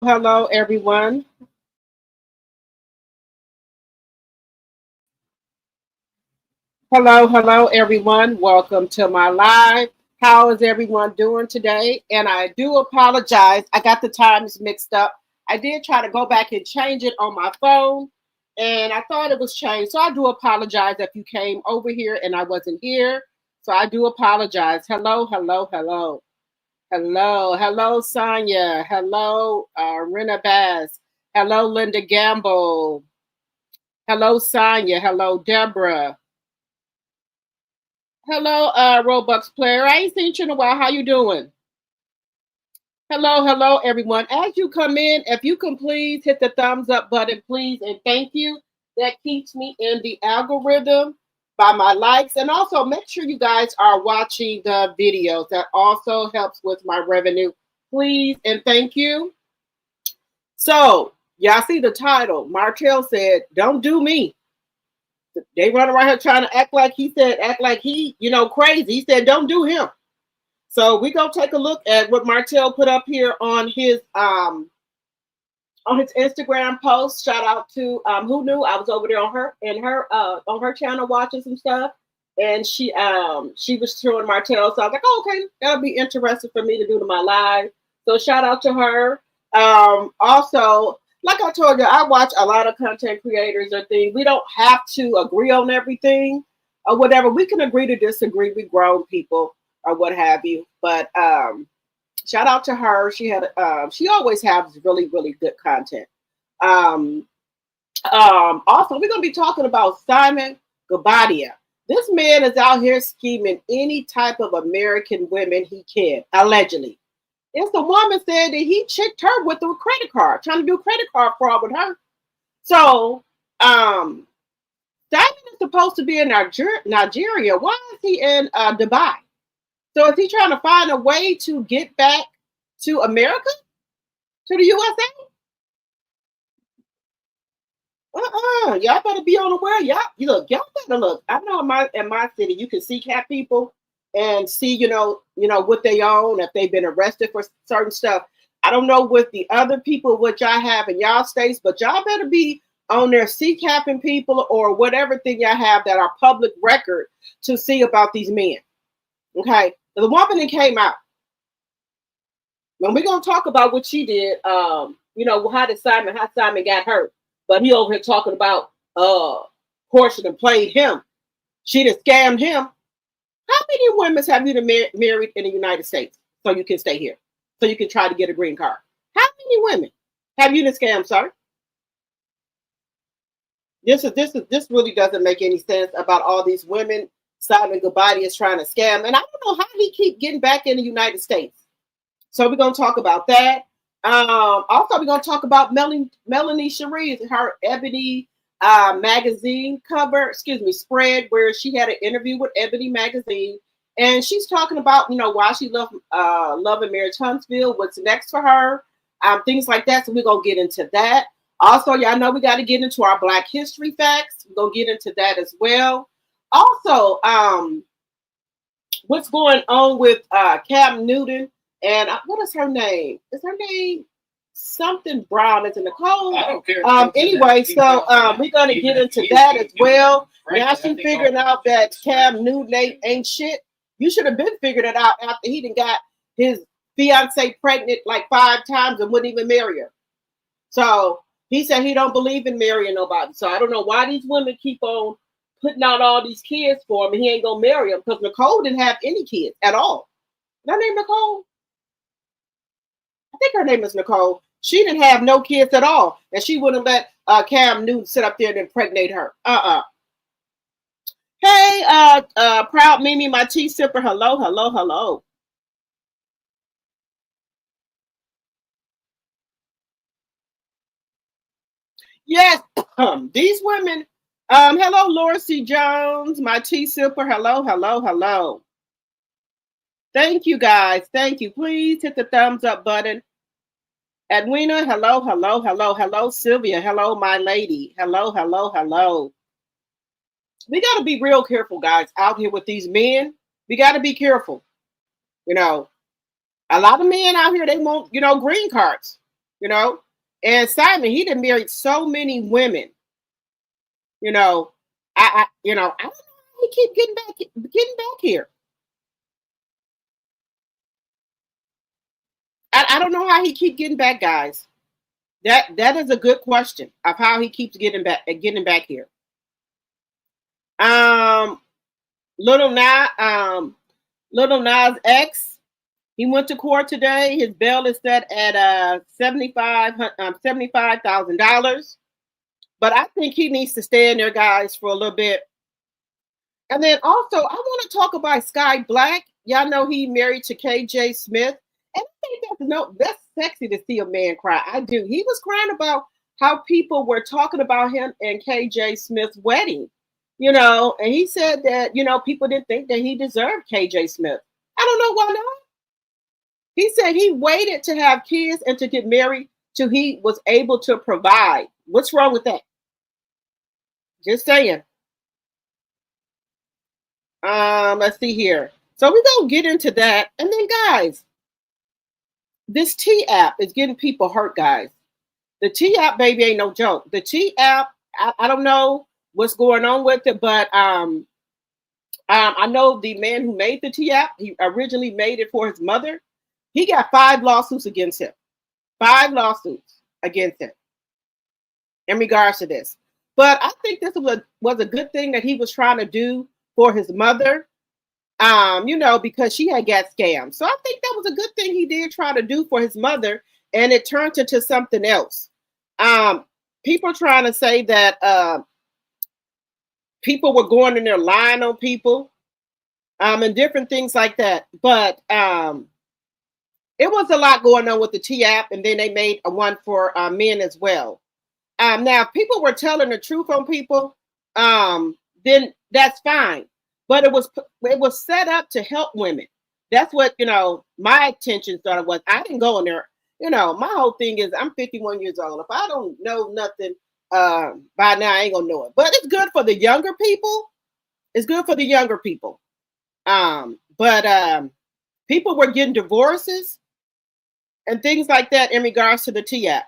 Hello, everyone. Hello, everyone. Welcome to my live. How is everyone doing today? And I do apologize. I got the times mixed up. I did try to go back and change it on my phone, and I thought it was changed. So I do apologize if you came over here and I wasn't here. So I do apologize. Hello, Sonia. Hello, Rena Bass. Hello, Linda Gamble. Hello, Sonia. Hello, Deborah. Hello, Robux player. I ain't seen you in a while. How you doing? Hello, everyone. As you come in, if you can please hit the thumbs up button, please, and thank you. That keeps me in the algorithm by my likes, and also make sure you guys are watching the videos. That also helps with my revenue. Please and thank you. So, y'all see the title. Martell said, "Don't do me." They run around here trying to act like he, crazy. He said, "Don't do him." So we gonna take a look at what Martell put up here on his Instagram post. Shout out to who knew I was over there on her channel watching some stuff, and she was showing Martell. So I was like, oh, okay, that'll be interesting for me to do to my live. So shout out to her. Also, like I told you, I watch a lot of content creators or things. We don't have to agree on everything or whatever. We can agree to disagree. We grown people or what have you. But shout out to her. She always has really, really good content. Um, Also, we're gonna be talking about Simon Guobadia. This man is out here scheming any type of American women he can, allegedly. It's the woman said that he chicked her with a credit card, trying to do credit card fraud with her. So, Simon is supposed to be in Nigeria. Why is he in Dubai? So, is he trying to find a way to get back to America, to the USA? Y'all better be on the way. Y'all better look. I know in my city, you can see cat people and see, what they own, if they've been arrested for certain stuff. I don't know with the other people which I have in y'all states, but y'all better be on there sea capping people or whatever thing y'all have that are public record to see about these men. Okay. The woman that came out. When we're gonna talk about what she did, how Simon got hurt. But he over here talking about Portia that played him. She done scammed him. How many women have you married in the United States so you can stay here? So you can try to get a green card? How many women have you done scammed, sir? This really doesn't make any sense about all these women Simon Guobadia is trying to scam. And I don't know how he keep getting back in the United States. So we're gonna talk about that. Also, we're gonna talk about Melanie Cherie, her Ebony magazine cover, spread, where she had an interview with Ebony magazine, and she's talking about why she loved Love and Marriage Huntsville, what's next for her, things like that. So we're gonna get into that. Also, y'all know we got to get into our Black History facts. We're gonna get into that as well. Also, what's going on with Cam Newton and what is her name? Is her name something Brown? Is it Nicole? I don't care. Anyway, so we're gonna get into that as well. Now she figuring out that Cam Newton ain't shit. You should have been figured it out after he done got his fiance pregnant like 5 times and wouldn't even marry her. So he said he don't believe in marrying nobody. So I don't know why these women keep on putting out all these kids for him and he ain't gonna marry them, because Nicole didn't have any kids at all. Is her name Nicole? I think her name is Nicole. She didn't have no kids at all, and she wouldn't let Cam Newton sit up there and impregnate her. Hey, proud Mimi, my tea sipper. Hello. Yes, these women. Hello, Laura C. Jones, my tea sipper. Hello. Thank you, guys. Thank you. Please hit the thumbs up button. Edwina, hello. Sylvia, hello, my lady. Hello. We got to be real careful, guys, out here with these men. We got to be careful. A lot of men out here, they want, green cards. you know. And Simon, he done married so many women, you know. I don't know how he keep getting back here. I don't know how he keep getting back, guys. That is a good question of how he keeps getting back here. Um, little Nas, little Nas X, he went to court today. His bail is set at $75,000. But I think he needs to stay in there, guys, for a little bit. And then also, I want to talk about Sky Black. Y'all know he married to KJ Smith. And I think that's sexy to see a man cry. I do. He was crying about how people were talking about him and KJ Smith's wedding, and he said that, people didn't think that he deserved KJ Smith. I don't know why not. He said he waited to have kids and to get married till he was able to provide. What's wrong with that? Just saying. Let's see here. So we're gonna get into that. And then guys, this T app is getting people hurt, guys. The T app, baby, ain't no joke. The T app, I don't know what's going on with it, but I know the man who made the T app, he originally made it for his mother. He got 5 lawsuits against him. 5 lawsuits against him in regards to this. But I think this was a good thing that he was trying to do for his mother, because she had got scammed. So I think that was a good thing he did try to do for his mother, and it turned into something else. People trying to say that people were going in there lying on people, and different things like that. But it was a lot going on with the T app, and then they made one for men as well. Now, if people were telling the truth on people, then that's fine. But it was set up to help women. That's what, my attention started was. I didn't go in there. My whole thing is I'm 51 years old. If I don't know nothing by now, I ain't gonna know it. But it's good for the younger people. It's good for the younger people. But people were getting divorces and things like that in regards to the T app.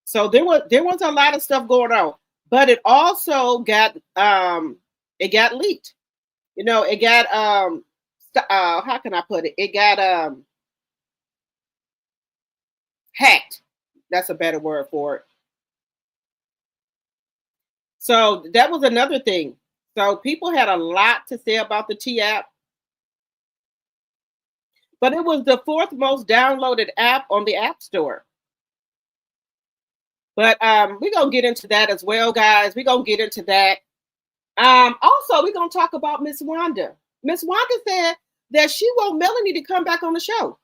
So there was a lot of stuff going on, but it also got leaked. It got how can I put it? It got hacked. That's a better word for it. So that was another thing. So people had a lot to say about the T app. But it was the 4th most downloaded app on the App Store. But we're going to get into that as well, guys. We're going to get into that. Also, we're going to talk about Miss Wanda. Miss Wanda said that she want Melanie to come back on the show.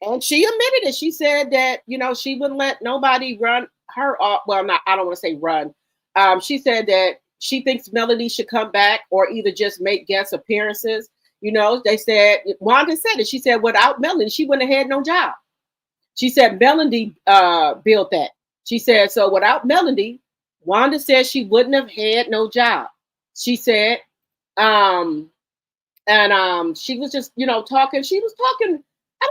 And she admitted it. She said that, she wouldn't let nobody run her off. Well, I don't want to say run. She said that she thinks Melanie should come back or either just make guest appearances. They said, Wanda said it. She said, without Melanie, she wouldn't have had no job. She said Melanie built that. She said, so without Melanie, Wanda said she wouldn't have had no job. She said, and she was just, talking. She was talking. I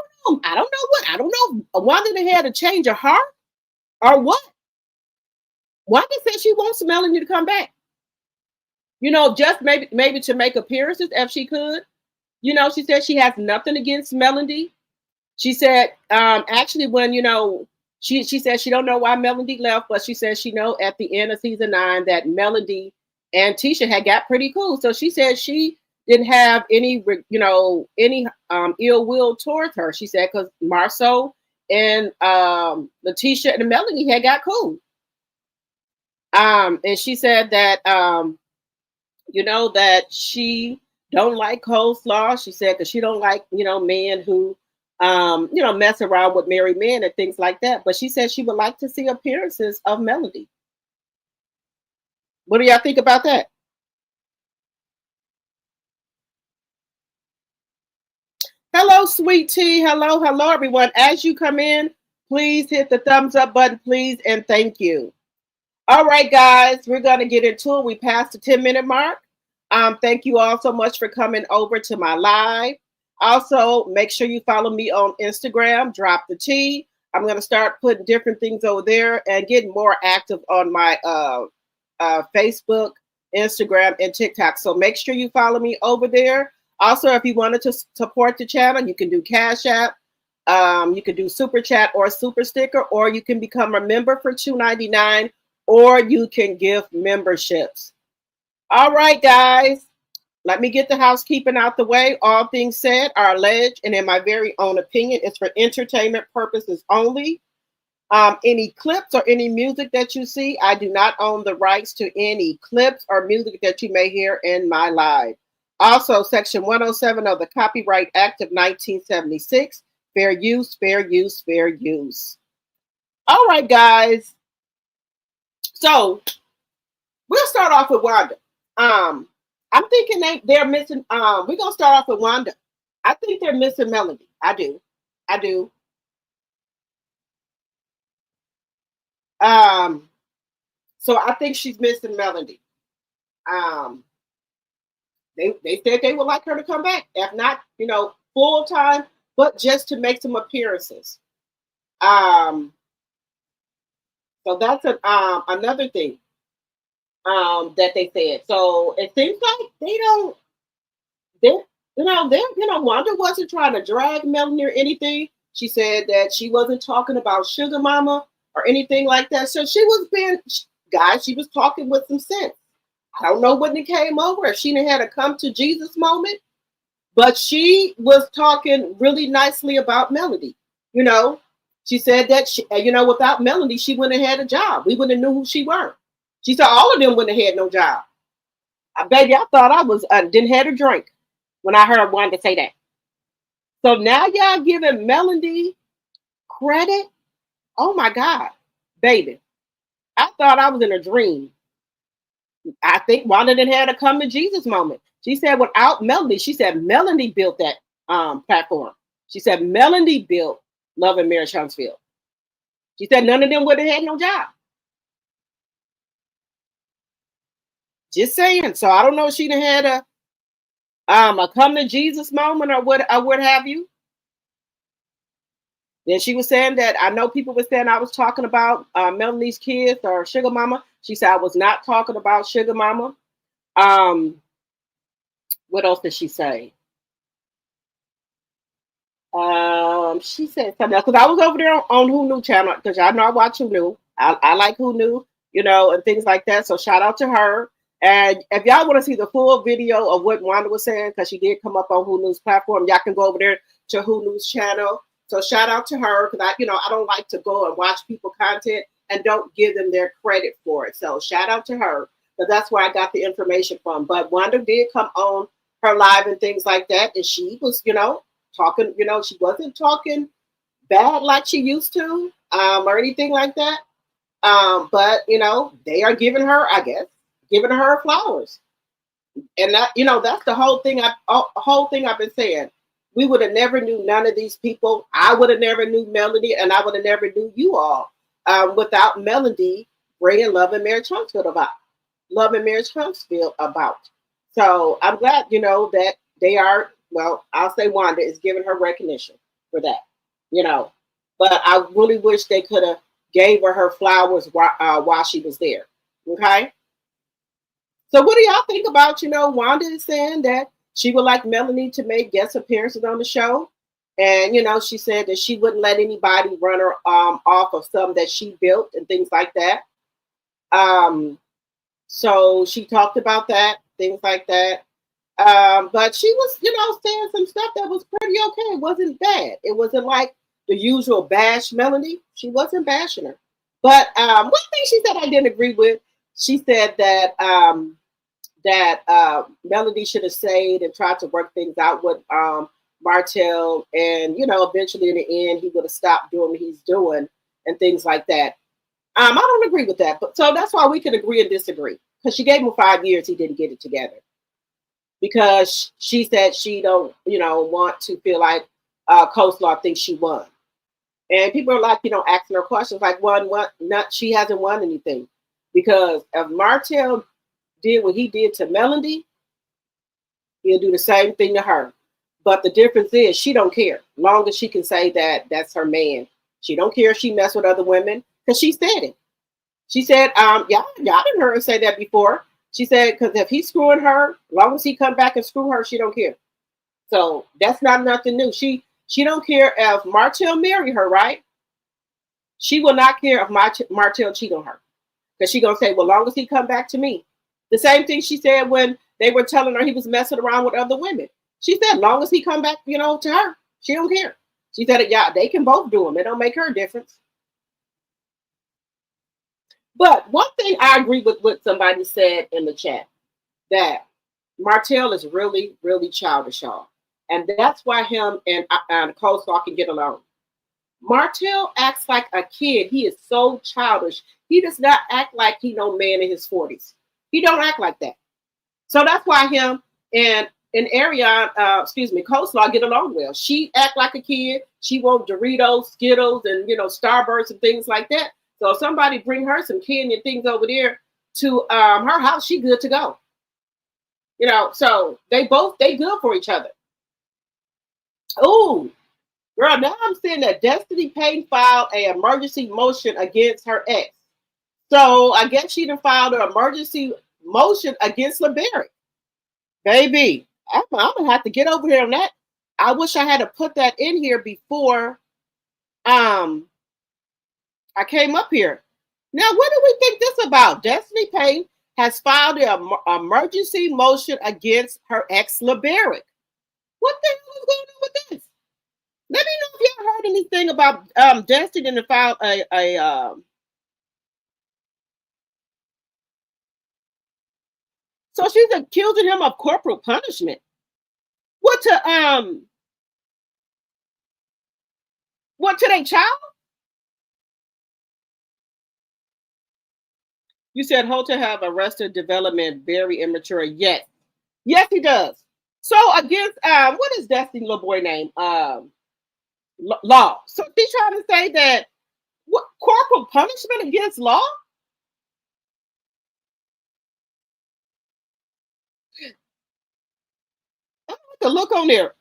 don't know what. I don't know. Wanda had a change of heart or what. Wanda said she wants Melanie to come back. Just maybe to make appearances if she could. She said she has nothing against Melanie. She said, actually, when, she said she don't know why Melody left, but she said she know at the end of season 9 that Melody and Tisha had got pretty cool. So she said she didn't have any ill will towards her. She said because Marceau and Letitia and Melody had got cool. And she said that that she don't like coleslaw. She said because she don't like men who mess around with married men and things like that. But she said she would like to see appearances of Melody. What do y'all think about that? Hello, sweet tea. Hello, everyone. As you come in, please hit the thumbs up button, please, and thank you. All right, guys, we're going to get into it. We passed the 10-minute mark. Thank you all so much for coming over to my live. Also, make sure you follow me on Instagram, Drop the Tea. I'm going to start putting different things over there and getting more active on my Facebook, Instagram, and TikTok. So make sure you follow me over there. Also, if you wanted to support the channel, you can do Cash App. You can do Super Chat or Super Sticker, or you can become a member for $2.99, or you can give memberships. All right, guys. Let me get the housekeeping out the way. All things said are alleged, and in my very own opinion, it's for entertainment purposes only. Any clips or any music that you see, I do not own the rights to any clips or music that you may hear in my live. Also, Section 107 of the Copyright Act of 1976, fair use, fair use, fair use. All right, guys. So we'll start off with Wanda. I'm thinking they're missing. We're gonna start off with Wanda. I think they're missing Melody. I do. So I think she's missing Melody. They said they would like her to come back, if not, full time, but just to make some appearances. So that's another thing that they said. So it seems like Wanda wasn't trying to drag Melanie or anything. She said that she wasn't talking about Sugar Mama or anything like that. So she was she was talking with some sense. I don't know when it came over, if she didn't had a come to Jesus moment, but she was talking really nicely about Melody. She said that without Melody, she wouldn't have had a job. We wouldn't have knew who she were. She said all of them wouldn't have had no job. Baby, I thought I was didn't have a drink when I heard Wanda say that. So now y'all giving Melody credit? Oh my God, baby. I thought I was in a dream. I think Wanda didn't have a come to Jesus moment. She said without Melody, she said Melody built that platform. She said Melody built Love and Marriage Huntsville. She said none of them would have had no job. Just saying. So I don't know if she done had a come to Jesus moment or what have you. Then she was saying that I know people were saying I was talking about Melanie's kids or Sugar Mama. She said I was not talking about Sugar Mama. What else did she say? She said something else because I was over there on Who Knew channel because y'all know I watch Who Knew. I like Who Knew, and things like that. So shout out to her. And if y'all want to see the full video of what Wanda was saying, because she did come up on Who Knew's platform, y'all can go over there to Who Knew's channel. So shout out to her because I don't like to go and watch people content and don't give them their credit for it. So shout out to her because that's where I got the information from. But Wanda did come on her live and things like that, and she was talking. She wasn't talking bad like she used to or anything like that. But they are giving her, I guess, giving her flowers, and that that's the whole thing. I've been saying. We would have never knew none of these people. I would have never knew Melody, and I would have never knew you all without Melody bringing Love and Marriage Huntsville about. So I'm glad that they are. Well, I'll say Wanda is giving her recognition for that. But I really wish they could have gave her flowers while she was there. Okay. So what do y'all think about Wanda is saying that she would like Melanie to make guest appearances on the show. And, she said that she wouldn't let anybody run her off of some that she built and things like that. So she talked about that, things like that. But she was, saying some stuff that was pretty okay. It wasn't bad. It wasn't like the usual bash Melanie. She wasn't bashing her. But one thing she said I didn't agree with, she said that Melody should have stayed and tried to work things out with Martell, and eventually in the end he would have stopped doing what he's doing and things like that. I don't agree with that, but so that's why we can agree and disagree. Because she gave him 5 years, he didn't get it together. Because she said she don't, want to feel like Coastlaw thinks she won, and people are like, asking her questions like, she hasn't won anything, because if Martell did what he did to Melody, he'll do the same thing to her. But the difference is she don't care. Long as she can say that that's her man, She don't care if she mess with other women because she said it. She said, y'all didn't hear her say that before. She said, because if he's screwing her, as long as he come back and screw her, she don't care. So that's not nothing new. She don't care if Martell marry her, right? She will not care if Martell cheat on her. Because she gonna say, well, long as he come back to me. The same thing she said when they were telling her he was messing around with other women. She said, long as he come back, to her, she don't care. She said, yeah, they can both do them. It don't make her a difference. But one thing I agree with what somebody said in the chat, that Martell is really, really childish, y'all. And that's why him and Coleslaw can get along. Martell acts like a kid. He is so childish. He does not act like he no man in his 40s. He don't act like that. So that's why him and Coleslaw get along well. She act like a kid. She want Doritos, Skittles, and Starbursts and things like that. So if somebody bring her some candy and things over there to her house, she good to go. So they good for each other. Oh, girl, now I'm seeing that Destiny Payton filed an emergency motion against her ex. So I guess she done filed an emergency motion against LeBerry. Baby, I'm gonna have to get over here on that. I wish I had to put that in here before I came up here. Now, what do we think this about? Destiny Payton has filed an emergency motion against her ex LeBerry. What the hell is going on with this? Let me know if y'all heard anything about Destiny and filed a so she's accusing him of corporal punishment. What to their child? You said Holter have arrested development very immature. Yes, he does. So against what is Destiny little boy name? Law. So she's trying to say that what corporal punishment against Law? I have to look on there.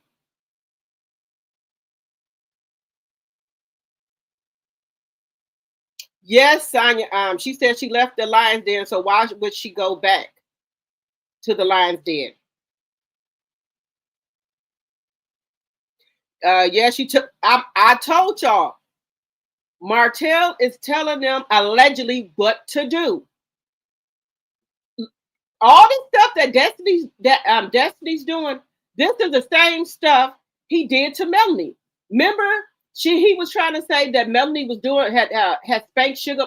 Yes, Sonia. She said she left the Lions Den, so why would she go back to the Lions Den? Yeah, she took. I told y'all. Martell is telling them allegedly what to do. All this stuff that Destiny's doing. This is the same stuff he did to Melanie. Remember, he was trying to say that Melanie was doing had spanked Sugar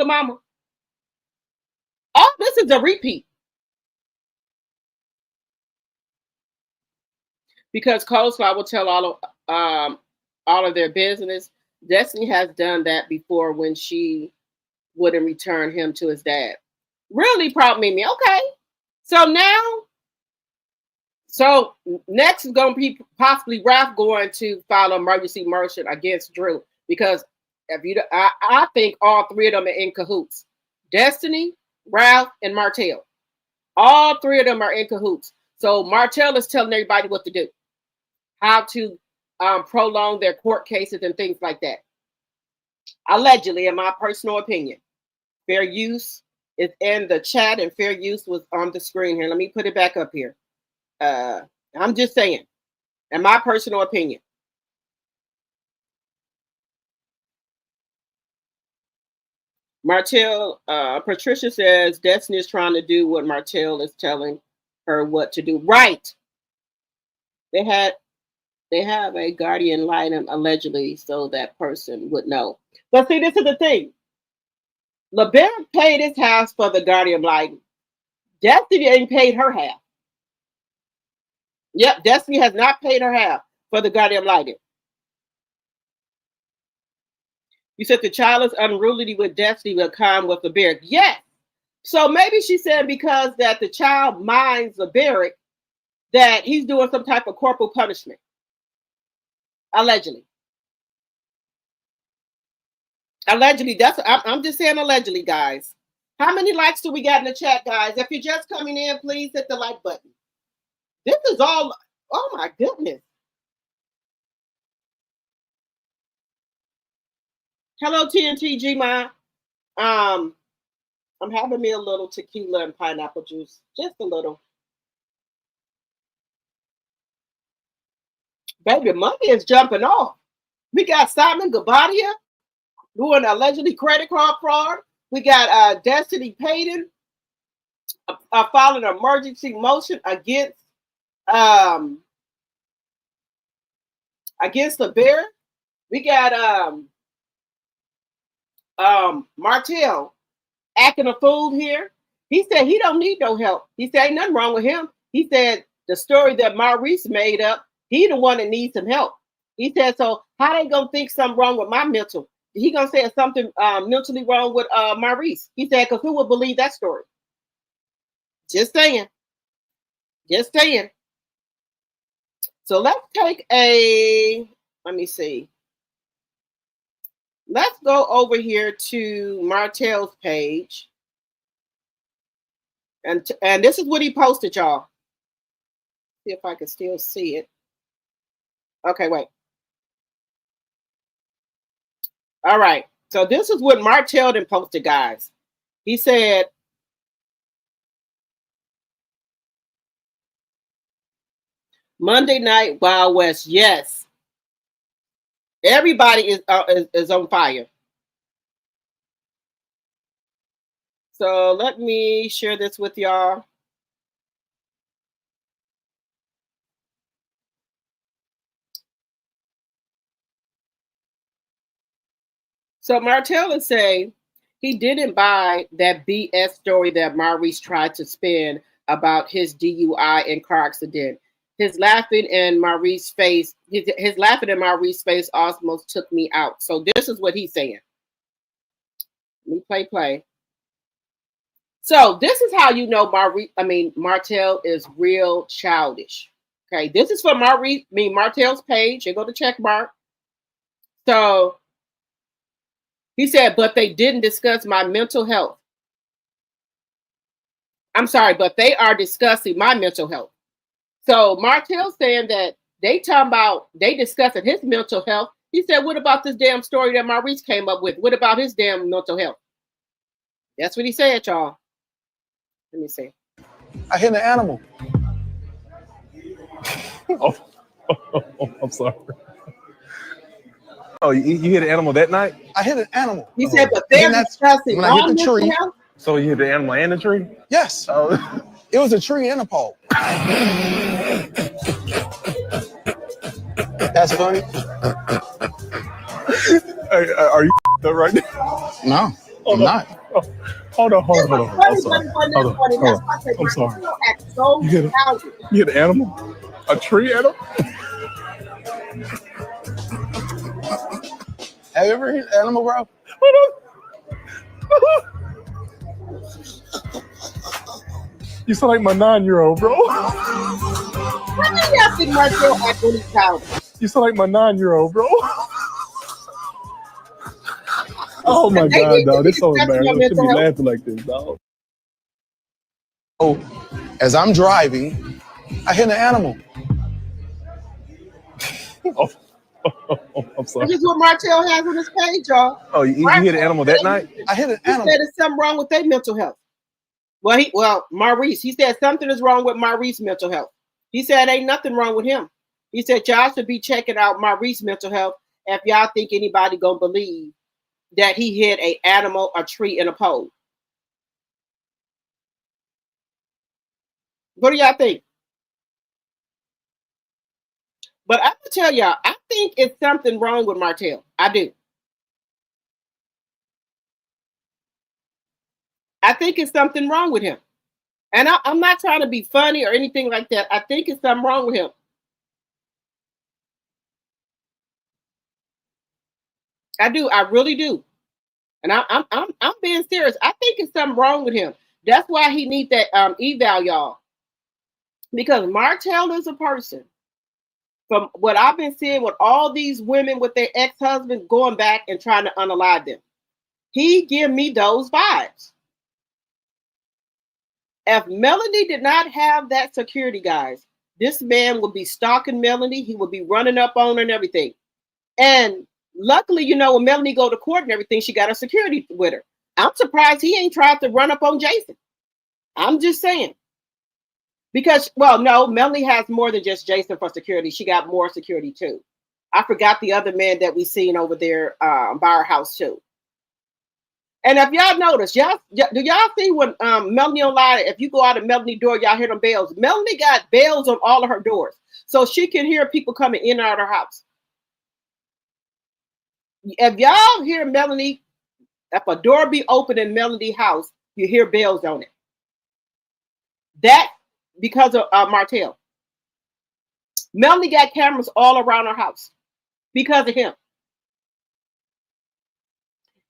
Mama. All this is a repeat. Because Coleslaw will tell all of their business. Destiny has done that before when she wouldn't return him to his dad. Really, proud Mimi. Okay. So next is going to be possibly Ralph going to file an emergency motion against Drew, because I think all three of them are in cahoots. Destiny, Ralph, and Martell. All three of them are in cahoots. So Martell is telling everybody what to do, how to prolong their court cases and things like that. Allegedly, in my personal opinion. Fair use is in the chat, and fair use was on the screen here. Let me put it back up here. I'm just saying, in my personal opinion. Martell, Patricia says Destiny is trying to do what Martell is telling her what to do. Right. They have a guardian lighting allegedly, so that person would know. But see, this is the thing. LeBerry paid his house for the guardian lighting. Destiny ain't paid her half. Yep, Destiny has not paid her half for the guardian lighting. You said the child is unruly with Destiny, but calm with LeBerry. Yes. So maybe she said because that the child minds LeBerry that he's doing some type of corporal punishment. Allegedly. Allegedly. I'm just saying allegedly, guys. How many likes do we got in the chat, guys? If you're just coming in, please hit the like button. This is all, oh my goodness. Hello, TNT G-Ma. I'm having me a little tequila and pineapple juice. Just a little. Baby, money is jumping off. We got Simon Guobadia doing allegedly credit card fraud. We got Destiny Payton filing an emergency motion um, against the bear. We got Martell acting a fool here. He said he don't need no help. He said ain't nothing wrong with him. He said the story that Maurice made up, he the one that needs some help. He said, so how they gonna think something wrong with my mental? He gonna say something mentally wrong with Maurice. He said, because who would believe that story? Just saying. Just saying. So let's take let me see. Let's go over here to Martell's page. And this is what he posted, y'all. See if I can still see it. Okay, wait. All right. So this is what Martell then posted, guys. He said, Monday night, Wild West. Yes. Everybody is on fire. So let me share this with y'all. So Martell is saying he didn't buy that BS story that Maurice tried to spin about his DUI and car accident. His laughing in Maurice's face, his laughing in Maurice's face almost took me out. So this is what he's saying. Let me play. So this is how you know Martell is real childish. Okay, this is for Martell's page. You go to check mark. So he said, but they didn't discuss my mental health. I'm sorry, but they are discussing my mental health. So Martell's saying that they discussing his mental health. He said, what about this damn story that Maurice came up with? What about his damn mental health? That's what he said, y'all. Let me see. I hit an animal. Oh, I'm sorry. Oh, you hit an animal that night? I hit an animal. He said, but they're discussing when I hit the tree. Health? So you hit the animal and the tree? Yes. Oh. It was a tree and a pole. That's funny. Hey, are you up right now? No, I'm not. Oh, hold on. I'm sorry. I'm sorry. You hit an animal? A tree animal? Have you ever hit an animal, bro? You sound like my 9-year-old, bro. What do y'all think Martell act when he's childish? You sound like my 9-year-old, bro. Oh my God, dog. This is so embarrassing. You shouldn't be laughing like this, dog. Oh, as I'm driving, I hit an animal. Oh, I'm sorry. This is what Martell has on his page, y'all. Oh, you hit an animal that night? I hit an animal. He said there's something wrong with their mental health. Well, Maurice, he said something is wrong with Maurice's mental health. He said ain't nothing wrong with him. He said y'all should be checking out Maurice's mental health if y'all think anybody gonna believe that he hit an animal, a tree, and a pole. What do y'all think? But I can tell y'all, I think it's something wrong with Martell. I do. I think it's something wrong with him. And I'm not trying to be funny or anything like that. I think it's something wrong with him. I do. I really do. And I'm being serious. I think it's something wrong with him. That's why he needs that eval, y'all. Because Martell is a person, from what I've been seeing with all these women with their ex-husbands going back and trying to unalive them. He give me those vibes. If Melanie did not have that security, guys, this man would be stalking Melanie. He would be running up on her and everything. And Luckily, you know, when Melanie go to court and everything, she got her security with her. I'm surprised he ain't tried to run up on Jason. I'm just saying. Because, well, no, Melanie has more than just Jason for security. She got more security too. I forgot the other man that we seen over there by our house too. And if y'all notice, do y'all see when Melanie online, if you go out of Melanie's door, y'all hear them bells. Melanie got bells on all of her doors. So she can hear people coming in and out of her house. If y'all hear Melanie, if a door be open in Melanie's house, you hear bells on it. That because of Martell. Melanie got cameras all around her house because of him.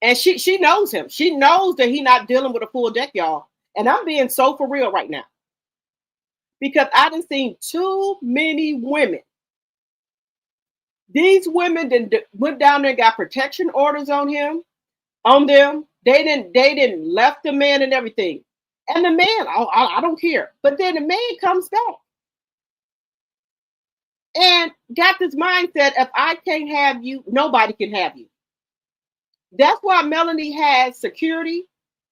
And she knows him. She knows that he's not dealing with a full deck, y'all. And I'm being so for real right now. Because I done seen too many women. These women went down there and got protection orders on them. They didn't left the man and everything. And the man, I don't care. But then the man comes back. And got this mindset, if I can't have you, nobody can have you. That's why Melanie has security.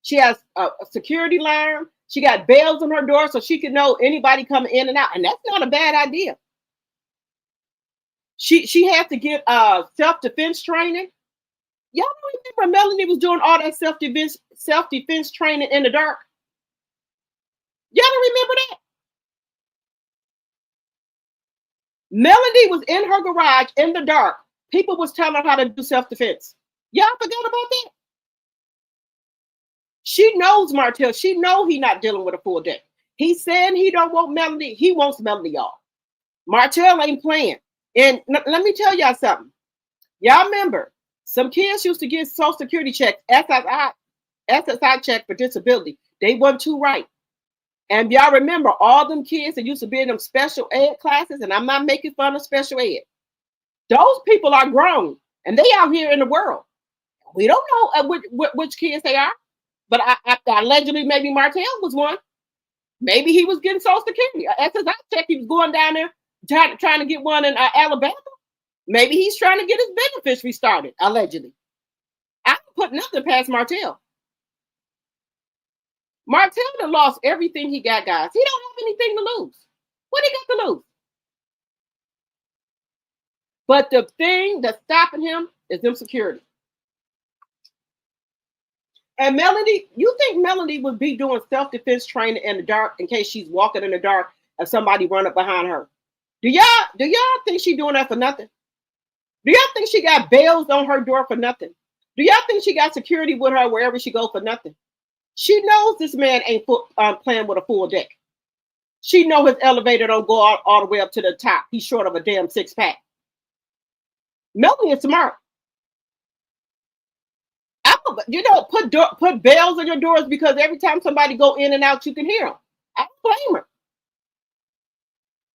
She has a security alarm. She got bells on her door so she can know anybody coming in and out. And that's not a bad idea. She has to get self-defense training. Y'all remember Melanie was doing all that self-defense training in the dark? Y'all don't remember that? Melanie was in her garage in the dark. People was telling her how to do self-defense. Y'all forgot about that? She knows Martell. She know he not dealing with a full deck. He's saying he don't want Melanie. He wants Melanie, y'all. Martell ain't playing. And let me tell y'all something. Y'all remember, some kids used to get Social Security checks, SSI check for disability. They weren't too right. And y'all remember all them kids that used to be in them special ed classes, and I'm not making fun of special ed. Those people are grown, and they out here in the world. We don't know which kids they are, but I allegedly maybe Martell was one. Maybe he was getting Social Security. SSI check, he was going down there trying to get one in Alabama. Maybe he's trying to get his benefits restarted, allegedly. I don't put nothing past Martell. Martell done lost everything he got, guys. He don't have anything to lose. What he got to lose? But the thing that's stopping him is them security. And Melanie, you think Melanie would be doing self-defense training in the dark in case she's walking in the dark and somebody run up behind her? Do y'all think she's doing that for nothing? Do y'all think she got bells on her door for nothing? Do y'all think she got security with her wherever she goes for nothing? She knows this man ain't playing with a full deck. She know his elevator don't go all the way up to the top. He's short of a damn 6-pack. Melanie is smart. You know, put bells on your doors because every time somebody go in and out, you can hear them. I don't blame her.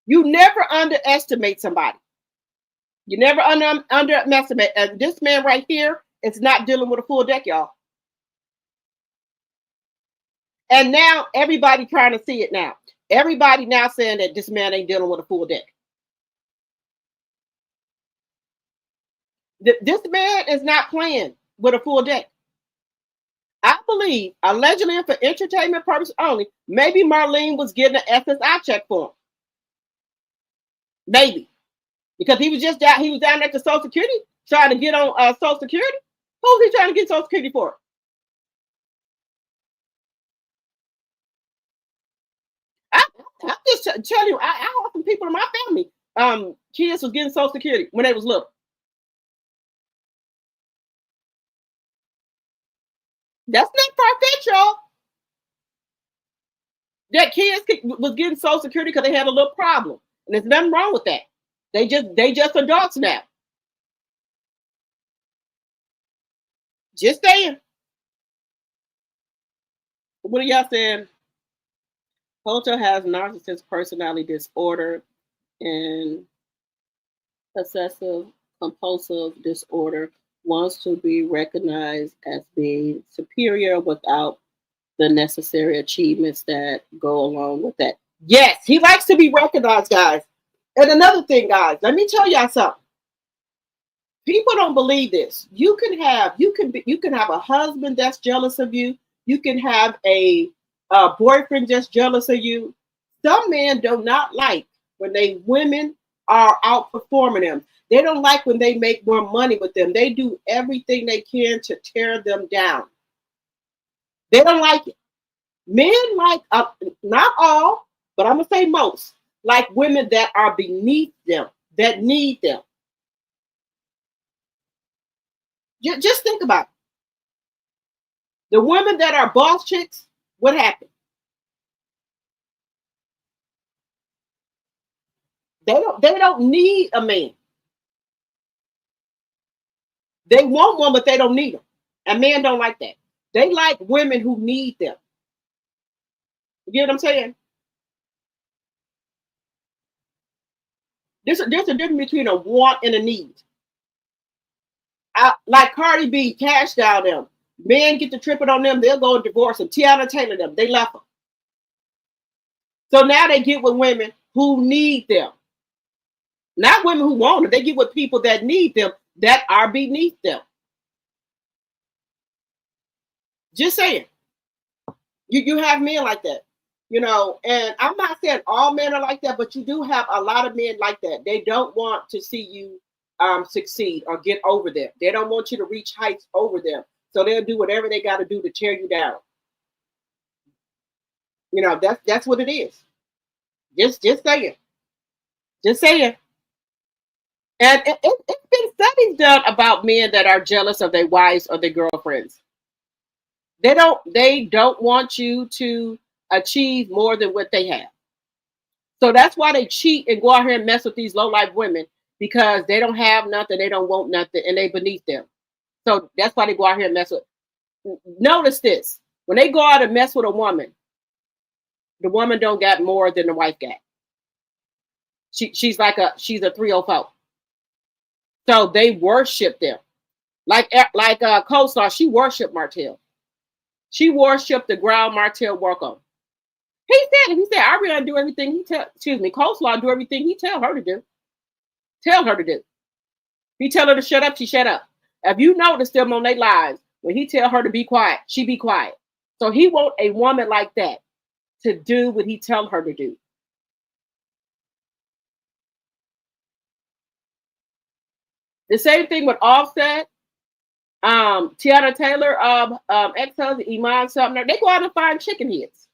You never underestimate somebody. You never underestimate. And this man right here is not dealing with a full deck, y'all. And now everybody trying to see it now. Everybody now saying that this man ain't dealing with a full deck. This man is not playing with a full deck. I believe, allegedly for entertainment purposes only, maybe Marlene was getting an SSI check for him. Maybe. Because he was down at the Social Security trying to get on Social Security. Who's he trying to get Social Security for? I'm just telling you, I have some people in my family, kids was getting Social Security when they was little. That's not far-fetched, y'all. That kids was getting Social Security because they had a little problem. And there's nothing wrong with that. They just adults now. Just saying. What are y'all saying? Hotel has narcissist personality disorder and obsessive compulsive disorder, wants to be recognized as being superior without the necessary achievements that go along with that. Yes, he likes to be recognized, guys. And another thing, guys, let me tell y'all something. People don't believe this. You can have a husband that's jealous of you. You can have a boyfriend that's jealous of you. Some men do not like when women are outperforming them. They don't like when they make more money with them. They do everything they can to tear them down. They don't like it. Men like, not all, but I'm gonna say most, like women that are beneath them, that need them. Just think about it. The women that are boss chicks, what happened? They don't need a man. They want one, but they don't need them. And men don't like that. They like women who need them. You get what I'm saying? There's a difference between a want and a need. Like Cardi B, Cash Doll them. Men get to tripping on them, they'll go and divorce them. Tiana Taylor them, they left them. So now they get with women who need them. Not women who want them. They get with people that need them, that are beneath them. Just saying. You have men like that. You know, and I'm not saying all men are like that, but you do have a lot of men like that. They don't want to see you succeed or get over them. They don't want you to reach heights over them. So they'll do whatever they got to do to tear you down. You know, that's what it is. Just saying. Just saying. And it's been studies done about men that are jealous of their wives or their girlfriends. They don't want you to achieve more than what they have. So that's why they cheat and go out here and mess with these low-life women, because they don't have nothing, they don't want nothing, and they beneath them. So that's why they go out here and mess with. Notice this. When they go out and mess with a woman, the woman don't got more than the wife got. She's a 304. So they worship them. Like Coleslaw, she worshiped Martell. She worshiped the ground Martell work on. He said, Ariana do everything Coleslaw do everything he tell her to do. He tell her to shut up, she shut up. If you notice them on their lives, when he tell her to be quiet, she be quiet. So he want a woman like that to do what he tell her to do. The same thing with Offset, Tiana Taylor, ex-husband, Iman Sumner. They go out and find chicken heads.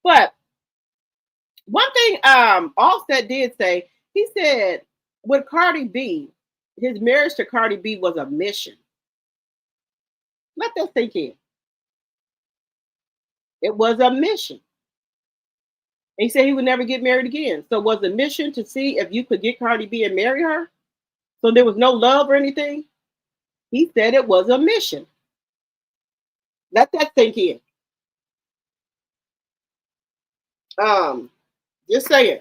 But one thing Offset did say, he said with Cardi B, his marriage to Cardi B was a mission. Let that sink in. It was a mission. And he said he would never get married again. So was the mission to see if you could get Cardi B and marry her? So there was no love or anything? He said it was a mission. Let that sink in. Just saying.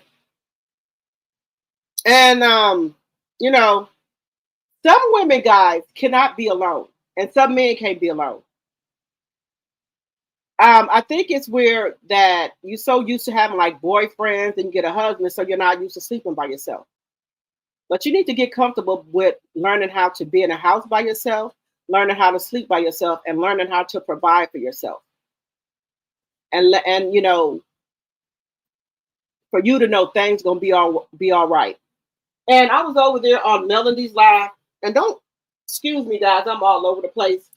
And you know, some women, guys, cannot be alone, and some men can't be alone. I think it's weird that you're so used to having like boyfriends and you get a husband, so you're not used to sleeping by yourself. But you need to get comfortable with learning how to be in a house by yourself, learning how to sleep by yourself, and learning how to provide for yourself. And you know, for you to know things gonna be all right. And I was over there on Melody's live, and excuse me, guys, I'm all over the place.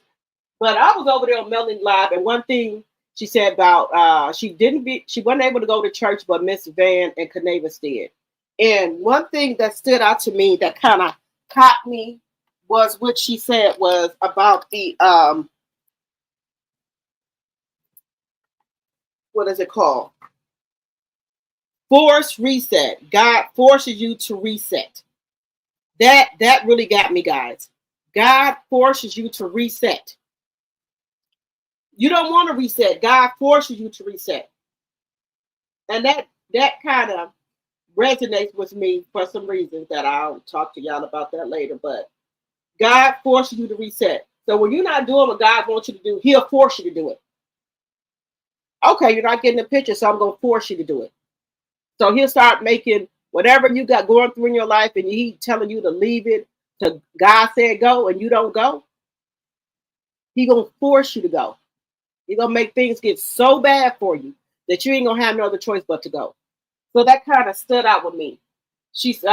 But I was over there on Melody Live, and one thing she said about she wasn't able to go to church, but Miss Van and Canavas did. And one thing that stood out to me that kind of caught me was what she said was about the what is it called? Forced reset. God forces you to reset. That really got me, guys. God forces you to reset. You don't want to reset. God forces you to reset. And that kind of resonates with me for some reasons that I'll talk to y'all about that later. But God forces you to reset. So when you're not doing what God wants you to do, he'll force you to do it. Okay, you're not getting the picture, so I'm going to force you to do it. So he'll start making whatever you got going through in your life, and he telling you to leave it to God said go, and you don't go. He gonna force you to go. He gonna make things get so bad for you that you ain't gonna have no other choice but to go. So that kind of stood out with me. She's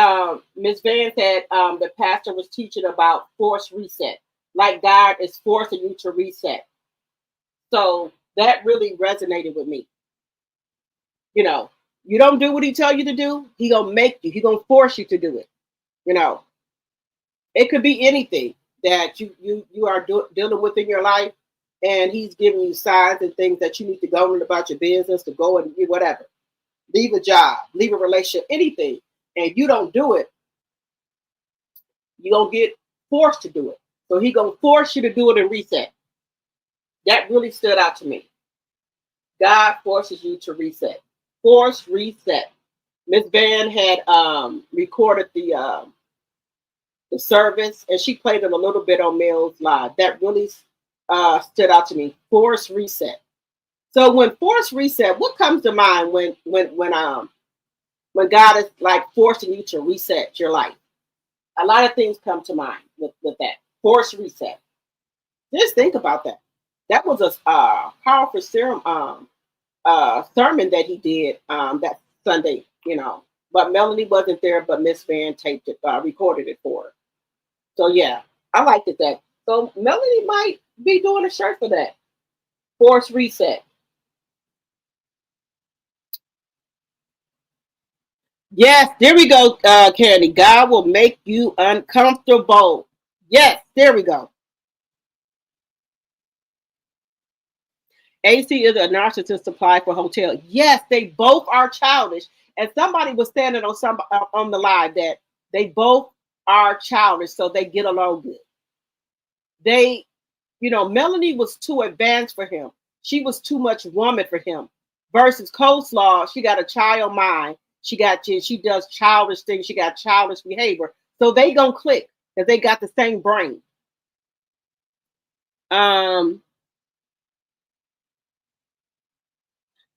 Miss Van said the pastor was teaching about forced reset, like God is forcing you to reset. So that really resonated with me. You know, you don't do what he tell you to do, he gonna make you. He gonna force you to do it. You know, it could be anything that you are dealing with in your life, and he's giving you signs and things that you need to go in about your business, to go and do whatever, leave a job, leave a relationship, anything, and you don't do it, you gonna get forced to do it. So he gonna force you to do it and reset. That really stood out to me. God forces you to reset. Force reset. Miss Van had recorded the service, and she played it a little bit on Mills Live. That really stood out to me. Force reset. So when force reset, what comes to mind when God is like forcing you to reset your life? A lot of things come to mind with that. Force reset. Just think about that. That was a powerful sermon that he did that Sunday, you know. But Melanie wasn't there, but Miss Van taped it, recorded it for her. So yeah, I liked it that. So Melanie might be doing a shirt for that. Force reset. Yes, there we go, Candy. God will make you uncomfortable. Yes, there we go. AC is a narcissist supply for hotel. Yes, they both are childish. And somebody was standing on the live that they both are childish, so they get along good. They, you know, Melanie was too advanced for him. She was too much woman for him. Versus Coleslaw, she got a child mind. She does childish things. She got childish behavior. So they gonna click because they got the same brain. The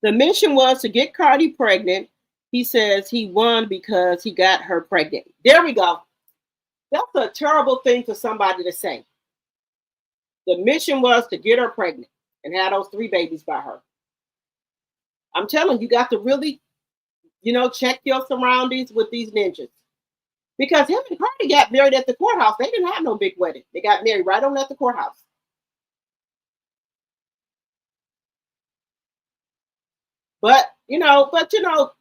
mission was to get Cardi pregnant. He says he won because he got her pregnant. There we go. That's a terrible thing for somebody to say. The mission was to get her pregnant and have those 3 babies by her. I'm telling you, got to really, you know, check your surroundings with these ninjas. Because him and Cardi got married at the courthouse. They didn't have no big wedding. They got married right on at the courthouse. But you know,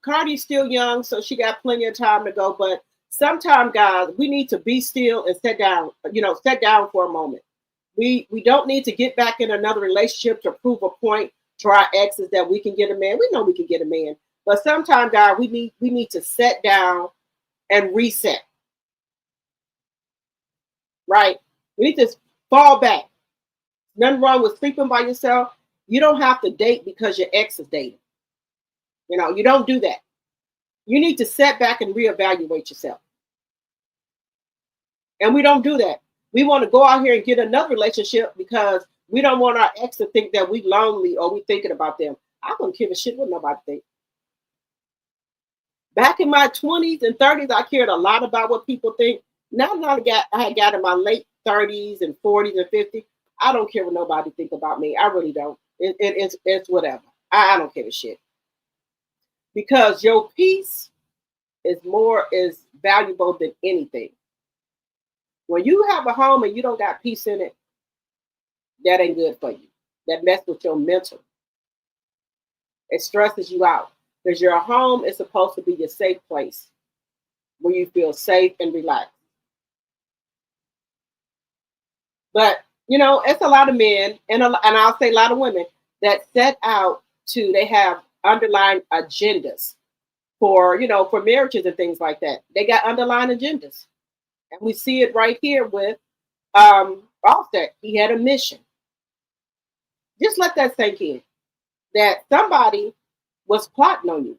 Cardi's still young, so she got plenty of time to go. But sometimes, guys, we need to be still and sit down. You know, sit down for a moment. We don't need to get back in another relationship to prove a point to our exes that we can get a man. We know we can get a man, but sometimes, guys, we need to sit down and reset. Right? We need to fall back. Nothing wrong with sleeping by yourself. You don't have to date because your ex is dating. You know, you don't do that. You need to sit back and reevaluate yourself. And we don't do that. We want to go out here and get another relationship because we don't want our ex to think that we lonely or we thinking about them. I don't give a shit what nobody thinks. Back in my 20s and 30s, I cared a lot about what people think. Now that I had got in my late 30s and 40s and 50s, I don't care what nobody think about me. I really don't. It's whatever. I don't give a shit. Because your peace is valuable than anything. When you have a home and you don't got peace in it, that ain't good for you. That mess with your mental. It stresses you out. Because your home is supposed to be your safe place where you feel safe and relaxed. But, you know, it's a lot of men, and I'll say a lot of women, that set out they have underlying agendas for marriages and things like that. They got underlying agendas. And we see it right here with Offset. He had a mission. Just let that sink in. That somebody was plotting on you.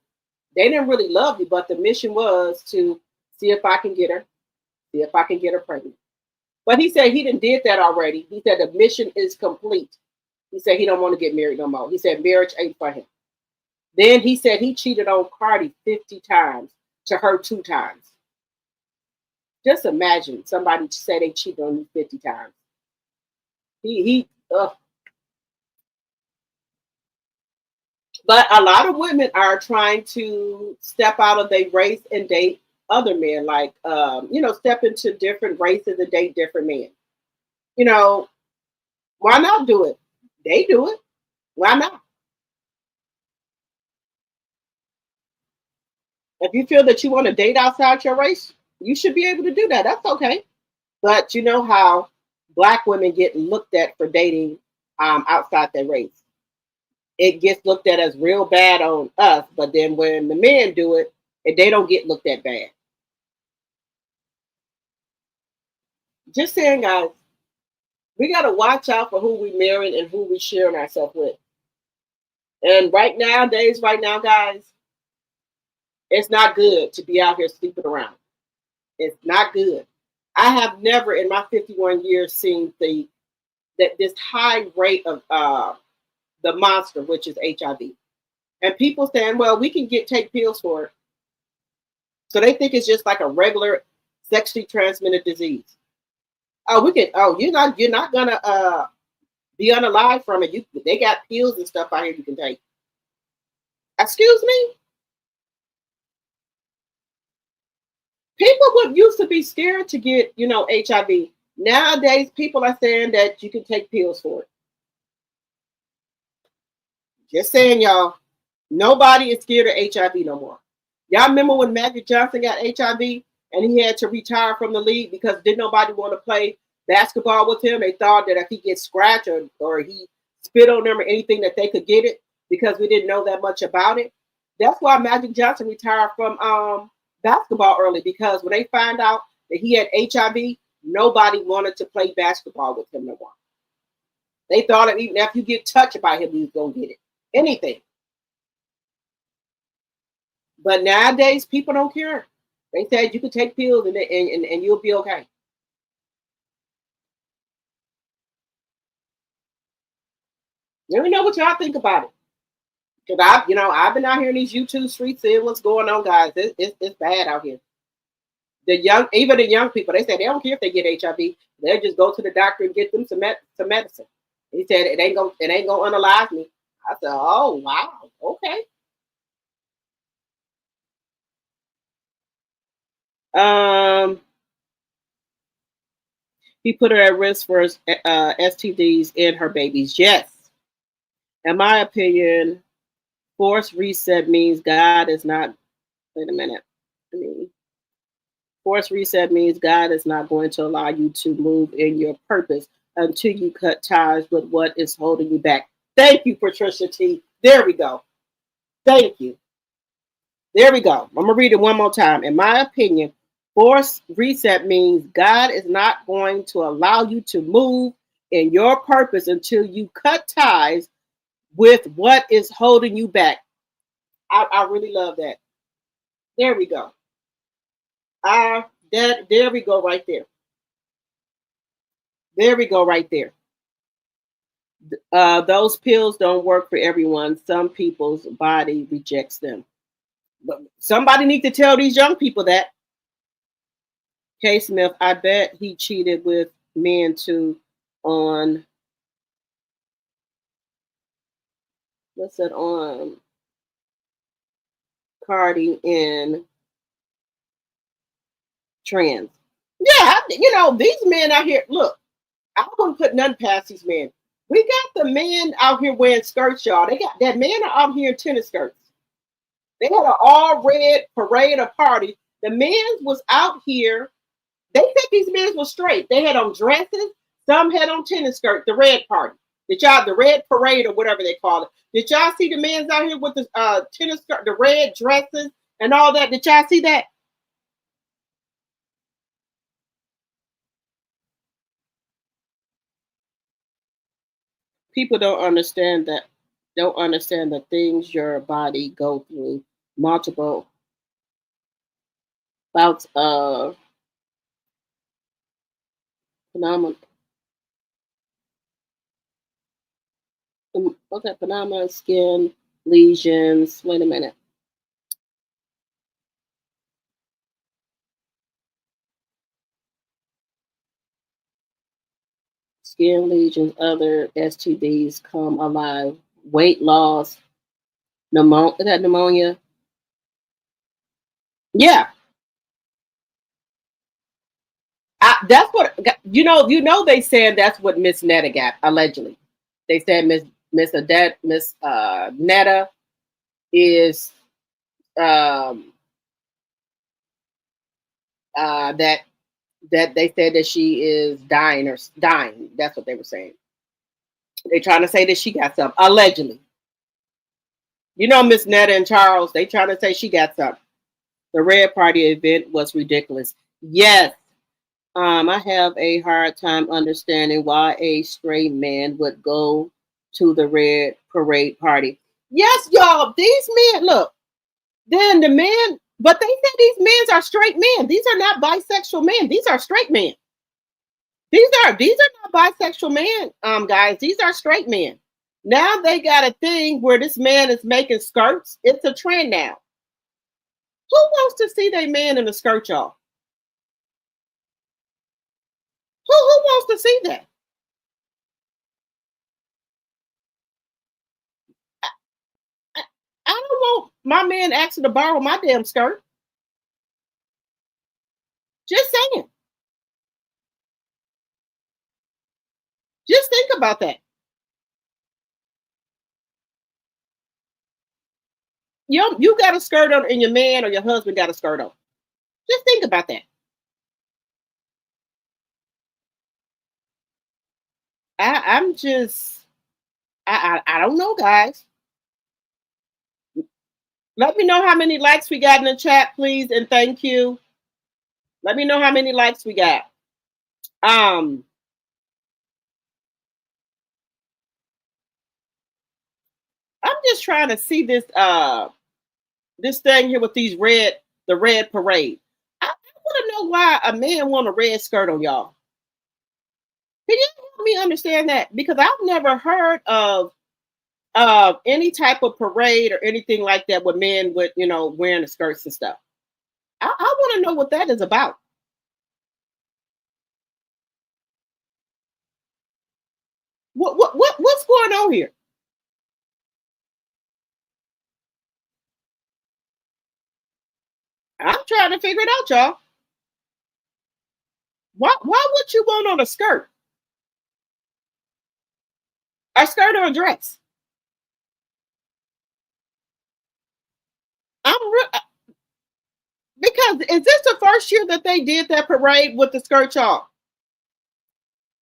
They didn't really love you, but the mission was to see if I can get her pregnant. But he said he did that already. He said the mission is complete. He said he don't want to get married no more. He said marriage ain't for him. Then he said he cheated on Cardi 50 times to her 2 times. Just imagine somebody say they cheated on you 50 times. But a lot of women are trying to step out of their race and date other men, like step into different races and date different men. Why not do it? They do it. Why not? If you feel that you want to date outside your race, you should be able to do that. That's okay. But you know how Black women get looked at for dating outside their race. It gets looked at as real bad on us, but then when the men do it, they don't get looked at bad. Just saying, guys, we got to watch out for who we marry and who we sharing ourselves with. And right now, guys, it's not good to be out here sleeping around. It's not good. I have never in my 51 years seen this high rate of the monster, which is HIV. And people saying, well, we can take pills for it. So they think it's just like a regular sexually transmitted disease. You're not gonna be unalive from it. They got pills and stuff out here you can take. Excuse me? People would used to be scared to get, HIV. Nowadays, people are saying that you can take pills for it. Just saying, y'all, nobody is scared of HIV no more. Y'all remember when Magic Johnson got HIV and he had to retire from the league because didn't nobody want to play basketball with him? They thought that if he gets scratched or he spit on them or anything that they could get it because we didn't know that much about it. That's why Magic Johnson retired from basketball early, because when they found out that he had HIV, nobody wanted to play basketball with him no more. They thought that even if you get touched by him, you was gonna get it. Anything. But nowadays, people don't care. They said you can take pills and you'll be okay. Let me know what y'all think about it. Because I've been out here in these YouTube streets seeing what's going on, guys. It's bad out here. Even the young people, they say they don't care if they get HIV. They'll just go to the doctor and get them some medicine. He said it ain't gonna unalive me. I said, oh wow, okay. He put her at risk for STDs in her babies. Yes. In my opinion, forced reset means God is not. Wait a minute. Forced reset means God is not going to allow you to move in your purpose until you cut ties with what is holding you back. Thank you, Patricia T. There we go. Thank you. There we go. I'm going to read it one more time. In my opinion, forced reset means God is not going to allow you to move in your purpose until you cut ties with what is holding you back. I really love that. There we go. There we go right there. There we go right there. Those pills don't work for everyone. Some people's body rejects them. But somebody need to tell these young people that. K. Smith, I bet he cheated with men too on, what's that, on Cardi and trans. Yeah, these men out here, look, I wouldn't put none past these men. We got the men out here wearing skirts, y'all. They got that men are out here in tennis skirts. They had an all red parade or party. The men was out here. They said these men were straight. They had on dresses. Some had on tennis skirts. The red party. The red parade or whatever they call it. Did y'all see the men out here with the tennis skirt, the red dresses and all that? Did y'all see that? People don't understand the things your body go through. Multiple bouts of phenomenon. What's that phenomenon? Skin lesions. Wait a minute. Skin lesions, other STDs come alive. Weight loss, pneumonia. Is that pneumonia? Yeah, that's what you know. You know, they said that's what Miss Netta got allegedly. They said Miss Netta is um, that they said that she is dying or dying. That's what they were saying. They're trying to say that she got something allegedly. You know, Miss Netta and Charles. They trying to say she got something. The Red Party event was ridiculous. Yes, I have a hard time understanding why a straight man would go to the Red Parade party. Yes, y'all, these men, look, then the men, but they said these men are straight men. These are not bisexual men. These are straight men. These are not bisexual men, guys. These are straight men. Now they got a thing where this man is making skirts. It's a trend now. Who wants to see their man in a skirt, y'all? Who wants to see that? I don't want my man asking to borrow my damn skirt. Just saying. Just think about that. You got a skirt on and your man or your husband got a skirt on. Just think about that. I'm just I don't know, guys. Let me know how many likes we got in the chat, please, and thank you. Let me know how many likes we got. I'm just trying to see this thing here with the red parade. I want to know why a man want a red skirt on, y'all. Can you help me understand that? Because I've never heard of any type of parade or anything like that with men with, wearing the skirts and stuff. I want to know what that is about. What's going on here? I'm trying to figure it out, y'all. Why would you want on a skirt? A skirt or a dress? Because is this the first year that they did that parade with the skirt, y'all?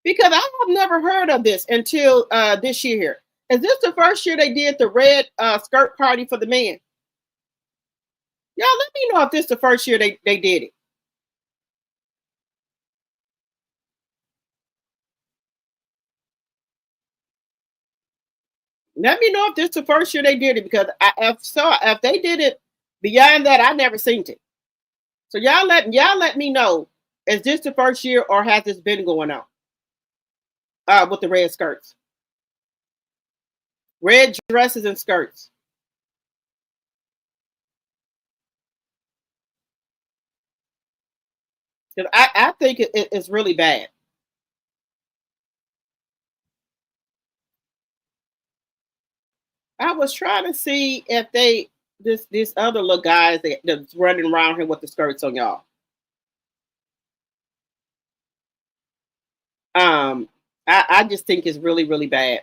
Because I have never heard of this until this year here. Is this the first year they did the red skirt party for the men? Y'all, let me know if this is the first year they did it. Let me know if this is the first year they did it, because if they did it beyond that, I never seen it. So y'all let me know, is this the first year or has this been going on with the red skirts, red dresses and skirts? Because I think it's really bad. I was trying to see if these other little guys that's running around here with the skirts on, y'all. I just think it's really, really bad.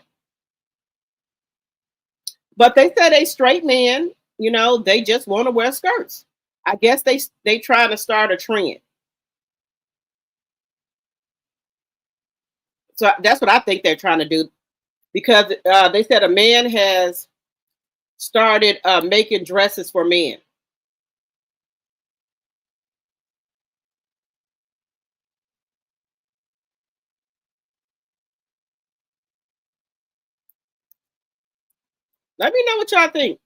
But they said they straight men, they just want to wear skirts. I guess they trying to start a trend. So that's what I think they're trying to do, because they said a man has started making dresses for men. Let me know what y'all think.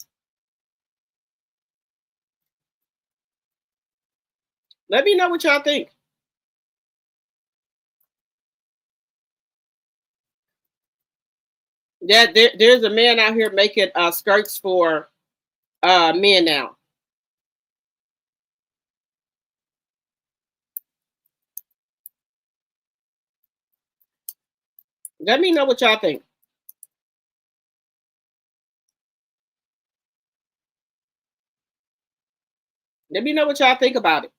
Let me know what y'all think. Yeah, there's a man out here making skirts for men now. Let me know what y'all think. Let me know what y'all think about it.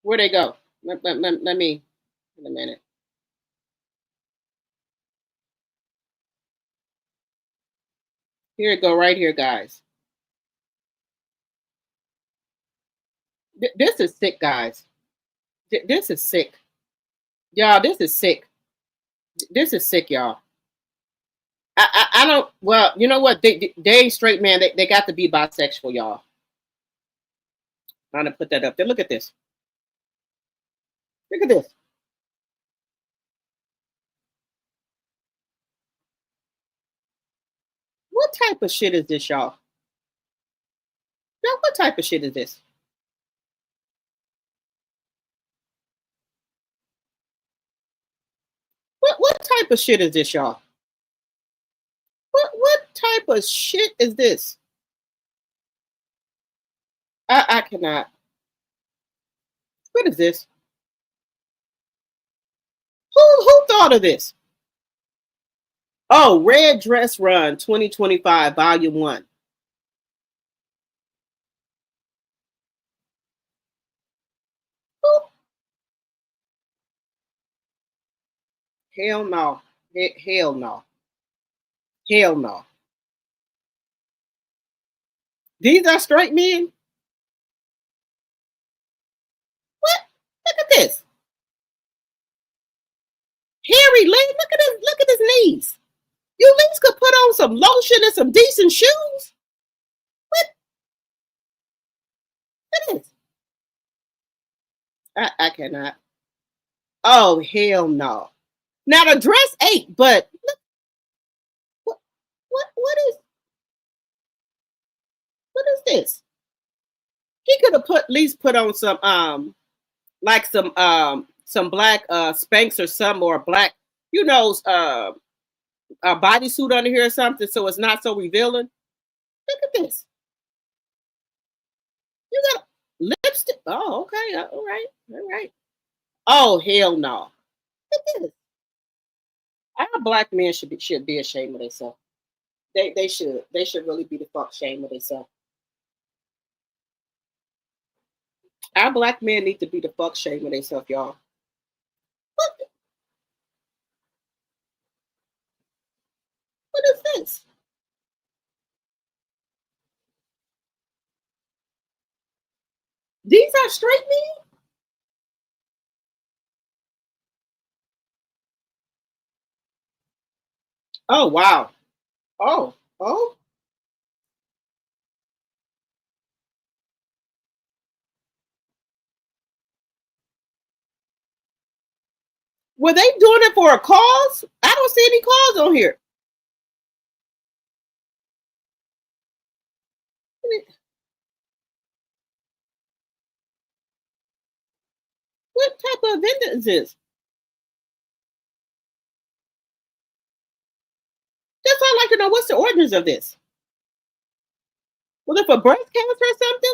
Where'd they go? Let me, in a minute. Here it go right here, guys. This is sick, guys. This is sick. Y'all, this is sick. This is sick, y'all. I don't, well, you know what? They ain't straight, man. They got to be bisexual, y'all. I'm going to put that up there. Look at this. Look at this. What type of shit is this, y'all? Now, what type of shit is this? What type of shit is this, y'all? What type of shit is this? I cannot. What is this? Who thought of this? Oh, Red Dress Run 2025, Volume 1. Hell no. Hell no. Hell no. These are straight men? What? Look at this. Hairy leg. Look at his knees. You at least could put on some lotion and some decent shoes. What? Look at this. I cannot. Oh, hell no. Now the dress ate, but look, what is this? He could have at least put on some like some black Spanx or some, or black, you know, a bodysuit under here or something, so it's not so revealing. Look at this. You got lipstick. Oh, okay. All right. Oh, hell no. Look at this. Our black men should be ashamed of themselves. They should. They should really be the fuck ashamed of themselves. Our black men need to be the fuck ashamed of themselves, y'all. What is this? These are straight men? Oh, wow. Oh. Were they doing it for a cause? I don't see any cause on here. What type of event is this? Just I'd like to know, what's the origins of this? Was it for breast cancer or something?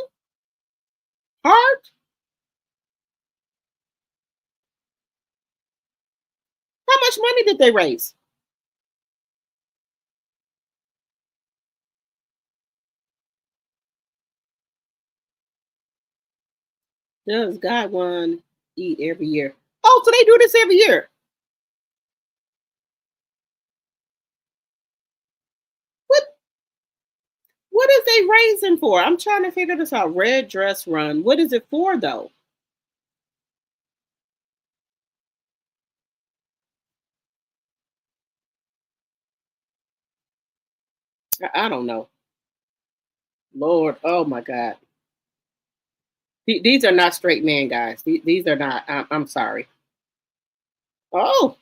Heart? How much money did they raise? Does God want to eat every year? Oh, so they do this every year. What is they raising for? I'm trying to figure this out. Red Dress Run. What is it for, though? I don't know. Lord, oh my God. These are not straight men, guys. These are not. I'm sorry. Oh.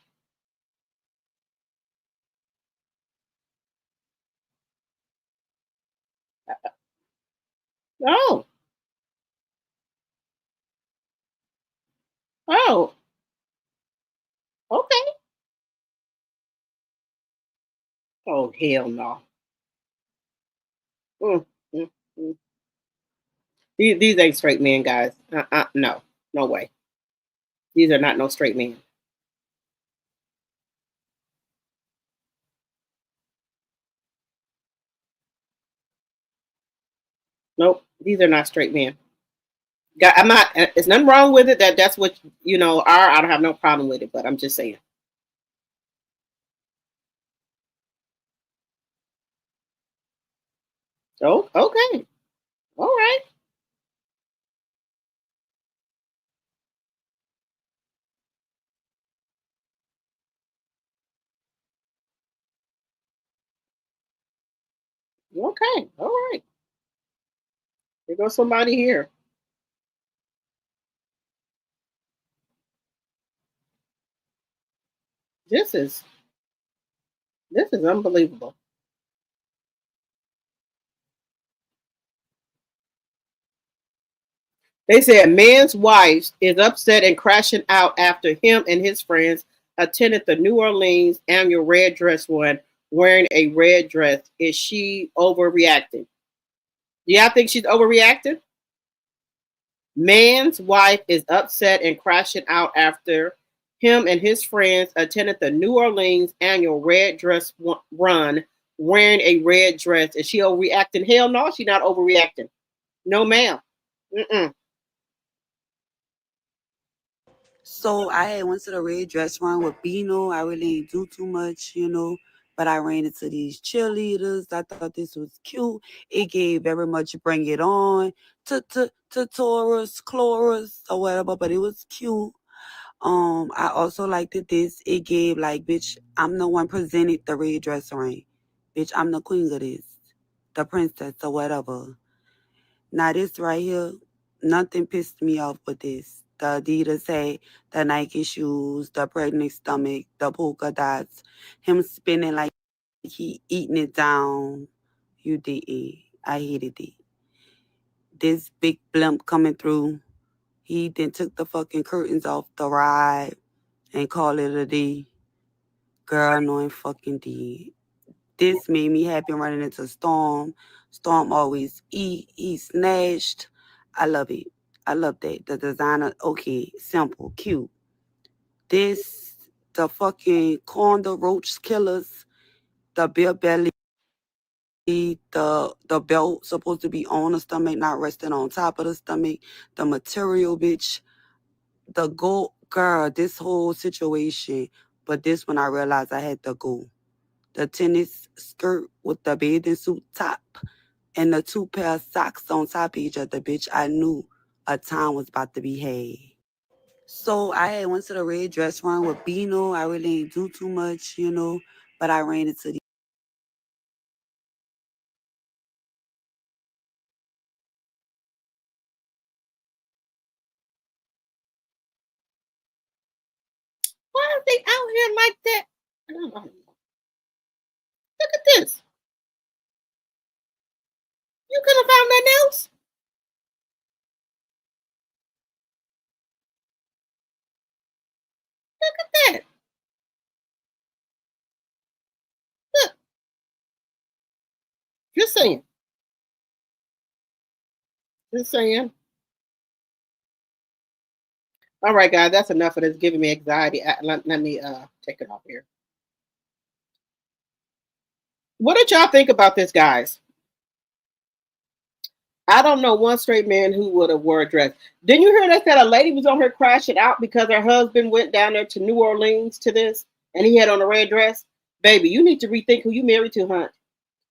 Oh. Oh. Oh, hell no. Mm, mm, mm. These ain't straight men, guys. No. No way. These are not no straight men. Nope. These are not straight men. I'm not. There's nothing wrong with it. That's what are. I don't have no problem with it. But I'm just saying. Oh, okay. All right. Okay. All right. There goes somebody here. This is this is unbelievable. They said man's wife is upset and crashing out after him and his friends attended the New Orleans annual red dress one wearing a red dress. Is she overreacting? Do y'all think she's overreacting? Man's wife is upset and crashing out after him and his friends attended the New Orleans annual red dress run wearing a red dress. Is she overreacting? Hell no, she's not overreacting. No, ma'am. Mm-mm. So I had went to the red dress run with Bino. I really ain't do too much, but I ran into these cheerleaders. I thought this was cute. It gave very much bring it on to Taurus, Chloris, or whatever, but it was cute. I also liked it gave like, bitch, I'm the one presented the red dress ring. Bitch, I'm the queen of this, the princess or whatever. Now this right here, nothing pissed me off with this. The Adidas hat, the Nike shoes, the pregnant stomach, the polka dots, him spinning like he eating it down. You didn't. I hated it. This big blimp coming through. He then took the fucking curtains off the ride and called it a day. Girl, no, and fucking did. This made me happy running into Storm. Storm always eat. He snatched. I love it. I love that. The designer, okay, simple, cute. This, the fucking corn, the roach killers, the beer belly, the belt supposed to be on the stomach, not resting on top of the stomach. The material, bitch. The gold, girl, this whole situation. But this one I realized I had to go. The tennis skirt with the bathing suit top and the two pair of socks on top of each other, bitch. I knew a time was about to be had. So I had went to the red dress run with Bino. I really ain't do too much, but I ran into the Why are they out here like that? Look at this. You could have found nothing else. Look at that. Look. Just saying. Just saying. All right, guys, that's enough of this giving me anxiety. Let me take it off here. What did y'all think about this, guys? I don't know one straight man who would have wore a dress. Didn't you hear that a lady was on her crashing out because her husband went down there to New Orleans to this and he had on a red dress? Baby, you need to rethink who you married to, Hunt.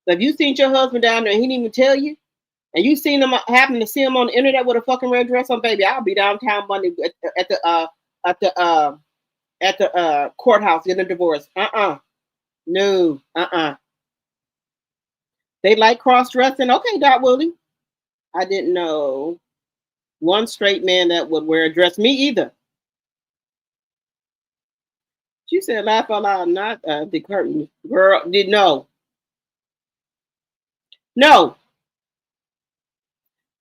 So if you seen your husband down there and he didn't even tell you, and you seen him happen to see him on the internet with a fucking red dress on, baby, I'll be downtown Monday at the courthouse getting a divorce. No. They like cross dressing. Okay, Dot Willie. I didn't know one straight man that would wear a dress. Me either. She said, laugh out loud, not the curtain. Girl, did no. No.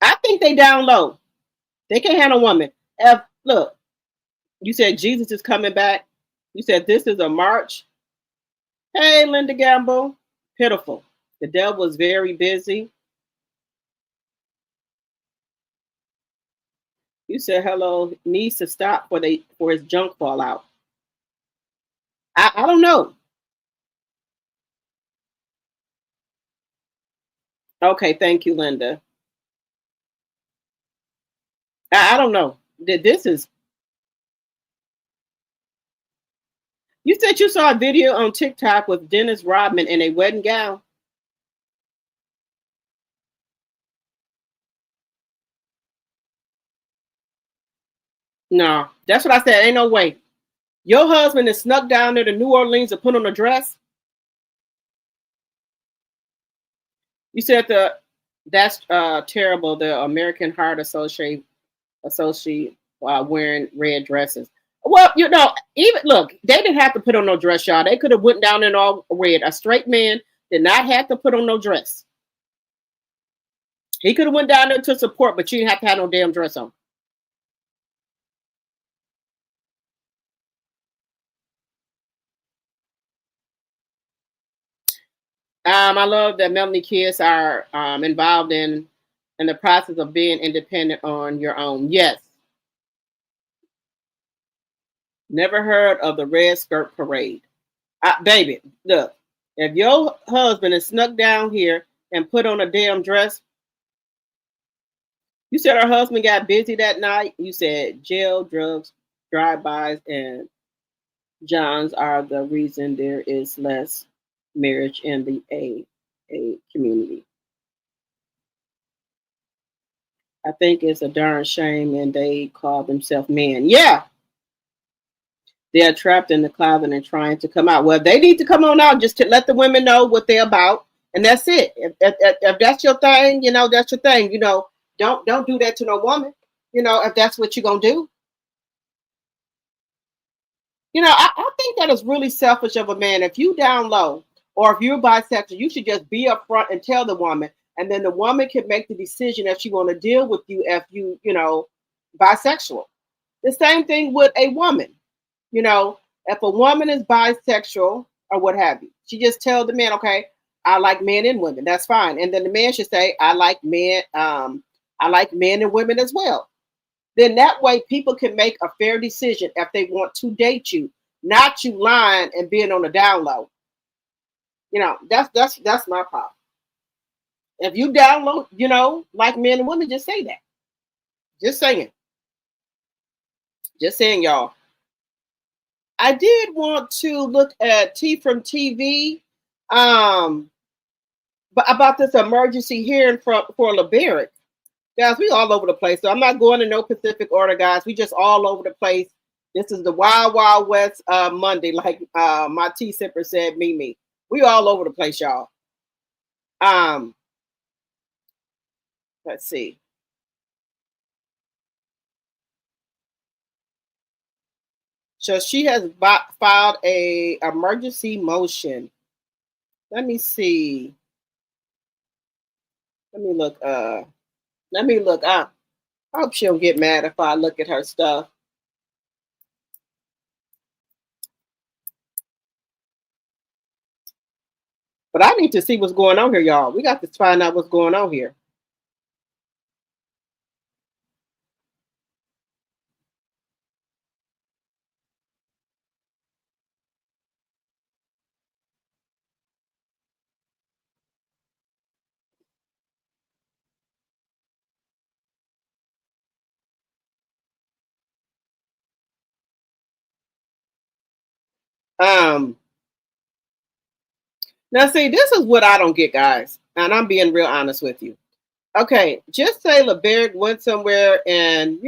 I think they down low. They can't handle a woman. Look, you said Jesus is coming back. You said this is a march. Hey, Linda Gamble. Pitiful. The devil is very busy. You said hello needs to stop for his junk fall out. I don't know. Okay, thank you, Linda. I don't know. This is. You said you saw a video on TikTok with Dennis Rodman in a wedding gown. No, that's what I said. Ain't no way. Your husband is snuck down there to New Orleans to put on a dress. You said that's terrible. The American Heart Associate wearing red dresses. Well, even look, they didn't have to put on no dress, y'all. They could have went down in all red. A straight man did not have to put on no dress. He could have went down there to support, but you didn't have to have no damn dress on. I love that Melanie kids are involved in the process of being independent on your own. Yes. Never heard of the red skirt parade. Baby, look, if your husband is snuck down here and put on a damn dress, you said her husband got busy that night. You said jail, drugs, drive-bys, and Johns are the reason there is less marriage in the A community. I think it's a darn shame, and they call themselves men. Yeah, they are trapped in the closet and trying to come out. Well, they need to come on out just to let the women know what they're about, and that's it. If that's your thing, that's your thing. Don't do that to no woman. If that's what you're gonna do. I think that is really selfish of a man. If you down low or if you're bisexual, you should just be upfront and tell the woman, and then the woman can make the decision if she want to deal with you if bisexual. The same thing with a woman. If a woman is bisexual or what have you, she just tell the man, okay, I like men and women. That's fine. And then the man should say, I like men and women as well. Then that way people can make a fair decision if they want to date you, not you lying and being on the down low. That's my problem. If you down low, like men and women, just say that. Just saying. Just saying, y'all. I did want to look at T from TV, but about this emergency hearing for LaBerrick. Guys, we all over the place. So I'm not going in no specific order, guys. We just all over the place. This is the Wild Wild West Monday, like my tea sipper said, me. We all over the place, y'all. Let's see. So she has filed a emergency motion. Let me see. Let me look. I hope she don't get mad if I look at her stuff. But I need to see what's going on here, y'all. We got to find out what's going on here. Now, see, this is what I don't get, guys. And I'm being real honest with you. Okay, just say LeBerrick went somewhere and,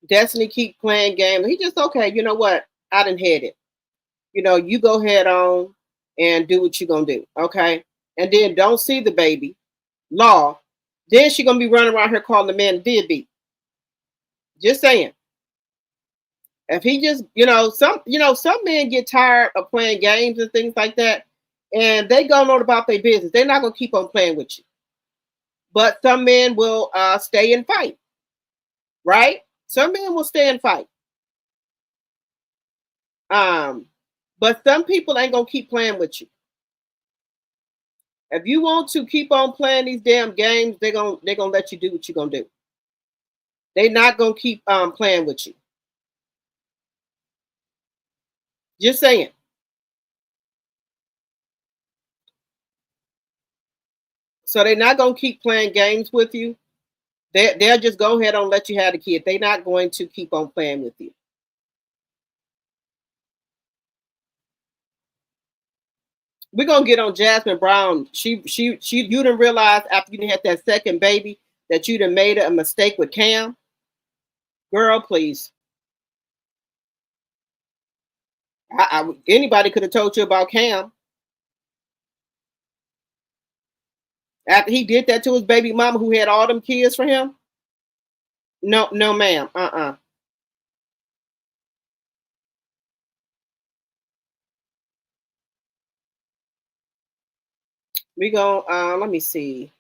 Destiny keep playing games. He just, okay, you know what? I done had it. You go head on and do what you're going to do, okay? And then don't see the baby. Law. Then she going to be running around here calling the man a deadbeat. Just saying. If he just, some men get tired of playing games and things like that, and they go on about their business. They're not going to keep on playing with you. But some men will stay and fight, right? Some men will stay and fight. But some people ain't going to keep playing with you. If you want to keep on playing these damn games, they're gonna let you do what you're gonna do. They're not gonna keep playing with you. Just saying. So they're not gonna keep playing games with you. They'll just go ahead and let you have the kid. They're not going to keep on playing with you. We're gonna get on Jasmine Brown. She you didn't realize after you had that second baby that you done made a mistake with Cam. Girl, please. Anybody could have told you about Cam. After he did that to his baby mama who had all them kids for him. No, ma'am. We gonna let me see,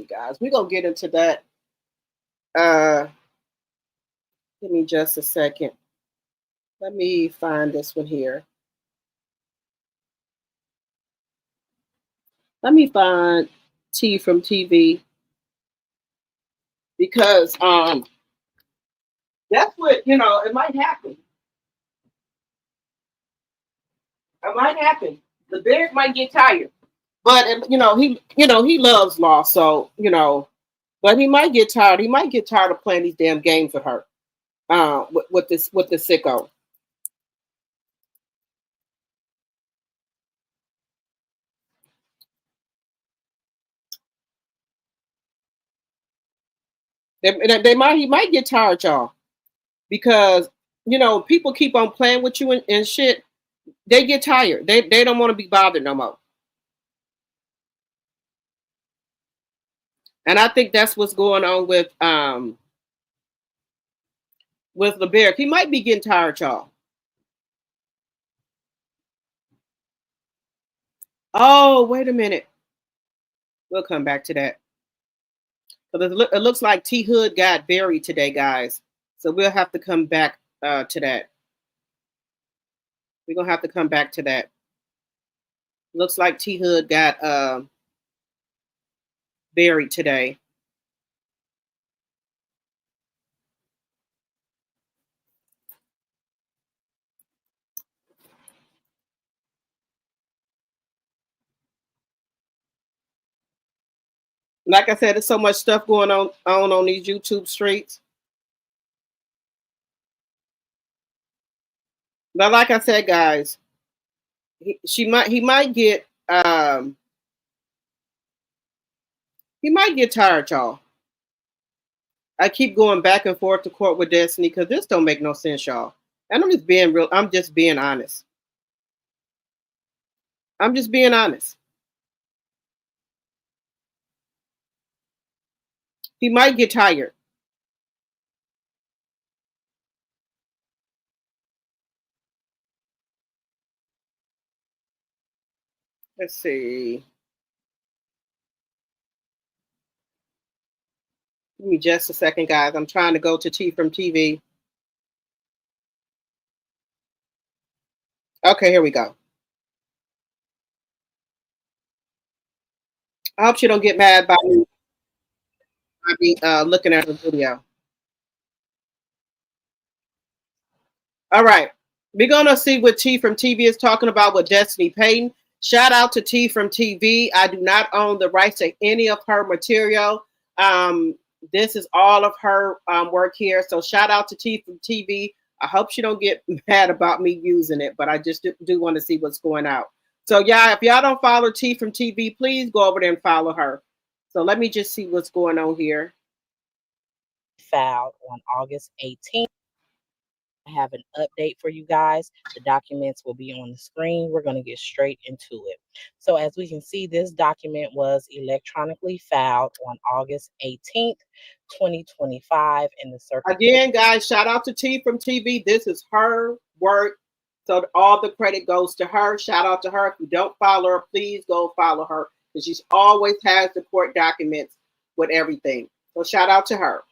guys. We gonna get into that. Give me just a second. Let me find this one here. Let me find T from TV because that's what it might happen. It might happen. The bear might get tired, but he loves Law, so but he might get tired. He might get tired of playing these damn games with her. With the sicko. He might get tired, y'all, because people keep on playing with you and shit. They get tired. They don't want to be bothered no more. And I think that's what's going on with LeBerick. He might be getting tired, y'all. Oh, wait a minute. We'll come back to that. So it looks like T Hood got buried today, guys. So we'll have to come back to that. We're gonna have to come back to that. Looks like T Hood got buried today. Like I said, there's so much stuff going on these YouTube streets. But like I said, guys, he might get tired, y'all. I keep going back and forth to court with Destiny because this don't make no sense, y'all. And I'm just being real. I'm just being honest. I'm just being honest. He might get tired. Let's see. Give me just a second, guys. I'm trying to go to T from TV. Okay, here we go. I hope she don't get mad by me looking at the video. All right. We're going to see what T from TV is talking about with Destiny Payton. Shout out to T from TV. I do not own the rights to any of her material. This is all of her work here. So shout out to T from TV. I hope she don't get mad about me using it, but I just do want to see what's going out. So yeah, if y'all don't follow T from TV, please go over there and follow her. So let me just see what's going on here. Filed on August 18th. I have an update for you guys. The documents will be on the screen. We're going to get straight into it. So as we can see, this document was electronically filed on August 18th, 2025 in the circuit. Again, guys, shout out to T from TV. This is her work. So all the credit goes to her. Shout out to her. If you don't follow her, please go follow her because she always has the court documents with everything. So shout out to her.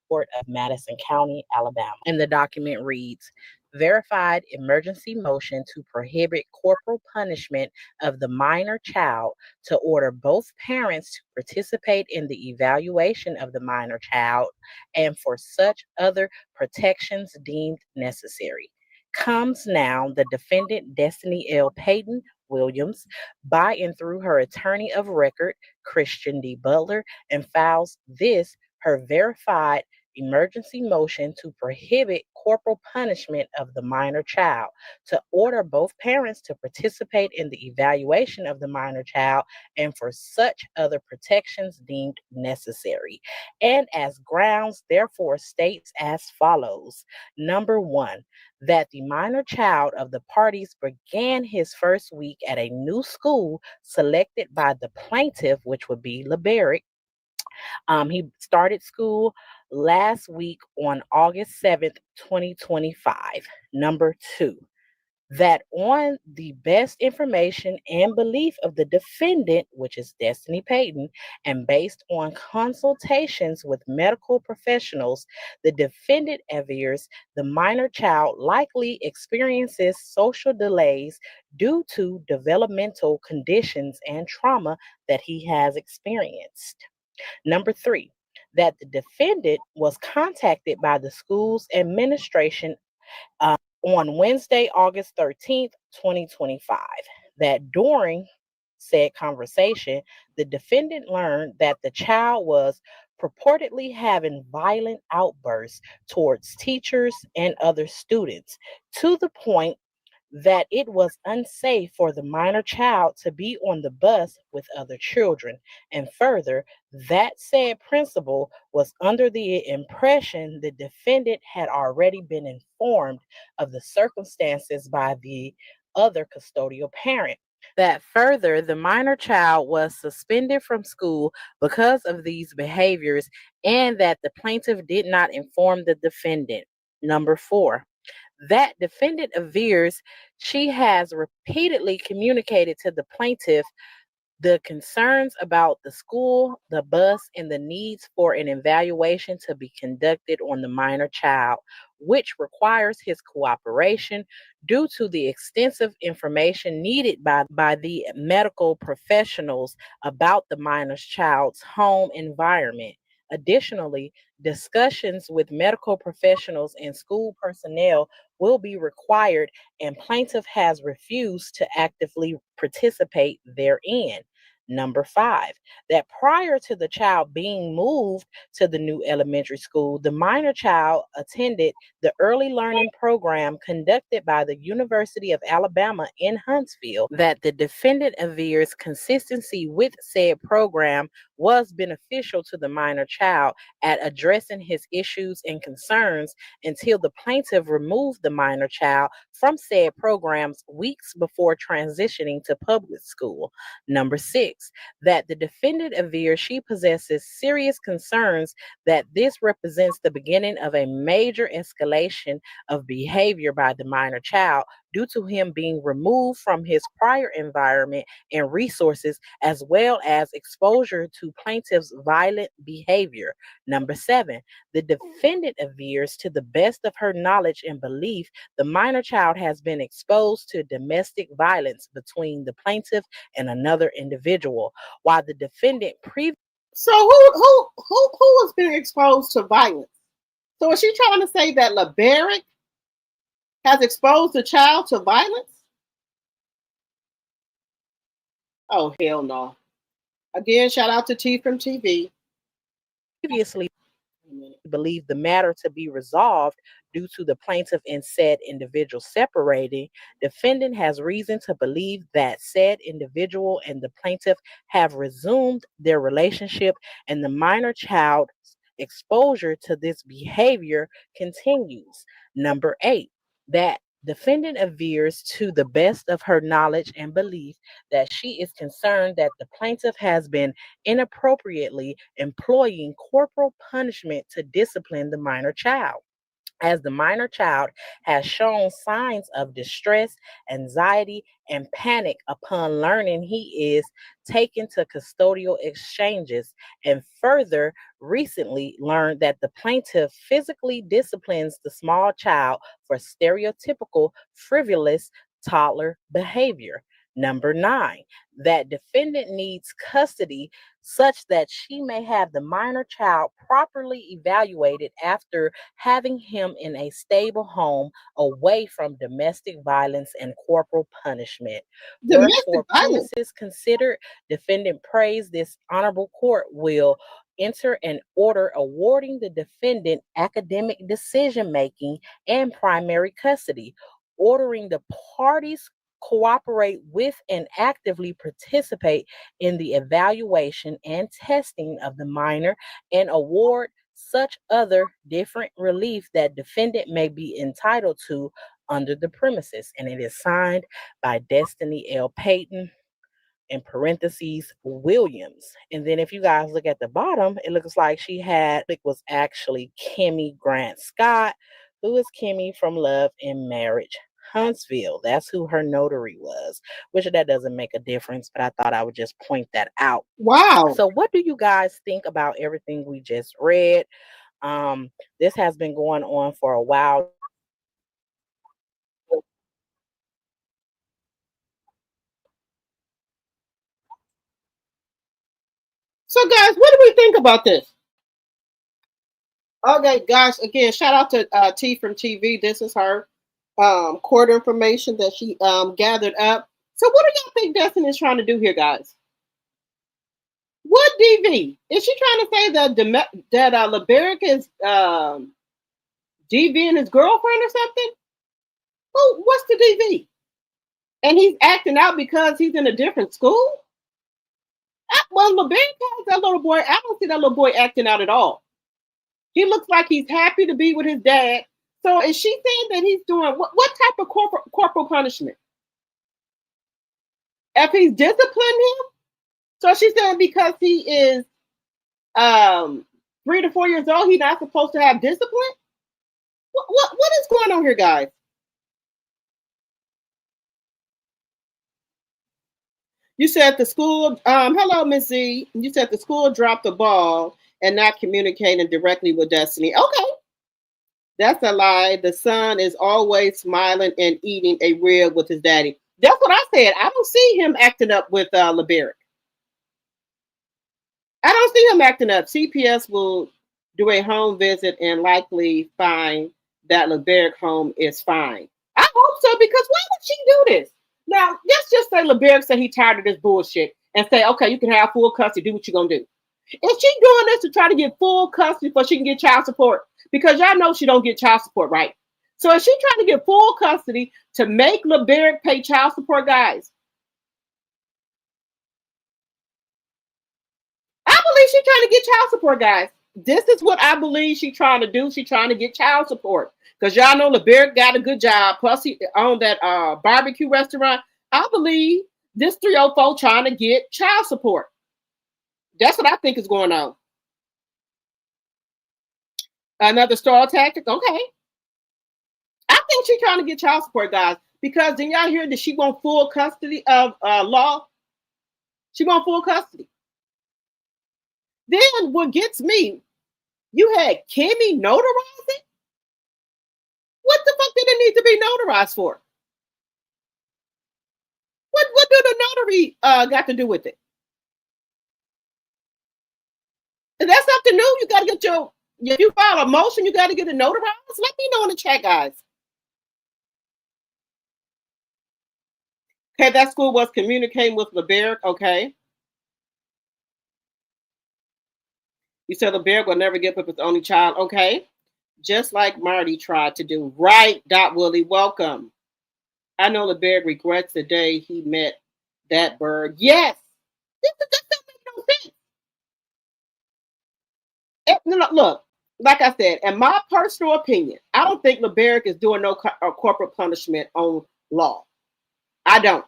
Court of Madison County, Alabama. And the document reads, verified emergency motion to prohibit corporal punishment of the minor child, to order both parents to participate in the evaluation of the minor child, and for such other protections deemed necessary. Comes now the defendant Destiny L. Payton Williams, by and through her attorney of record, Christian D. Butler, and files this, her verified emergency motion to prohibit corporal punishment of the minor child, to order both parents to participate in the evaluation of the minor child, and for such other protections deemed necessary. And as grounds, therefore, states as follows. Number one, that the minor child of the parties began his first week at a new school selected by the plaintiff, which would be LeBaric. He started school last week on August 7th, 2025. Number two, that on the best information and belief of the defendant, which is Destiny Payton, and based on consultations with medical professionals, the defendant avers the minor child likely experiences social delays due to developmental conditions and trauma that he has experienced. Number three, that the defendant was contacted by the school's administration on Wednesday, August 13th, 2025, that during said conversation, the defendant learned that the child was purportedly having violent outbursts towards teachers and other students, to the point that it was unsafe for the minor child to be on the bus with other children. And further, that said principal was under the impression the defendant had already been informed of the circumstances by the other custodial parent. That further, the minor child was suspended from school because of these behaviors, and that the plaintiff did not inform the defendant. Number four, that defendant avers she has repeatedly communicated to the plaintiff the concerns about the school, the bus, and the needs for an evaluation to be conducted on the minor child, which requires his cooperation due to the extensive information needed by the medical professionals about the minor child's home environment. Additionally, discussions with medical professionals and school personnel will be required, and plaintiff has refused to actively participate therein. Number five, that prior to the child being moved to the new elementary school, the minor child attended the early learning program conducted by the University of Alabama in Huntsville, that the defendant avers consistency with said program was beneficial to the minor child at addressing his issues and concerns, until the plaintiff removed the minor child from said programs weeks before transitioning to public school. Number six, that the defendant avers she possesses serious concerns that this represents the beginning of a major escalation of behavior by the minor child due to him being removed from his prior environment and resources, as well as exposure to plaintiff's violent behavior. Number seven, the defendant avers to the best of her knowledge and belief the minor child has been exposed to domestic violence between the plaintiff and another individual, while the defendant So who was being exposed to violence? So is she trying to say that LeBaric has exposed the child to violence? Oh, hell no. Again, shout out to T from TV. previously believed the matter to be resolved due to the plaintiff and said individual separating, defendant has reason to believe that said individual and the plaintiff have resumed their relationship, and the minor child's exposure to this behavior continues. Number eight, that defendant avers to the best of her knowledge and belief that she is concerned that the plaintiff has been inappropriately employing corporal punishment to discipline the minor child. as the minor child has shown signs of distress, anxiety, and panic upon learning he is taken to custodial exchanges, and further recently learned that the plaintiff physically disciplines the small child for stereotypical frivolous toddler behavior. Number 9, that defendant needs custody such that she may have the minor child properly evaluated after having him in a stable home away from domestic violence and corporal punishment. Domestic Wherefore, violence. premises considered, defendant prays this honorable court will enter an order awarding the defendant academic decision making and primary custody, ordering the parties cooperate with and actively participate in the evaluation and testing of the minor, and award such other different relief that defendant may be entitled to under the premises. And it is signed by Destiny L. Payton, in parentheses, Williams. And then if you guys look at the bottom, it looks like it was actually Kimmy Grant Scott, who is Kimmy from Love and Marriage Huntsville. That's who her notary was, which that doesn't make a difference, but I thought I would just point that out. Wow. So what do you guys think about everything we just read? This has been going on for a while. So, guys, what do we think about this? Okay, guys, again, shout out to T from TV. This is her court information that she gathered up. So, what do y'all think Destiny is trying to do here, guys? What DV? Is she trying to say that LaBeric is DVing his girlfriend or something? What's the DV? And he's acting out because he's in a different school? Well, LaBeric has that little boy. I don't see that little boy acting out at all. He looks like he's happy to be with his dad. So is she saying that he's doing what type of corporal punishment? If he's disciplining him? So she's saying because he is 3 to 4 years old, he's not supposed to have discipline? What is going on here, guys? You said the school, hello, Ms. Z. You said the school dropped the ball and not communicating directly with Destiny. Okay. That's a lie. The son is always smiling and eating a rib with his daddy. That's what I said. I don't see him acting up with LaBeric. I don't see him acting up. CPS will do a home visit and likely find that LaBeric home is fine. I hope so, because why would she do this? Now, let's just say LaBeric said he's tired of this bullshit and say, okay, you can have full custody, do what you're going to do. Is she doing this to try to get full custody before she can get child support? Because y'all know she don't get child support, right? So is she trying to get full custody to make LaBeric pay child support, guys? I believe she's trying to get child support, guys. This is what I believe she's trying to do. She's trying to get child support. Because y'all know LaBeric got a good job. Plus, he owned that barbecue restaurant. I believe this 304 trying to get child support. That's what I think is going on. Another stall tactic? Okay. I think she's trying to get child support, guys. Because then y'all hear that she want full custody of Law. She want full custody. Then what gets me, you had Kimmy notarize it? What the fuck did it need to be notarized for? What do the notary got to do with it? Is that something new? You got to get if you file a motion, you got to get it notarized? Let me know in the chat, guys. Okay, that school was communicating with LaBeric. Okay. You said LaBeric will never give up his only child. Okay. Just like Marty tried to do. Right, Dot Willie, welcome. I know LaBeric regrets the day he met that bird. Yes. This don't make no sense. Look, like I said, in my personal opinion, I don't think LaBeric is doing no corporate punishment on Law. I don't.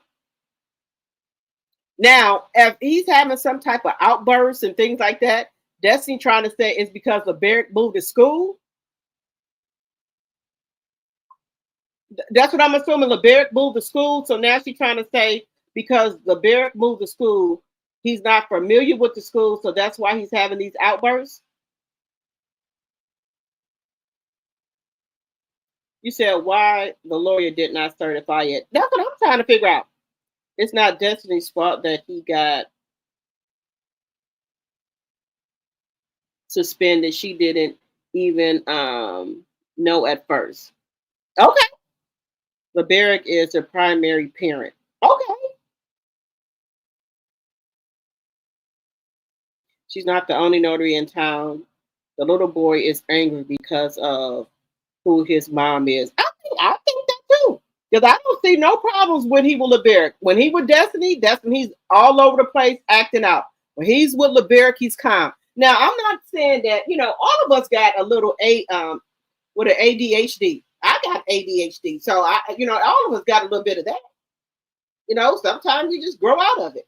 Now, if he's having some type of outbursts and things like that, Destiny trying to say it's because LaBeric moved to school. That's what I'm assuming. LeBerick moved to school, so now she's trying to say because LeBerick moved to school, he's not familiar with the school, so that's why he's having these outbursts. You said why the lawyer did not certify it. That's what I'm trying to figure out. It's not Destiny's fault that he got suspended. She didn't even know at first. Okay. LeBerick is the primary parent. Okay. She's not the only notary in town. The little boy is angry because of who his mom is. I think that too. Because I don't see no problems when he with LeBerick. When he with Destiny, he's all over the place acting out. When he's with LeBerick, he's calm. Now, I'm not saying that, all of us got a little with an ADHD. I got ADHD. So all of us got a little bit of that. Sometimes you just grow out of it.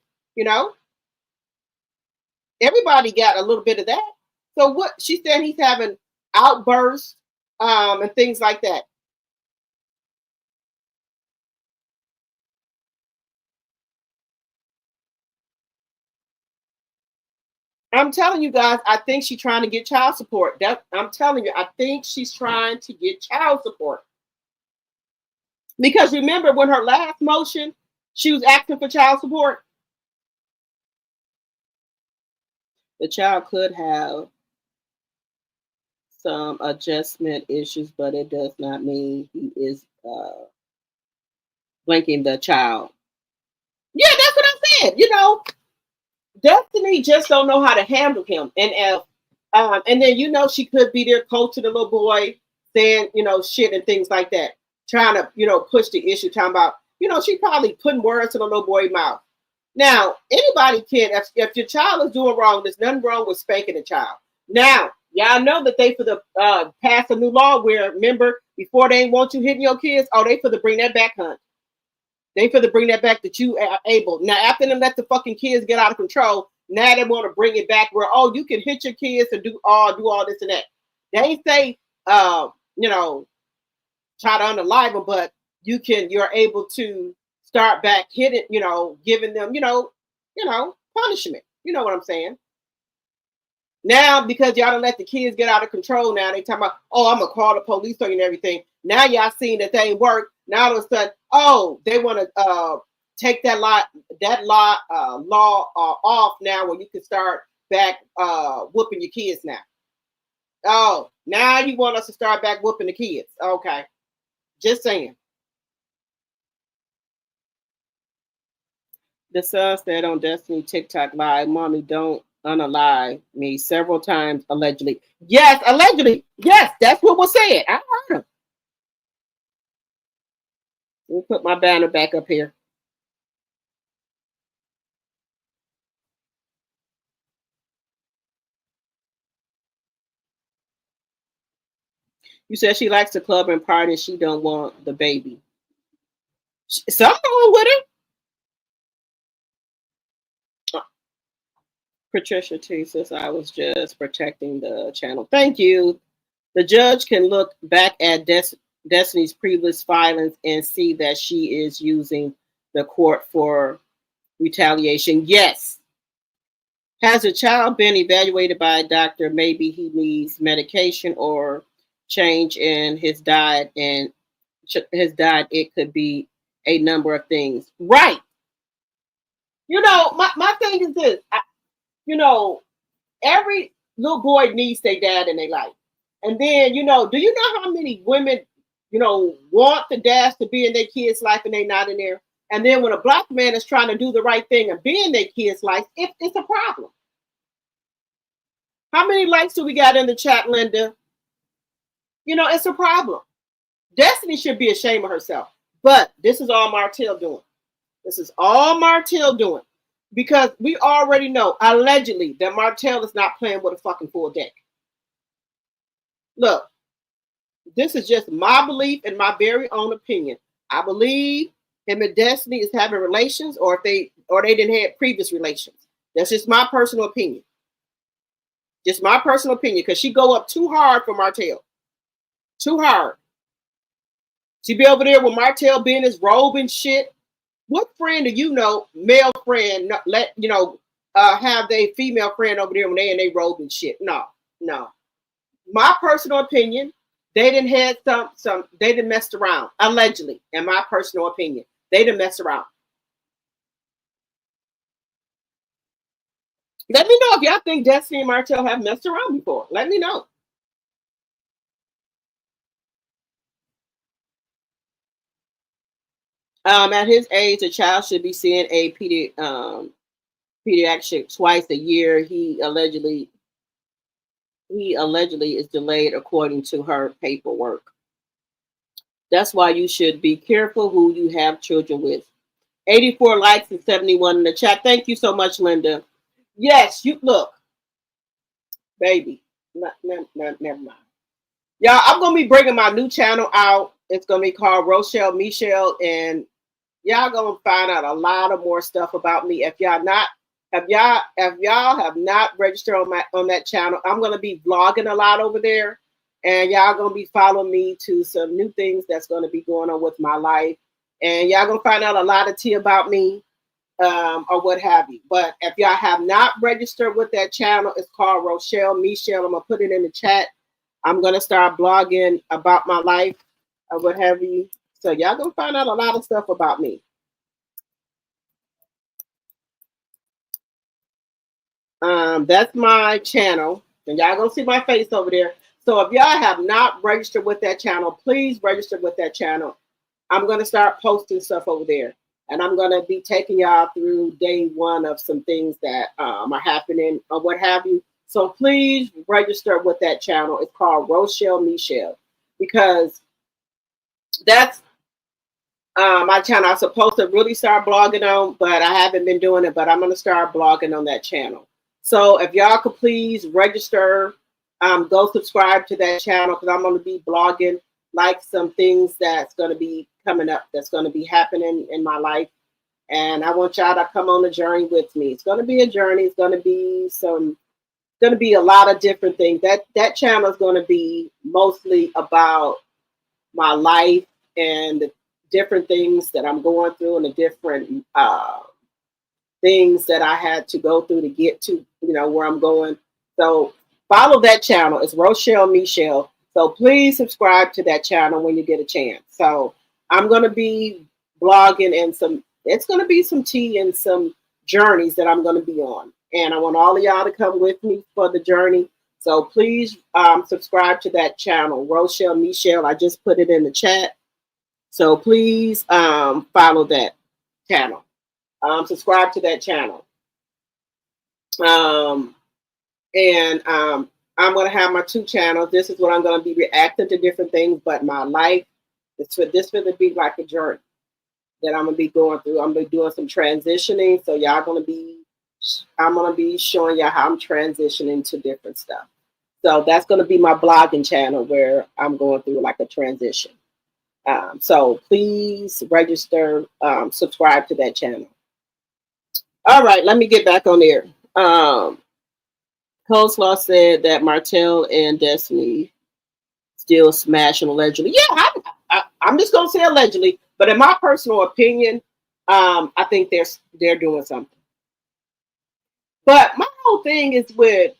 Everybody got a little bit of that. So what she said, he's having outbursts and things like that. I'm telling you guys, I think she's trying to get child support. I'm telling you, I think she's trying to get child support. Because remember when her last motion, she was asking for child support. The child could have some adjustment issues, but it does not mean he is blanking the child. Yeah, that's what I said. Destiny just don't know how to handle him. And then she could be there coaching the little boy, saying shit and things like that, trying to push the issue, talking about she probably putting words in the little boy's mouth. Now anybody can, if your child is doing wrong, there's nothing wrong with spanking a child. Now y'all know that they for the pass a new law where remember before they ain't want you hitting your kids. Oh, they for the bring that back, hun. They for to bring that back that you are able. Now, after them let the fucking kids get out of control, now they want to bring it back where, you can hit your kids and do all this and that. They ain't say, try to unalive them, but you're able to start back hitting, giving them, punishment. You know what I'm saying? Now, because y'all don't let the kids get out of control now, they talking about, I'm going to call the police on you and everything. Now y'all seeing that they ain't work. Now all of a sudden, they want to take that law off now where you can start back whooping your kids now. Oh, now you want us to start back whooping the kids. Okay. Just saying. The son said on Destiny TikTok Live, Mommy, don't unalive me several times, allegedly. Yes, allegedly. Yes, that's what was said. I heard him. Let me put my banner back up here. You said she likes the club and party. She don't want the baby. Something wrong with it. Patricia T says, I was just protecting the channel. Thank you. The judge can look back at Destiny's previous filings and see that she is using the court for retaliation. Yes. Has a child been evaluated by a doctor? Maybe he needs medication or change in his diet, and it could be a number of things. Right. My thing is this. Every little boy needs their dad in their life. And then, do you know how many women, want the dads to be in their kids' life and they not in there? And then when a black man is trying to do the right thing and be in their kids' life, it's a problem. How many likes do we got in the chat, Linda? It's a problem. Destiny should be ashamed of herself. But this is all Martell doing. This is all Martell doing. Because we already know, allegedly, that Martell is not playing with a fucking full deck. Look, this is just my belief and my very own opinion. I believe him and Destiny is having relations, or they didn't have previous relations. That's just my personal opinion. Just my personal opinion, because she go up too hard for Martell. Too hard. She be over there with Martell being his robe and shit. What friend do you know, male friend, have their female friend over there when they in their robe and shit? No. My personal opinion, they didn't had they didn't messed around, allegedly, in my personal opinion. They didn't mess around. Let me know if y'all think Destiny and Martell have messed around before. Let me know. At his age, a child should be seeing a pediatric twice a year. He allegedly is delayed according to her paperwork. That's why you should be careful who you have children with. 84 likes and 71 in the chat. Thank you so much, Linda. Yes, you look, baby. Never mind. Y'all, I'm gonna be bringing my new channel out. It's gonna be called Rochelle Michelle, and y'all gonna find out a lot of more stuff about me. If y'all have not registered on that channel, I'm gonna be vlogging a lot over there, and y'all gonna be following me to some new things that's gonna be going on with my life, and y'all gonna find out a lot of tea about me, or what have you. But if y'all have not registered with that channel, it's called Rochelle Michelle. I'm gonna put it in the chat. I'm gonna start blogging about my life, or what have you. So y'all gonna find out a lot of stuff about me. That's my channel, and y'all gonna see my face over there. So if y'all have not registered with that channel, please register with that channel. I'm gonna start posting stuff over there, and I'm gonna be taking y'all through day one of some things that are happening or what have you. So please register with that channel. It's called Rochelle Michelle, because that's my channel I'm supposed to really start blogging on, but I haven't been doing it, but I'm gonna start blogging on that channel. So if y'all could please register, go subscribe to that channel, because I'm going to be blogging like some things that's going to be coming up, that's going to be happening in my life. And I want y'all to come on the journey with me. It's going to be a journey. It's going to be a lot of different things. That channel is going to be mostly about my life and the different things that I'm going through, and the different things that I had to go through to get to, where I'm going. So follow that channel. It's Rochelle Michelle. So please subscribe to that channel when you get a chance. So I'm going to be blogging, and it's going to be some tea and some journeys that I'm going to be on. And I want all of y'all to come with me for the journey. So please subscribe to that channel, Rochelle Michelle. I just put it in the chat. So please follow that channel. Subscribe to that channel. I'm going to have my 2 channels. This is what I'm going to be reacting to different things, but my life, this going to be like a journey that I'm going to be going through. I'm going to be doing some transitioning. So I'm going to be showing y'all how I'm transitioning to different stuff. So that's going to be my blogging channel, where I'm going through like a transition. So please register, subscribe to that channel. All right, let me get back on there. Coleslaw said that Martell and Destiny still smashing allegedly. Yeah, I'm just gonna say allegedly, but in my personal opinion, I think they're doing something. But my whole thing is with,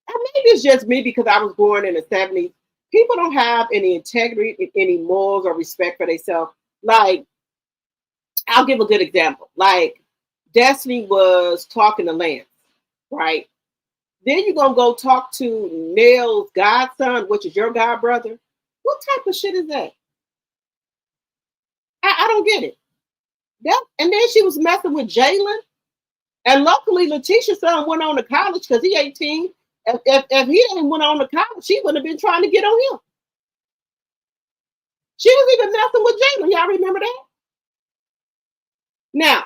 and maybe it's just me because I was born in the 70s. People don't have any integrity, any morals, or respect for themselves. Like, I'll give a good example. Like, Destiny was talking to Lance, right? Then you're going to go talk to Nell's godson, which is your god brother. What type of shit is that? I don't get it. And then she was messing with Jalen. And luckily, Letitia's son went on to college because he's 18. If he didn't went on to college, she wouldn't have been trying to get on him. She was even messing with Jalen. Y'all remember that? Now,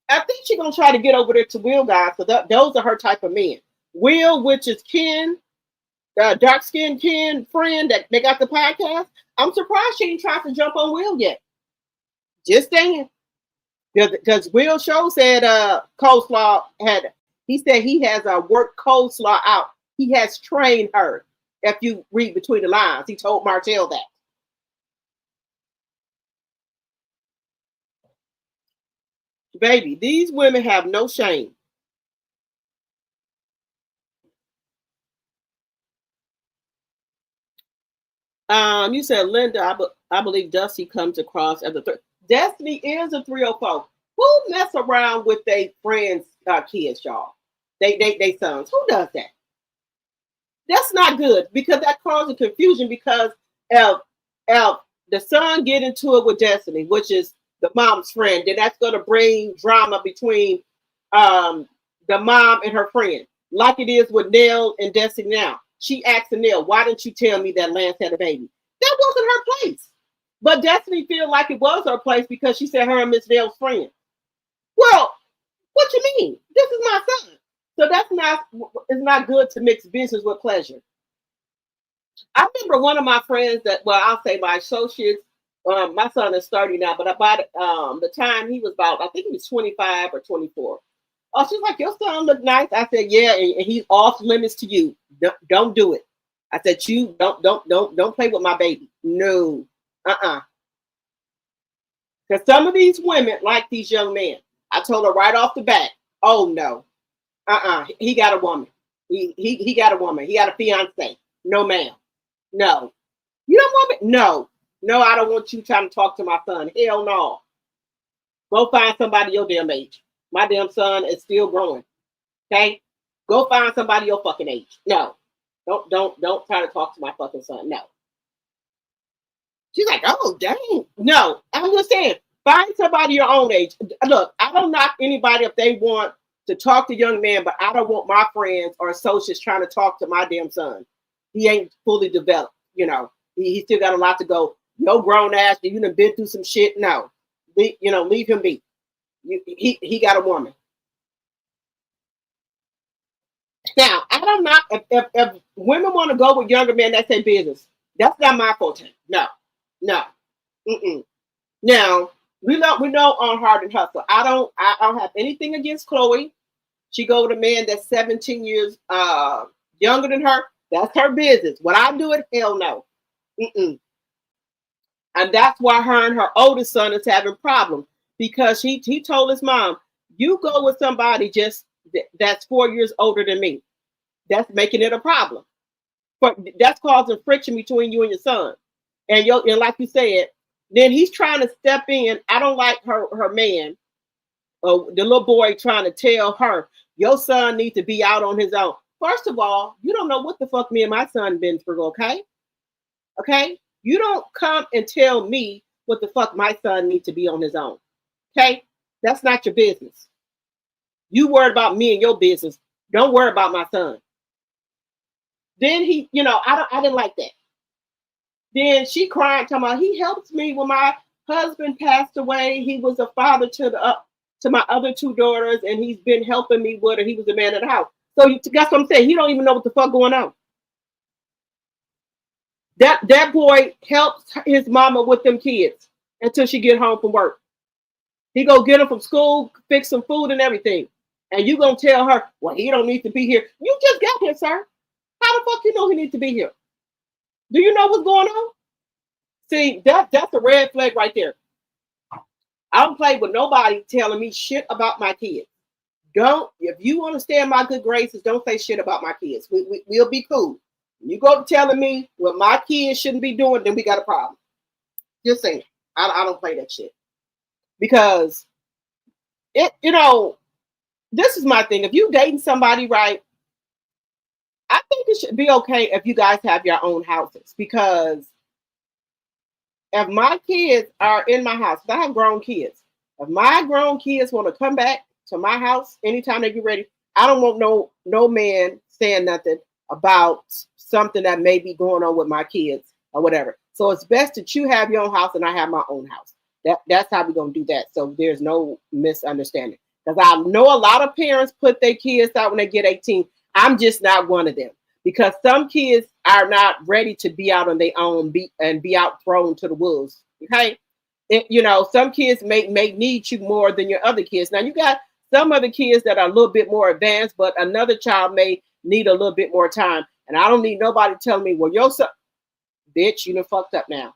I think she's going to try to get over there to Will, guys, because those are her type of men. Will, which is Ken, the dark-skinned Ken friend that they got the podcast. I'm surprised she ain't tried to jump on Will yet. Just saying. Because Will Show said Coleslaw he said he has worked Coleslaw out. He has trained her. If you read between the lines, he told Martell that. Baby, these women have no shame. You said Linda, I believe Dusty comes across as a Destiny is a 304. Who mess around with their friends' kids, y'all? They sons. Who does that? That's not good because that causes confusion because if the son get into it with Destiny, which is the mom's friend, then that's going to bring drama between the mom and her friend, like it is with Nell and Destiny now. She asked Nell, why didn't you tell me that Lance had a baby? That wasn't her place. But Destiny feel like it was her place because she said her and Miss Nell's friend. Well, what you mean? This is my son. So it's not good to mix business with pleasure. I remember one of my friends I'll say my associates, my son is 30 now, but about the time he was I think he was 25 or 24. Oh, she's like, your son look nice. I said, yeah, and he's off limits to you. Don't do it. I said, you don't play with my baby. No, Because some of these women like these young men. I told her right off the bat, oh no, he got a woman. He got a woman. He got a fiance. No, ma'am. No. You don't want me? No, I don't want you trying to talk to my son. Hell no. Go find somebody your damn age. My damn son is still growing. Okay? Go find somebody your fucking age. No. Don't try to talk to my fucking son. No. She's like, oh, dang. No, I'm just saying, find somebody your own age. Look, I don't knock anybody if they want to talk to young men, but I don't want my friends or associates trying to talk to my damn son. He ain't fully developed, He still got a lot to go. No grown ass, you done been through some shit. No. Leave him be. He got a woman. Now, I don't knock if women want to go with younger men, that's their business. That's not my forte. No. Now, we know on Hard and Hustle. I don't have anything against Chloe. She go with a man that's 17 years younger than her. That's her business. Would I do it? Hell no. And that's why her and her oldest son is having problems because he told his mom, you go with somebody just that's 4 years older than me. That's making it a problem. But that's causing friction between you and your son. And like you said, then he's trying to step in. I don't like her man, the little boy trying to tell her, your son needs to be out on his own. First of all, you don't know what the fuck me and my son been through, okay? Okay? You don't come and tell me what the fuck my son needs to be on his own. Okay? That's not your business. You worried about me and your business. Don't worry about my son. Then he, I didn't like that. Then she cried, talking about he helped me when my husband passed away. He was a father to my other two daughters, and he's been helping me with her. He was the man of the house. So that's what I'm saying. He don't even know what the fuck going on. That boy helps his mama with them kids until she get home from work. He go get them from school, fix some food and everything. And you gonna tell her, well, he don't need to be here. You just got here, sir. How the fuck you know he needs to be here? Do you know what's going on? See, that's a red flag right there. I don't play with nobody telling me shit about my kids. If you want to stay in my good graces, don't say shit about my kids. We'll be cool. You go telling me what my kids shouldn't be doing, then we got a problem. Just saying. I don't play that shit. Because this is my thing. If you dating somebody right, I think it should be okay if you guys have your own houses. Because if my kids are in my house, if I have grown kids, if my grown kids want to come back to my house anytime they get ready, I don't want no man saying nothing about something that may be going on with my kids or whatever. So it's best that you have your own house and I have my own house. That's how we're going to do that. So there's no misunderstanding. Because I know a lot of parents put their kids out when they get 18. I'm just not one of them. Because some kids are not ready to be out on their own and be out thrown to the wolves. Okay? Some kids may need you more than your other kids. Now, you got some other kids that are a little bit more advanced, but another child may need a little bit more time. And I don't need nobody telling me, well, your son, bitch, you done fucked up now.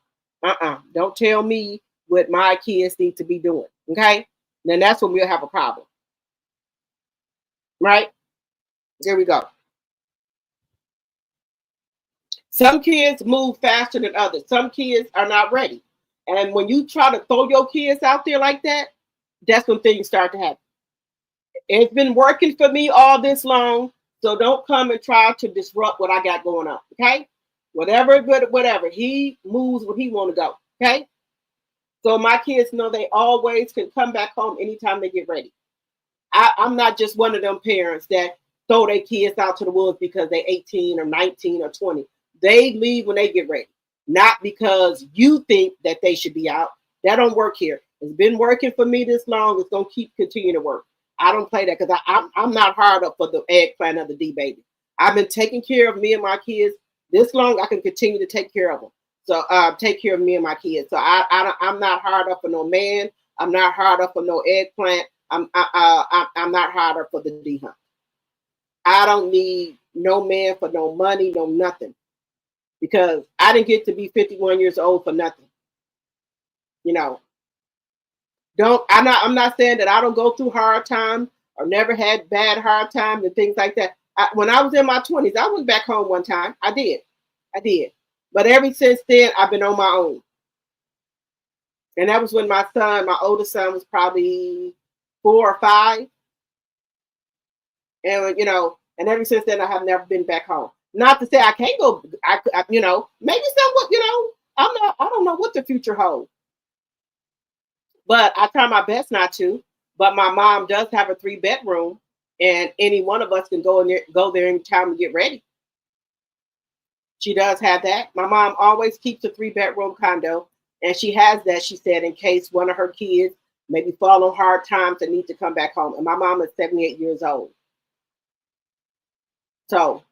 Don't tell me what my kids need to be doing. Okay? then that's when we'll have a problem. Right? There we go. Some kids move faster than others. Some kids are not ready. And when you try to throw your kids out there like that, that's when things start to happen. It's been working for me all this long, so don't come and try to disrupt what I got going on, okay? Whatever. He moves when he want to go, okay? So my kids know they always can come back home anytime they get ready. I'm not just one of them parents that throw their kids out to the woods because they're 18 or 19 or 20. They leave when they get ready, not because you think that they should be out. That don't work here. It's been working for me this long. It's going to continue to work. I don't play that because I'm not hard up for the eggplant of the D baby. I've been taking care of me and my kids this long. I can continue to take care of them. So take care of me and my kids. So I'm not hard up for no man. I'm not hard up for no eggplant. I'm not hard up for the D hunt. I don't need no man for no money, no nothing. Because I didn't get to be 51 years old for nothing. You know, I'm not saying that I don't go through hard times or never had bad hard times and things like that. When I was in my 20s, I went back home one time. I did. But ever since then, I've been on my own. And that was when my oldest son was probably 4 or 5. And, and ever since then, I have never been back home. Not to say I can't go, maybe somewhat, I don't know what the future holds. But I try my best not to. But my mom does have a 3-bedroom, and any one of us can go there anytime we get ready. She does have that. My mom always keeps a 3-bedroom condo, and she has that, she said, in case one of her kids maybe fall on hard times and need to come back home. And my mom is 78 years old. So,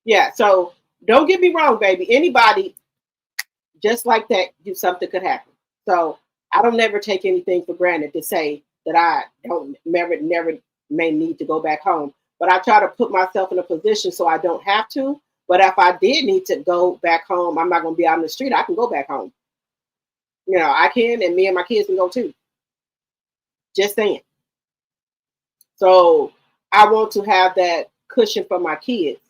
yeah, so don't get me wrong, baby. Anybody just like that, something could happen. So I don't never take anything for granted to say that I don't never may need to go back home. But I try to put myself in a position so I don't have to. But if I did need to go back home, I'm not going to be out in the street. I can go back home. I can, and me and my kids can go too. Just saying. So I want to have that cushion for my kids.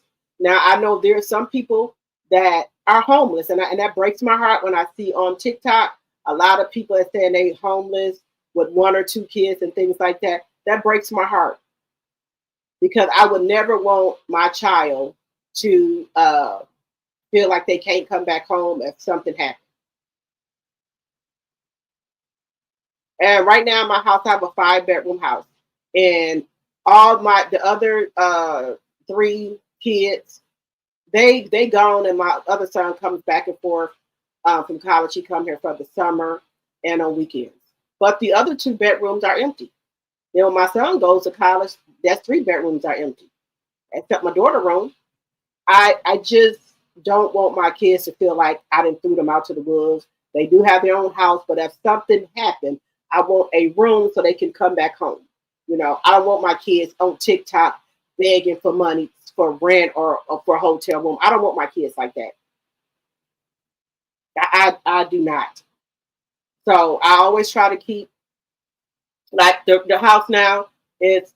Now, I know there are some people that are homeless, and that breaks my heart when I see on TikTok a lot of people are saying they're homeless with 1 or 2 kids and things like that. That breaks my heart because I would never want my child to feel like they can't come back home if something happens. And right now in my house, I have a 5-bedroom house, and all the other 3 kids, they gone, and my other son comes back and forth from college. He come here for the summer and on weekends. But the other 2 bedrooms are empty. My son goes to college. That's 3 bedrooms are empty, except my daughter's room. I just don't want my kids to feel like I didn't threw them out to the woods. They do have their own house, but if something happened, I want a room so they can come back home. I don't want my kids on TikTok begging for money for rent or for a hotel room. I don't want my kids like that. I do not. So I always try to keep, like the house now is,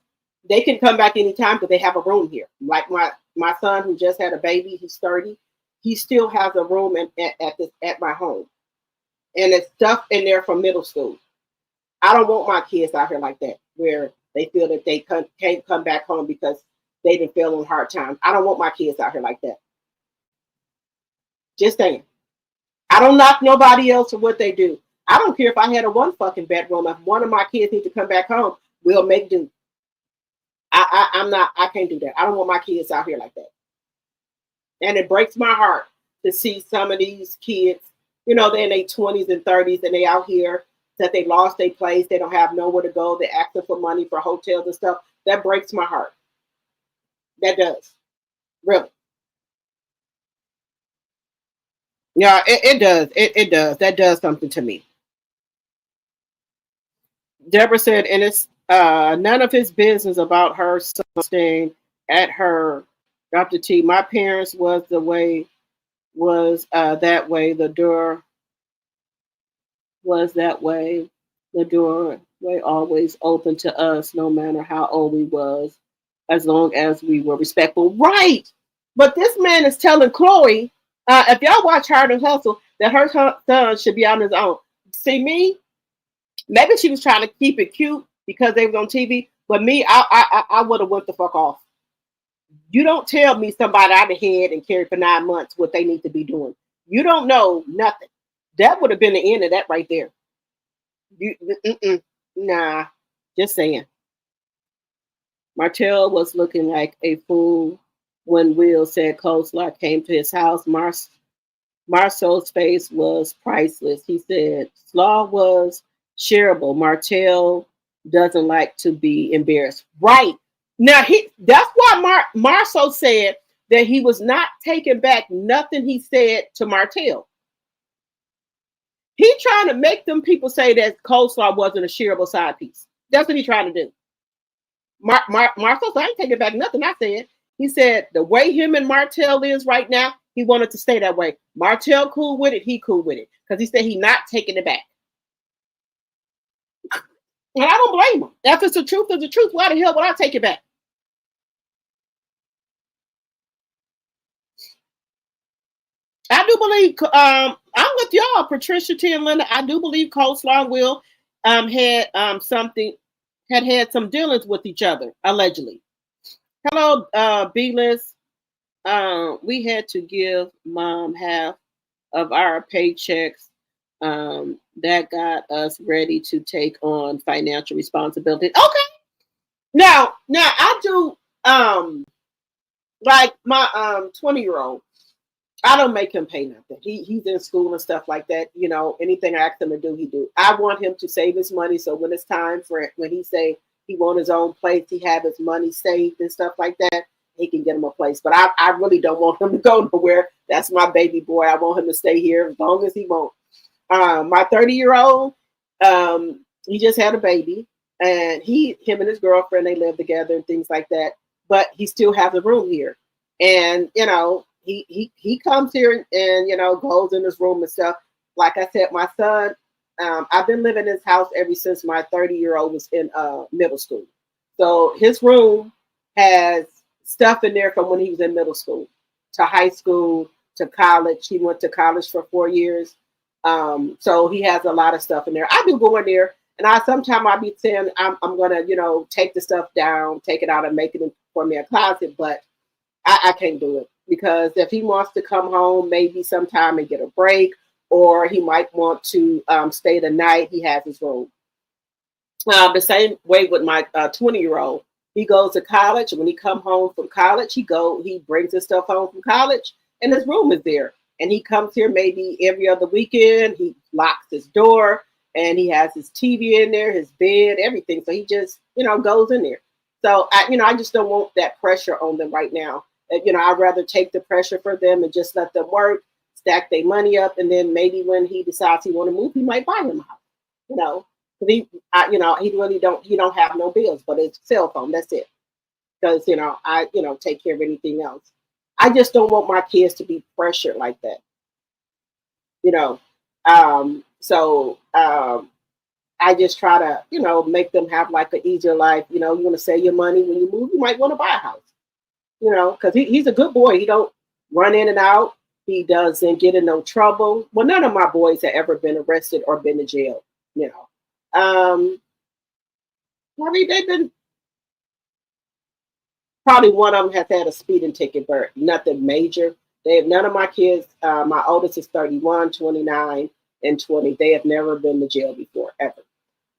they can come back anytime because they have a room here. Like my son who just had a baby, he's 30. He still has a room at my home. And it's stuff in there from middle school. I don't want my kids out here like that, where they feel that they can't come back home because they didn't feel on hard times. I don't want my kids out here like that. Just saying. I don't knock nobody else for what they do. I don't care if I had a 1 fucking bedroom. If one of my kids need to come back home, we'll make do. I can't do that. I don't want my kids out here like that. And it breaks my heart to see some of these kids, they're in their 20s and 30s and they out here that they lost their place. They don't have nowhere to go. They're asking for money for hotels and stuff. That breaks my heart. That does. Really. Yeah, it does. It does. That does something to me. Deborah said, and it's none of his business about her son staying at her. Dr. T, my parents was that way. The door was that way. The door was always open to us, no matter how old we was, as long as we were respectful. Right. But this man is telling Chloe, if y'all watch Hard and Hustle, that her son should be on his own. See me? Maybe she was trying to keep it cute because they was on TV. But me, I would have went the fuck off. You don't tell me somebody out of head and carry for 9 months what they need to be doing. You don't know nothing. That would have been the end of that right there. Nah, just saying. Martell was looking like a fool when Will said coleslaw came to his house. Marceau's face was priceless. He said slaw was shareable. Martell doesn't like to be embarrassed. Right. Now that's why Marceau said that he was not taking back nothing he said to Martell. He trying to make them people say that coleslaw wasn't a shareable side piece. That's what he's trying to do. Marcel said, I ain't taking back nothing I said. He said the way him and Martell is right now, he wanted to stay that way. Martell cool with it, he cool with it. Because he said he not taking it back. And I don't blame him. If it's the truth, it's the truth. Why the hell would I take it back? I do believe, I'm with y'all, Patricia T and Linda. I do believe Coleslaw and Will had some dealings with each other, allegedly. Hello, B-List. We had to give mom half of our paychecks. That got us ready to take on financial responsibility. Okay. Now I do like my 20-year-old. I don't make him pay nothing. He's in school and stuff like that. You know, anything I ask him to do, he do. I want him to save his money so when it's time for it, when he say he want his own place, he have his money saved and stuff like that, he can get him a place. But I really don't want him to go nowhere. That's my baby boy. I want him to stay here as long as he won't. My 30-year-old, he just had a baby, and him and his girlfriend, they live together and things like that. But he still has a room here, and you know. He comes here and you know goes in his room and stuff. Like I said, my son, I've been living in his house ever since my 30-year-old was in middle school. So his room has stuff in there from when he was in middle school to high school to college. He went to college for 4 years. So he has a lot of stuff in there. I do go in there and sometimes I'll be saying I'm gonna, you know, take the stuff down, take it out and make it for me a closet, but I can't do it. Because if he wants to come home, maybe sometime and get a break, or he might want to stay the night, he has his room. The same way with my 20-year-old. He goes to college, and when he come home from college, he brings his stuff home from college, and his room is there. And he comes here maybe every other weekend. He locks his door, and he has his TV in there, his bed, everything. So he just, you know, goes in there. So I just don't want that pressure on them right now. You know, I'd rather take the pressure for them and just let them work, stack their money up, and then maybe when he decides he want to move, he might buy him a house. You know, he really don't have no bills, but his cell phone. That's it. Because I take care of anything else. I just don't want my kids to be pressured like that. You know, I just try to make them have like an easier life. You know, you want to save your money when you move, you might want to buy a house. You know, because he's a good boy. He don't run in and out. He doesn't get in no trouble. Well, none of my boys have ever been arrested or been to jail. You know, I mean, they've been probably one of them has had a speeding ticket, but nothing major. None of my kids. My oldest is 31, 29, and 20. They have never been to jail before ever.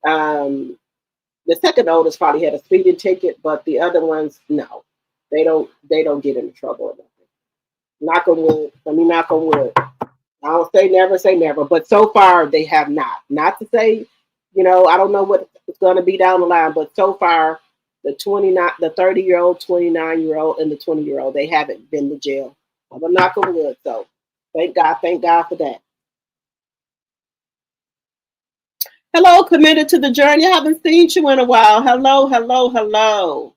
The second oldest probably had a speeding ticket, but the other ones, no. They don't get into trouble or nothing. Knock on wood. Let me knock on wood. I don't say never, but so far they have not. Not to say, I don't know what it's going to be down the line, but so far the 30-year-old, 29-year-old, and the 20-year-old, they haven't been to jail. I'm gonna knock on wood. So thank God for that. Hello, committed to the journey. I haven't seen you in a while. Hello.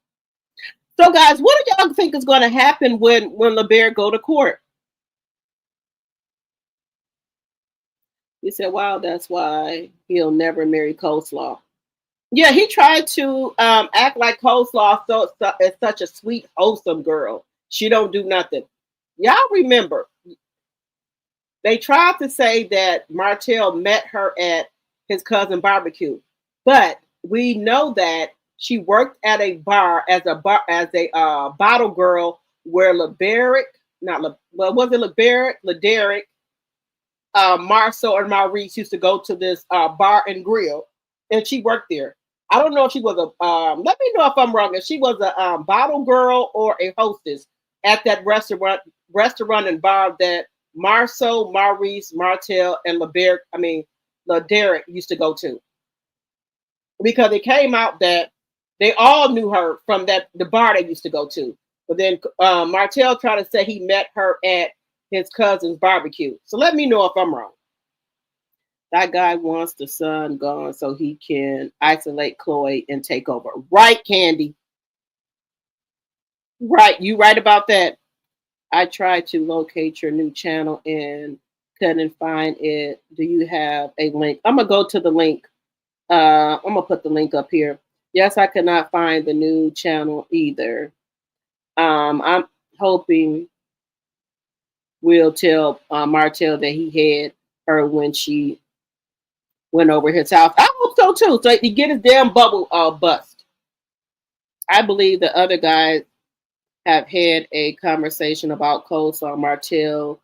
So, guys, what do y'all think is going to happen when LeBear go to court? He said, wow, that's why he'll never marry Coleslaw. Yeah, he tried to act like Coleslaw is such a sweet, wholesome girl. She don't do nothing. Y'all remember, they tried to say that Martell met her at his cousin barbecue, but we know that she worked at a bar as a bottle girl where LeBerick, not Le, well, was it LeBerick, LeDerick, Marceau and Maurice used to go to this bar and grill, and she worked there. I don't know if she was a. Let me know if I'm wrong. If she was a bottle girl or a hostess at that restaurant and bar that Marceau, Maurice, Martell, and LeDerick used to go to, because it came out that they all knew her from the bar they used to go to. But then Martell tried to say he met her at his cousin's barbecue. So let me know if I'm wrong. That guy wants the son gone so he can isolate Chloe and take over. Right, Candy. Right, you right about that. I tried to locate your new channel and couldn't find it. Do you have a link? I'm gonna go to the link. I'm gonna put the link up here. Yes, I could not find the new channel either. I'm hoping will tell Martell that he had her when she went over his house. I hope so too. So he get his damn bubble bust. I believe the other guys have had a conversation about Coleslaw. Martell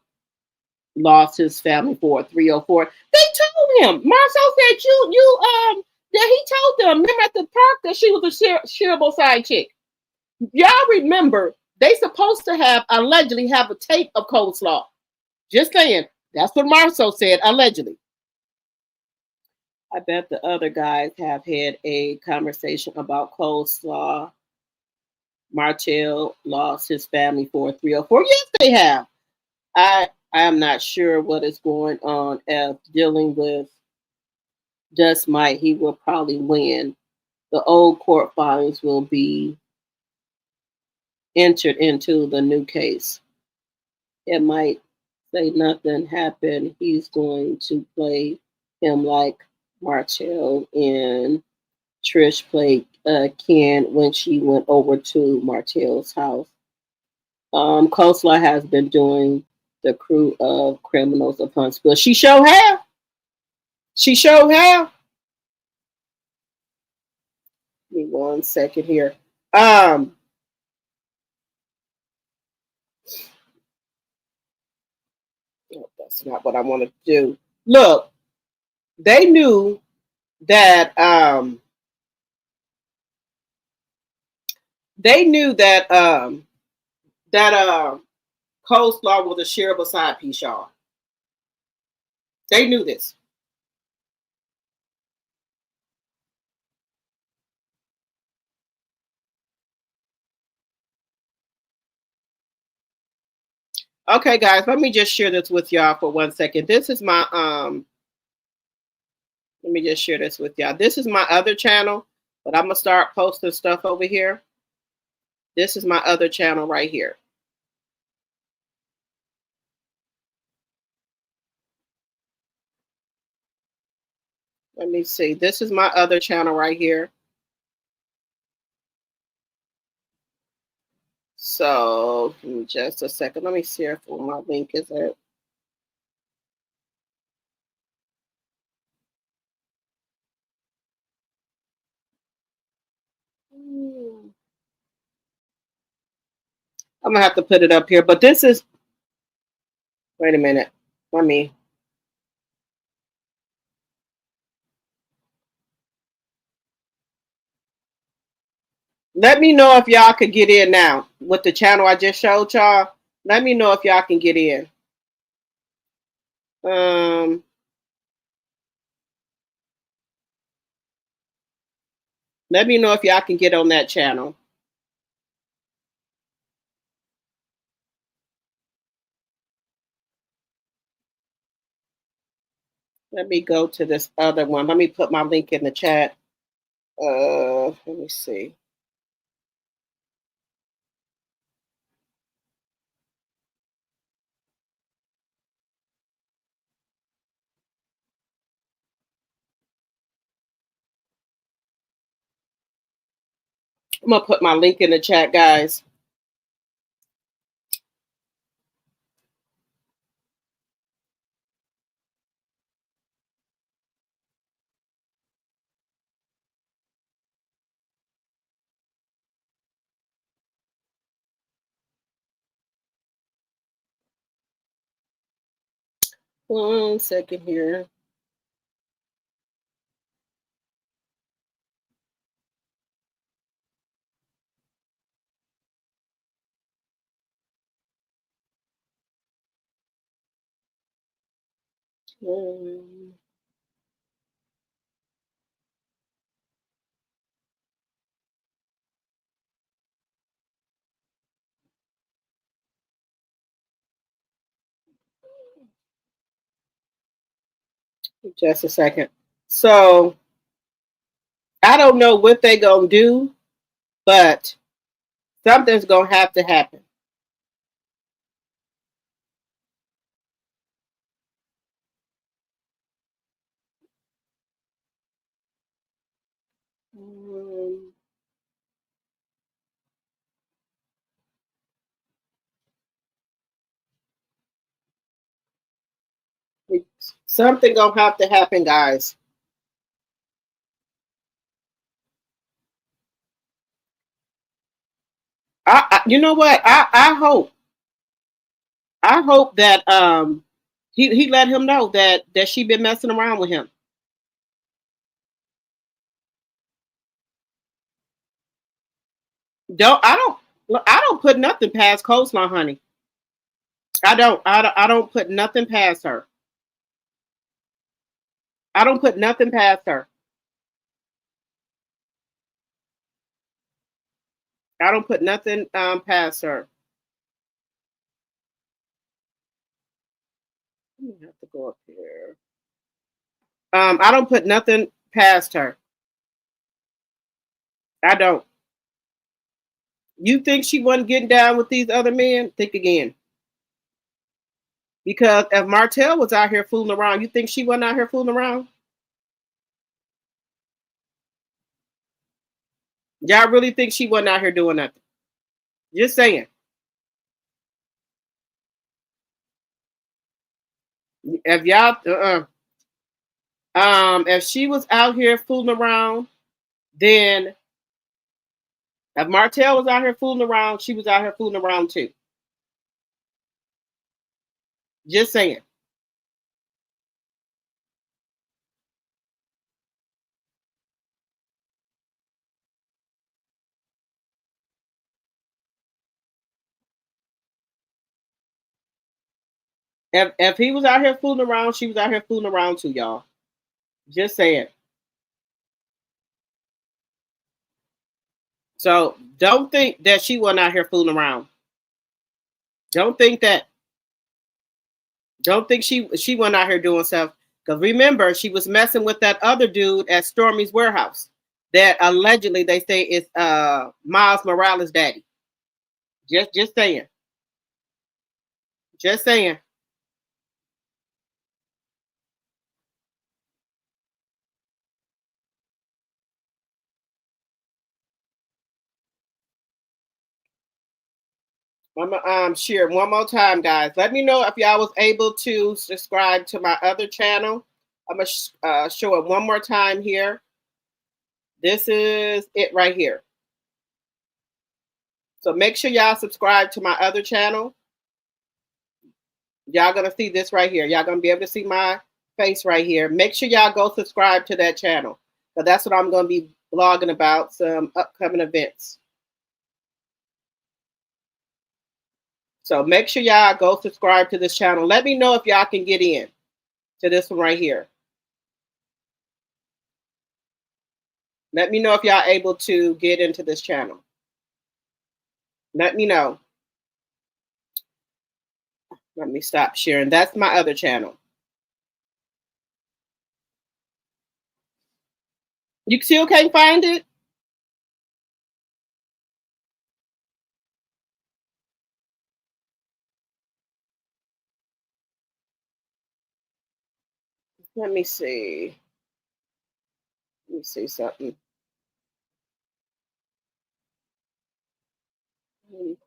lost his family for 304. They told him. Marceau said that he told them. Remember at the park that she was a shareable side chick. Y'all remember they supposed to have allegedly have a tape of Coleslaw. Just saying. That's what Marceau said, allegedly. I bet the other guys have had a conversation about Coleslaw. Martell lost his family for 304. Yes, they have. I am not sure what is going on. If dealing with Just Might, he will probably win. The old court filings will be entered into the new case. It might say nothing happened. He's going to play him like Martell and Trish played Ken when she went over to Martell's house. Coleslaw has been doing the crew of criminals of Huntsville. She sure have. She sure have. Give me 1 second here. No, that's not what I want to do. Look, they knew that Coleslaw was a shareable side piece, y'all. They knew this. Okay, guys, let me just share this with y'all for 1 second. This is my let me just share this with y'all. This is my other channel, but I'm gonna start posting stuff over here. This is my other channel right here. Let me see. This is my other channel right here. So give me just a second. Let me see if my link is at. I'm gonna have to put it up here, but this is. Wait a minute. Let me. Let me know if y'all could get in now with the channel I just showed y'all. Let me know if y'all can get in. Let me know if y'all can get on that channel. Let me go to this other one. Let me put my link in the chat. Let me see. I'm gonna put my link in the chat, guys. One second here. Just a second. So I don't know what they gonna do, but something's gonna have to happen. Something gonna have to happen, guys. You know what? I hope that he let him know that she been messing around with him. I don't put nothing past Coleslaw, honey. I don't put nothing past her. I don't put nothing past her. I don't put nothing past her. You have to go up here. I don't put nothing past her. I don't. You think she wasn't getting down with these other men? Think again. Because if Martell was out here fooling around, you think she wasn't out here fooling around? Y'all really think she wasn't out here doing nothing? Just saying. If y'all, if she was out here fooling around, then if Martell was out here fooling around, she was out here fooling around too. Just saying. If he was out here fooling around, she was out here fooling around too, y'all. Just saying. So don't think that she wasn't out here fooling around. Don't think that. Don't think she went out here doing stuff. Because remember, she was messing with that other dude at Stormy's warehouse that allegedly they say is Miles Morales' daddy. Just saying. Just saying. I'm gonna share one more time, guys. Let me know if y'all was able to subscribe to my other channel. I'm gonna show it one more time here. This is it right here. So make sure y'all subscribe to my other channel. Y'all gonna see this right here. Y'all gonna be able to see my face right here. Make sure y'all go subscribe to that channel. So that's what I'm gonna be blogging about, some upcoming events. So make sure y'all go subscribe to this channel. Let me know if y'all can get in to this one right here. Let me know if y'all able to get into this channel. Let me know. Let me stop sharing. That's my other channel. You still can't find it? Let me see. Let me see something. Let's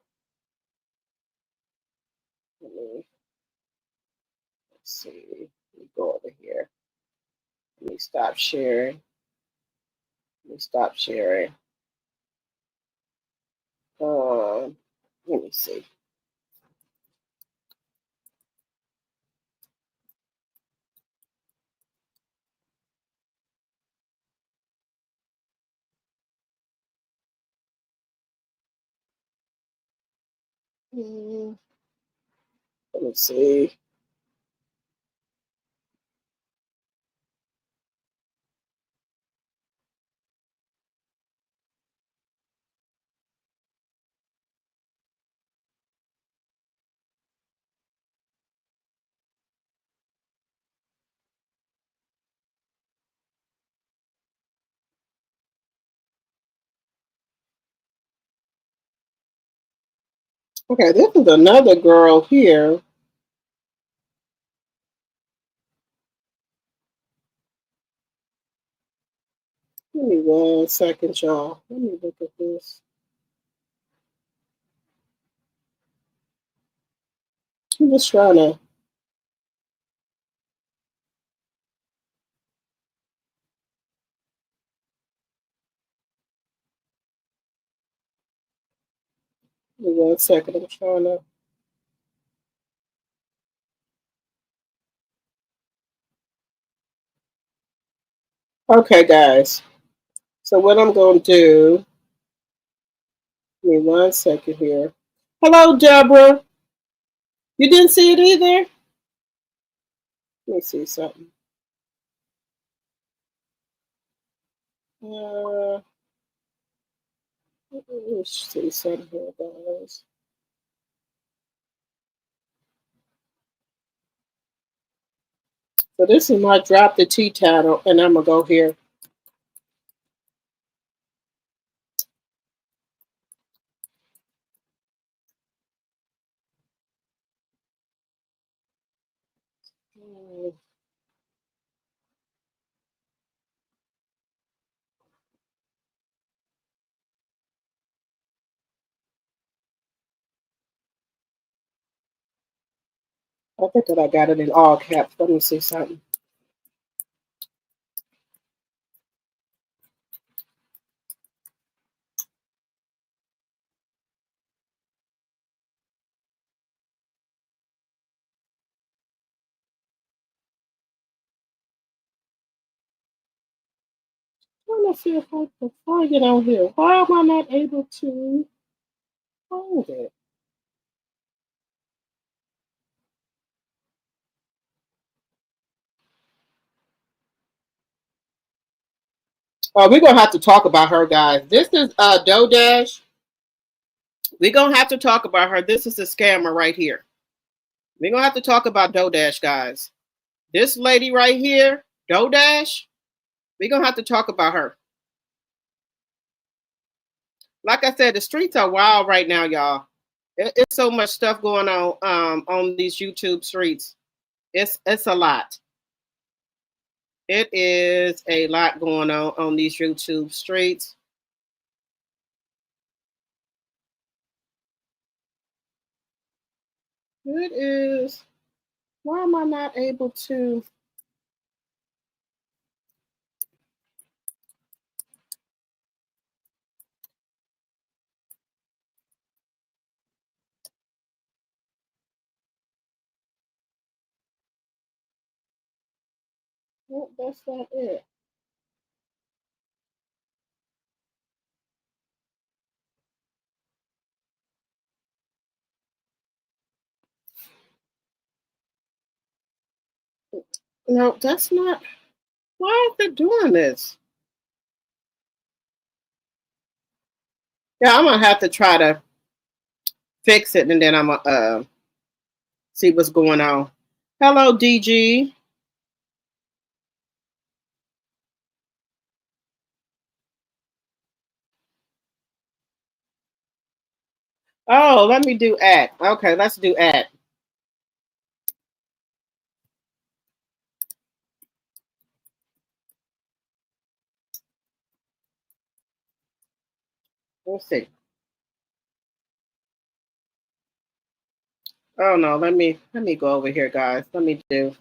see. Let me go over here. Let me stop sharing. Let me stop sharing. Let me see. Let me see. Okay, this is another girl here. Give me 1 second, y'all. Let me look at this. I'm just trying to. Give me 1 second. I'm trying to. Okay, guys. So what I'm going to do. Give me 1 second here. Hello, Deborah. You didn't see it either? Let me see something. Let's see something here, guys. So this is my drop the T title, and I'm gonna go here. I think that I got it in all caps. Let me see something. I'm gonna see if I can find it on here. Why am I not able to find it? Oh, we're gonna have to talk about her, guys. This is Dodash. We're gonna have to talk about her. This is a scammer right here. We're gonna have to talk about Dodash, guys. This lady right here, Dodash, we're gonna have to talk about her. Like I said, the streets are wild right now, y'all. It's so much stuff going on these YouTube streets. It's a lot. It is a lot going on these YouTube streets. It is. Why am I not able to? Well, that's not it. No, that's not. Why is it doing this? Yeah, I'm gonna have to try to fix it, and then I'm gonna see what's going on. Hello, DG. Oh, let me do ad. Okay, let's do ad. Let's see. Oh no, let me go over here, guys. Let me do.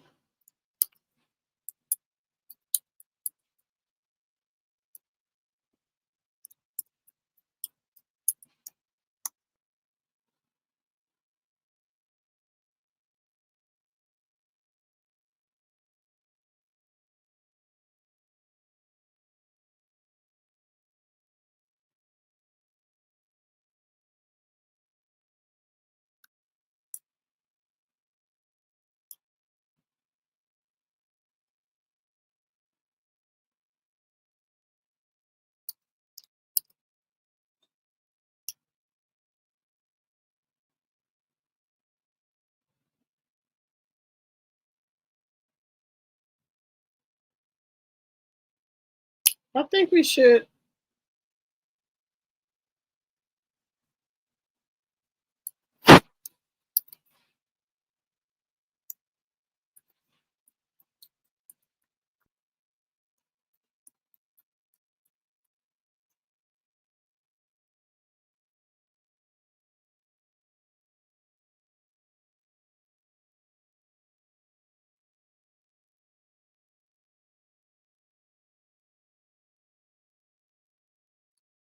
I think we should.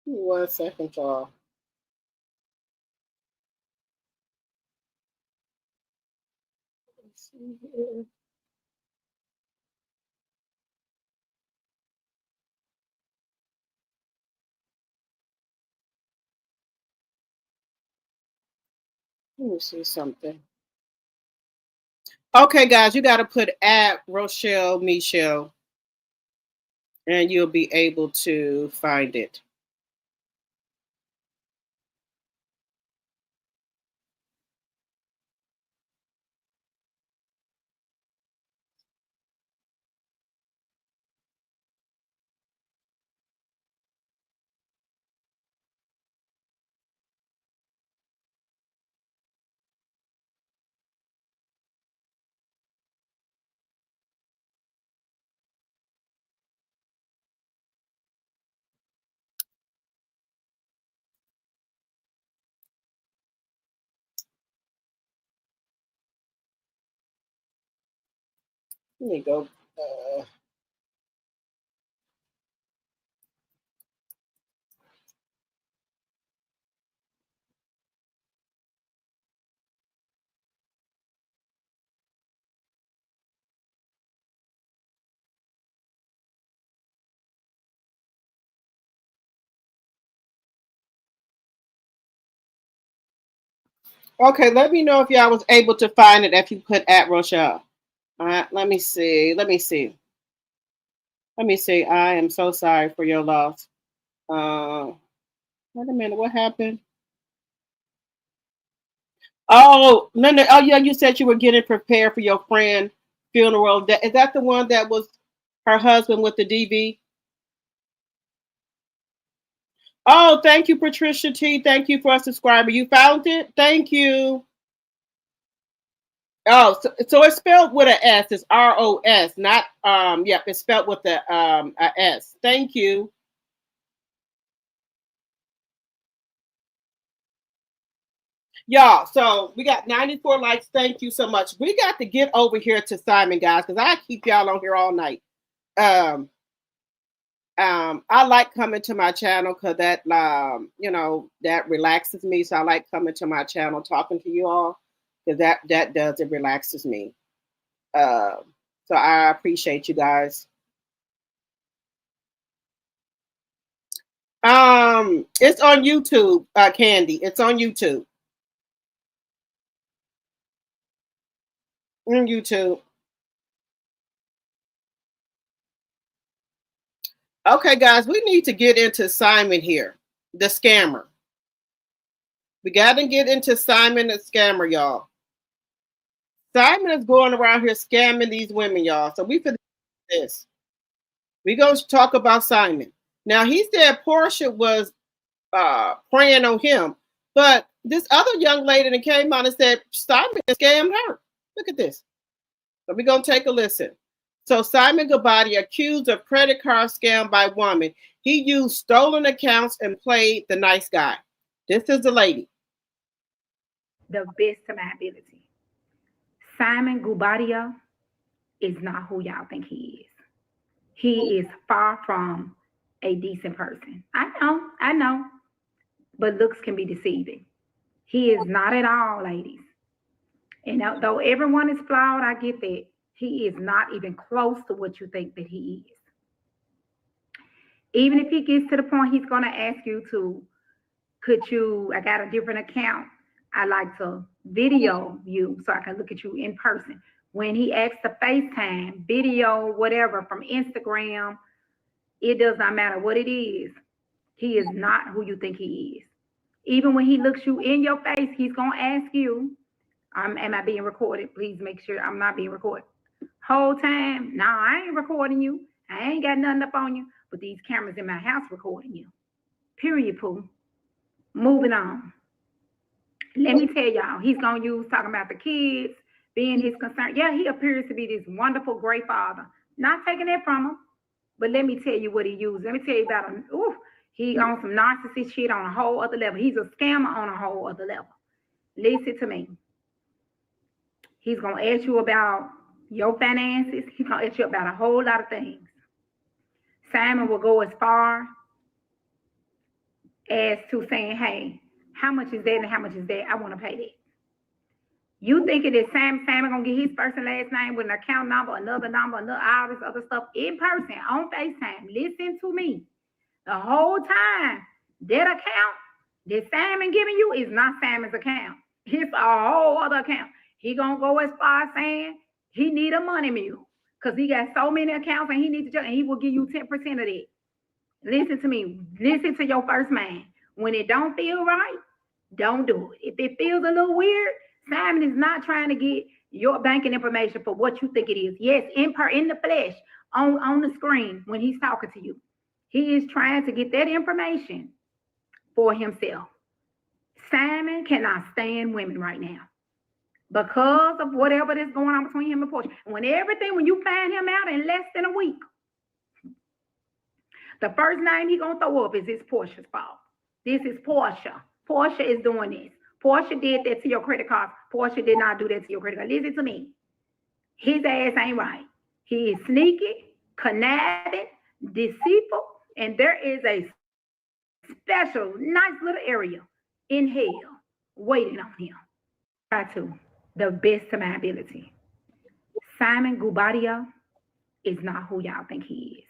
Give me 1 second, y'all. Let's see here. Let me see something. Okay, guys, you got to put at Rochelle Michelle, and you'll be able to find it. Let me go. Okay, let me know if y'all was able to find it if you put at Rochelle. All right, let me see. Let me see. Let me see. I am so sorry for your loss. Wait a minute. What happened? Oh, no, no. Oh, yeah. You said you were getting prepared for your friend funeral. Is that the one that was her husband with the DV? Oh, thank you, Patricia T. Thank you for a subscriber. You found it? Thank you. Oh, so it's spelled with an S. It's ROS, not yep, it's spelled with a S. Thank you. Y'all, so we got 94 likes. Thank you so much. We got to get over here to Simon, guys, because I keep y'all on here all night. Um, I like coming to my channel because that that relaxes me. So I like coming to my channel, talking to you all, because that does, it relaxes me. So I appreciate you guys. It's on YouTube, Candy. It's on YouTube. On YouTube. Okay, guys, we need to get into Simon here, the scammer. We got to get into Simon the scammer, y'all. Simon is going around here scamming these women, y'all. So we for this. We gonna talk about Simon. Now he said Portia was preying on him, but this other young lady that came out and said Simon scammed her. Look at this. So we're gonna take a listen. So Simon Guobadia accused of credit card scam by woman. He used stolen accounts and played the nice guy. This is the lady. the best of my ability. Simon Guobadia is not who y'all think he is. He is far from a decent person. I know, but looks can be deceiving. He is not at all, ladies. And though everyone is flawed, I get that. He is not even close to what you think that he is. Even if he gets to the point he's going to ask you to, I got a different account. I like to video you so I can look at you in person. When he asks to FaceTime, video, whatever, from Instagram, it does not matter what it is. He is not who you think he is. Even when he looks you in your face, he's going to ask you, am I being recorded? Please make sure I'm not being recorded. Whole time, no, I ain't recording you. I ain't got nothing up on you, but these cameras in my house recording you. Period, Pooh. Moving on. Let me tell y'all, he's going to use talking about the kids, being his concern. Yeah, he appears to be this wonderful, great father. Not taking that from him, but let me tell you what he used. Let me tell you about him. Ooh, he on some narcissist shit on a whole other level. He's a scammer on a whole other level. Listen to me. He's going to ask you about your finances. He's going to ask you about a whole lot of things. Simon will go as far as to saying, hey, how much is that and how much is that? I want to pay that. You thinking that Simon going to get his first and last name with an account number, another all this other stuff in person, on FaceTime. Listen to me. The whole time, that account that Simon giving you is not Simon's account. It's a whole other account. He going to go as far as saying he need a money mule because he got so many accounts and he needs to, and he will give you 10% of that. Listen to me. Listen to your first man. When it don't feel right, don't do it. If it feels a little weird, Simon is not trying to get your banking information for what you think it is. Yes, in the flesh, on the screen when he's talking to you. He is trying to get that information for himself. Simon cannot stand women right now because of whatever that's going on between him and Portia. When you find him out in less than a week, the first name he's going to throw up is it's Portia's fault. This is Portia. Portia is doing this. Portia did that to your credit card. Portia did not do that to your credit card. Listen to me. His ass ain't right. He is sneaky, conniving, deceitful, and there is a special, nice little area in hell waiting on him. Try to the best of my ability. Simon Guobadia is not who y'all think he is.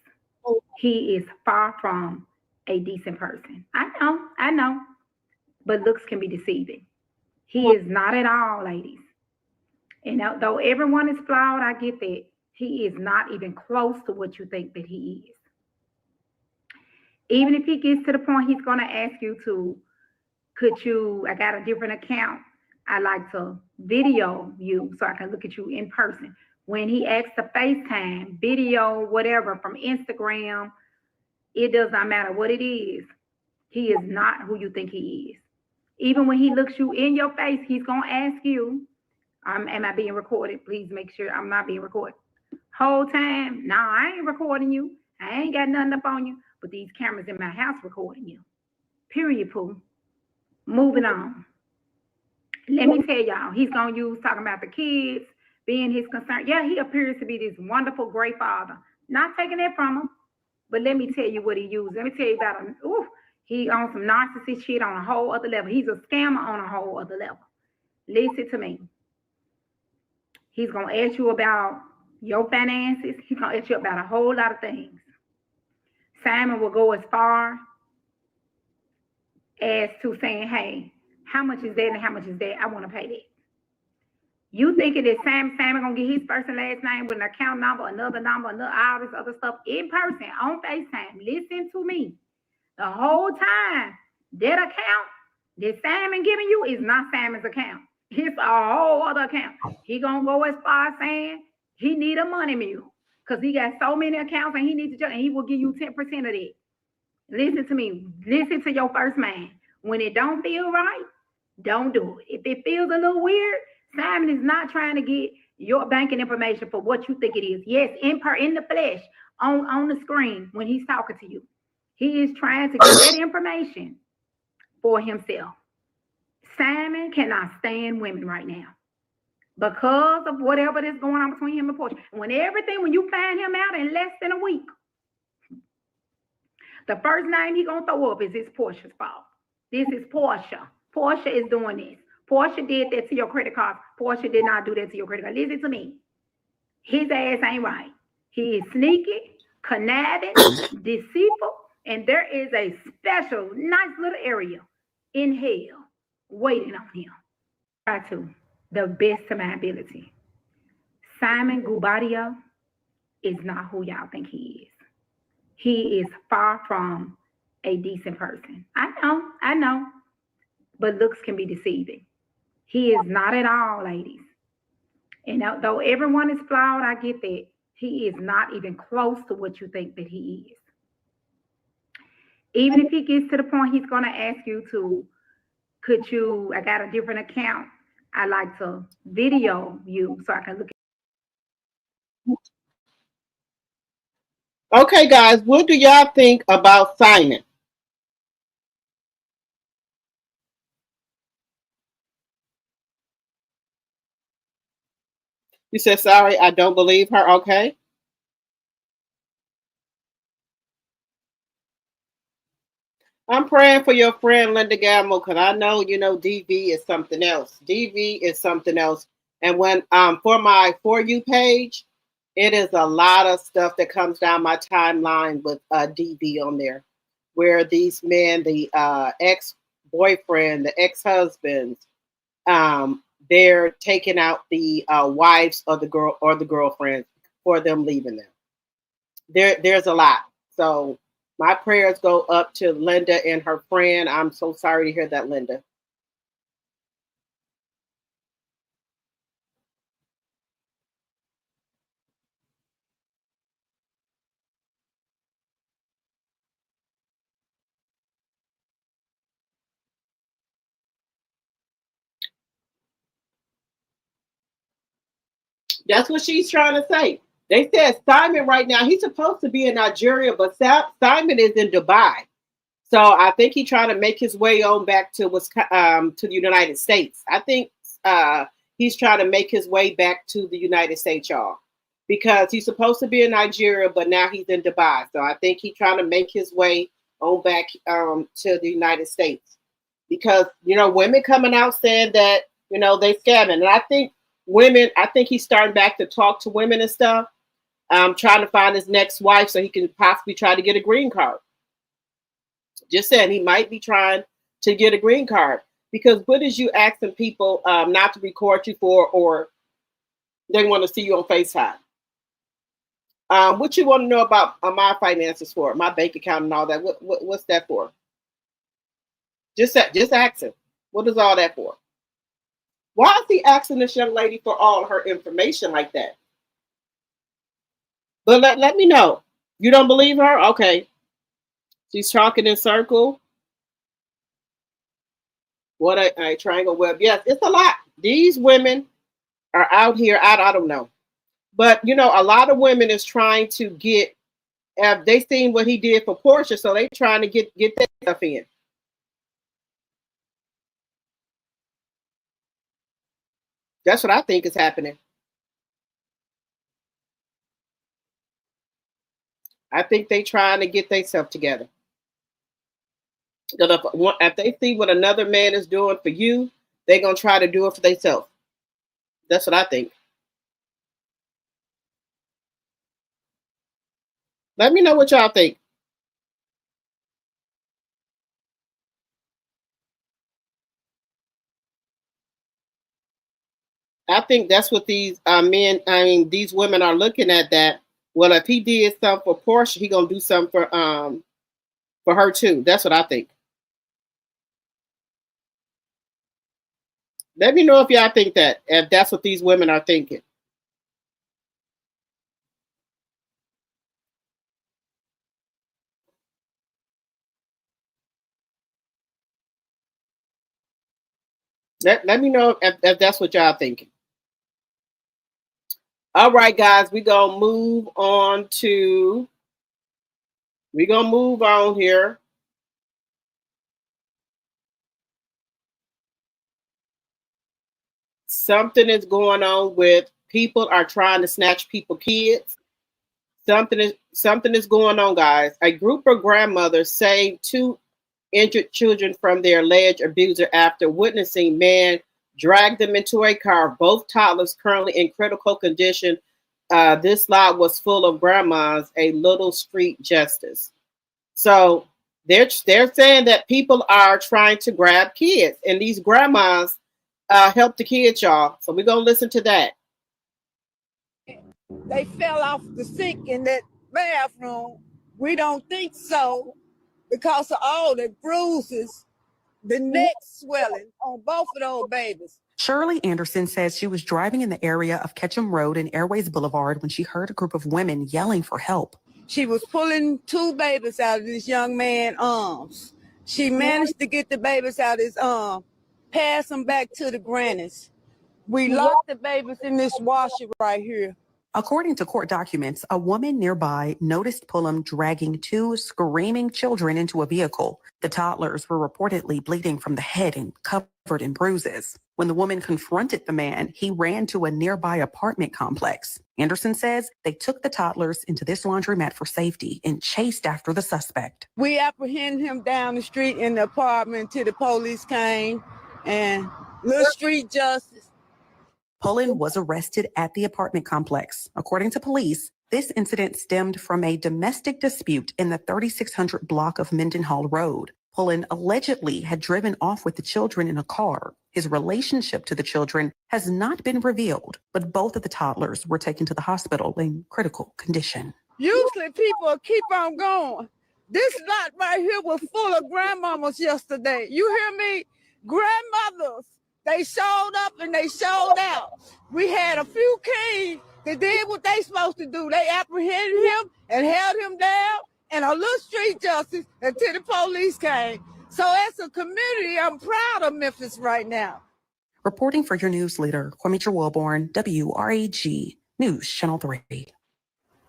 He is far from a decent person. I know, but looks can be deceiving. He is not at all, ladies. And though everyone is flawed, I get that. He is not even close to what you think that he is. Even if he gets to the point he's going to ask you to, I got a different account. I like to video you so I can look at you in person. When he asks to FaceTime, video, whatever, from Instagram, it does not matter what it is. He is not who you think he is. Even when he looks you in your face, he's going to ask you, am I being recorded? Please make sure I'm not being recorded. Whole time, no, I ain't recording you. I ain't got nothing up on you, but these cameras in my house recording you. Period, Pooh. Moving on. Let me tell y'all, he's going to use talking about the kids, being his concern. Yeah, he appears to be this wonderful, great father. Not taking that from him, but let me tell you what he used. Let me tell you about him. Ooh, he on some narcissist shit on a whole other level. He's a scammer on a whole other level. Listen to me. He's going to ask you about your finances. He's going to ask you about a whole lot of things. Simon will go as far as to saying, hey, how much is that and how much is that? I want to pay that. You thinking that Simon going to get his first and last name with an account number, another all this other stuff in person, on FaceTime. Listen to me. The whole time, that account that Simon giving you is not Simon's account. It's a whole other account. He going to go as far as saying he need a money mule because he got so many accounts and he needs to, and he will give you 10% of that. Listen to me. Listen to your first man. When it don't feel right, don't do it. If it feels a little weird, Simon is not trying to get your banking information for what you think it is. Yes, in the flesh, on the screen when he's talking to you. He is trying to get that information for himself. Simon cannot stand women right now because of whatever that's going on between him and Portia. When you find him out in less than a week, the first name he gonna throw up is it's Portia's fault. This is Portia. Portia is doing this. Portia did that to your credit card. Portia did not do that to your credit card. Listen to me. His ass ain't right. He is sneaky, conniving, deceitful, and there is a special, nice little area in hell waiting on him. Try to, the best of my ability. Simon Guobadia is not who y'all think he is. He is far from a decent person. I know, but looks can be deceiving. He is not at all, ladies. And though everyone is flawed, I get that. He is not even close to what you think that he is. Even if he gets to the point he's going to ask you to, I got a different account. I like to video you so I can look at. Okay, guys, what do y'all think about Simon? You said, sorry, I don't believe her. Okay. I'm praying for your friend Linda Gamble because I know, DV is something else. DV is something else. And when for my For You page, it is a lot of stuff that comes down my timeline with DV on there, where these men, the ex-boyfriend, the ex-husbands, they're taking out the wives of the girl or the girlfriends for them leaving them. There's a lot. So my prayers go up to Linda and her friend. I'm so sorry to hear that, Linda. That's what she's trying to say. They said Simon right now, he's supposed to be in Nigeria, but Simon is in Dubai. So I think he's trying to make his way on back to the United States. I think he's trying to make his way back to the United States, y'all, because he's supposed to be in Nigeria, but now he's in Dubai. So I think he's trying to make his way on back to the United States, because women coming out saying that they scamming, and I think he's starting back to talk to women and stuff, trying to find his next wife so he can possibly try to get a green card. Just saying, he might be trying to get a green card, because what is you asking people not to record you for, or they want to see you on FaceTime? What you want to know about my finances for, my bank account and all that? What's that for? Just asking. What is all that for? Why is he asking this young lady for all her information like that? But let me know. You don't believe her? Okay. She's talking in circle. What a triangle web. Yes, it's a lot. These women are out here. I don't know. But, a lot of women is trying to get, they seen what he did for Portia, so they trying to get that stuff in. That's what I think is happening. I think they trying to get themselves together. Because if they see what another man is doing for you, they're going to try to do it for themselves. That's what I think. Let me know what y'all think. I think that's what these these women are looking at, that, well, if he did something for Portia, he going to do something for her too. That's what I think. Let me know if y'all think that, if that's what these women are thinking. Let me know if that's what y'all thinking. All right, guys, we're going to move on here. something is going on with people are trying to snatch people's kids. Something is going on, guys. A group of grandmothers saved 2 injured children from their alleged abuser after witnessing man drag them into a car. Both toddlers currently in critical condition. This lot was full of grandmas, a little street justice. So they're saying that people are trying to grab kids, and these grandmas help the kids, y'all. So we're gonna listen to that. They fell off the sink in that bathroom. We don't think so because of all the bruises, the neck swelling on both of those babies. Shirley Anderson says she was driving in the area of Ketchum Road and Airways Boulevard when she heard a group of women yelling for help. She was pulling 2 babies out of this young man's arms. She managed to get the babies out of his arm, pass them back to the grannies. We locked the babies in this washer right here. According to court documents, a woman nearby noticed Pullum dragging 2 screaming children into a vehicle. The toddlers were reportedly bleeding from the head and covered in bruises. When the woman confronted the man, he ran to a nearby apartment complex. Anderson says they took the toddlers into this laundromat for safety and chased after the suspect. We apprehended him down the street in the apartment till the police came and little street justice. Pullum was arrested at the apartment complex. According to police, this incident stemmed from a domestic dispute in the 3600 block of Mendenhall Road. Pullum allegedly had driven off with the children in a car. His relationship to the children has not been revealed, but both of the toddlers were taken to the hospital in critical condition. Usually people keep on going. This lot right here was full of grandmamas yesterday. You hear me? Grandmothers. They showed up and they showed out. We had a few kings that did what they supposed to do. They apprehended him and held him down and a little street justice until the police came. So as a community, I'm proud of Memphis right now. Reporting for your news leader, Kwamitra Wilborn, WRAG News Channel 3.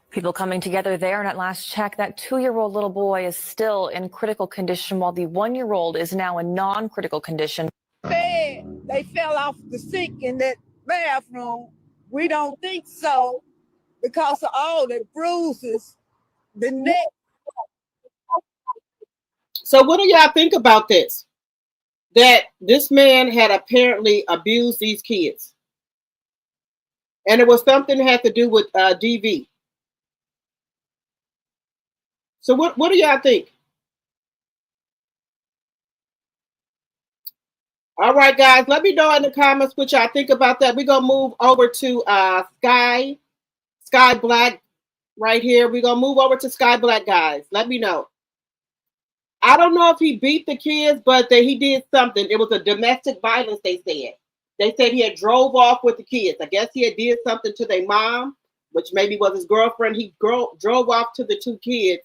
People coming together there, and at last check, that 2-year-old little boy is still in critical condition while the 1-year-old is now in non-critical condition. They fell off the sink in that bathroom. We don't think so because of all the bruises, the neck. So what do y'all think about this? That this man had apparently abused these kids. And it was something that had to do with DV. So what do y'all think? All right, guys, let me know in the comments what y'all think about that. We're going to move over to Sky Black right here. We're going to move over to Sky Black, guys. Let me know. I don't know if he beat the kids, but he did something. It was a domestic violence, they said. They said he had drove off with the kids. I guess he had did something to their mom, which maybe was his girlfriend. He drove off to the 2 kids,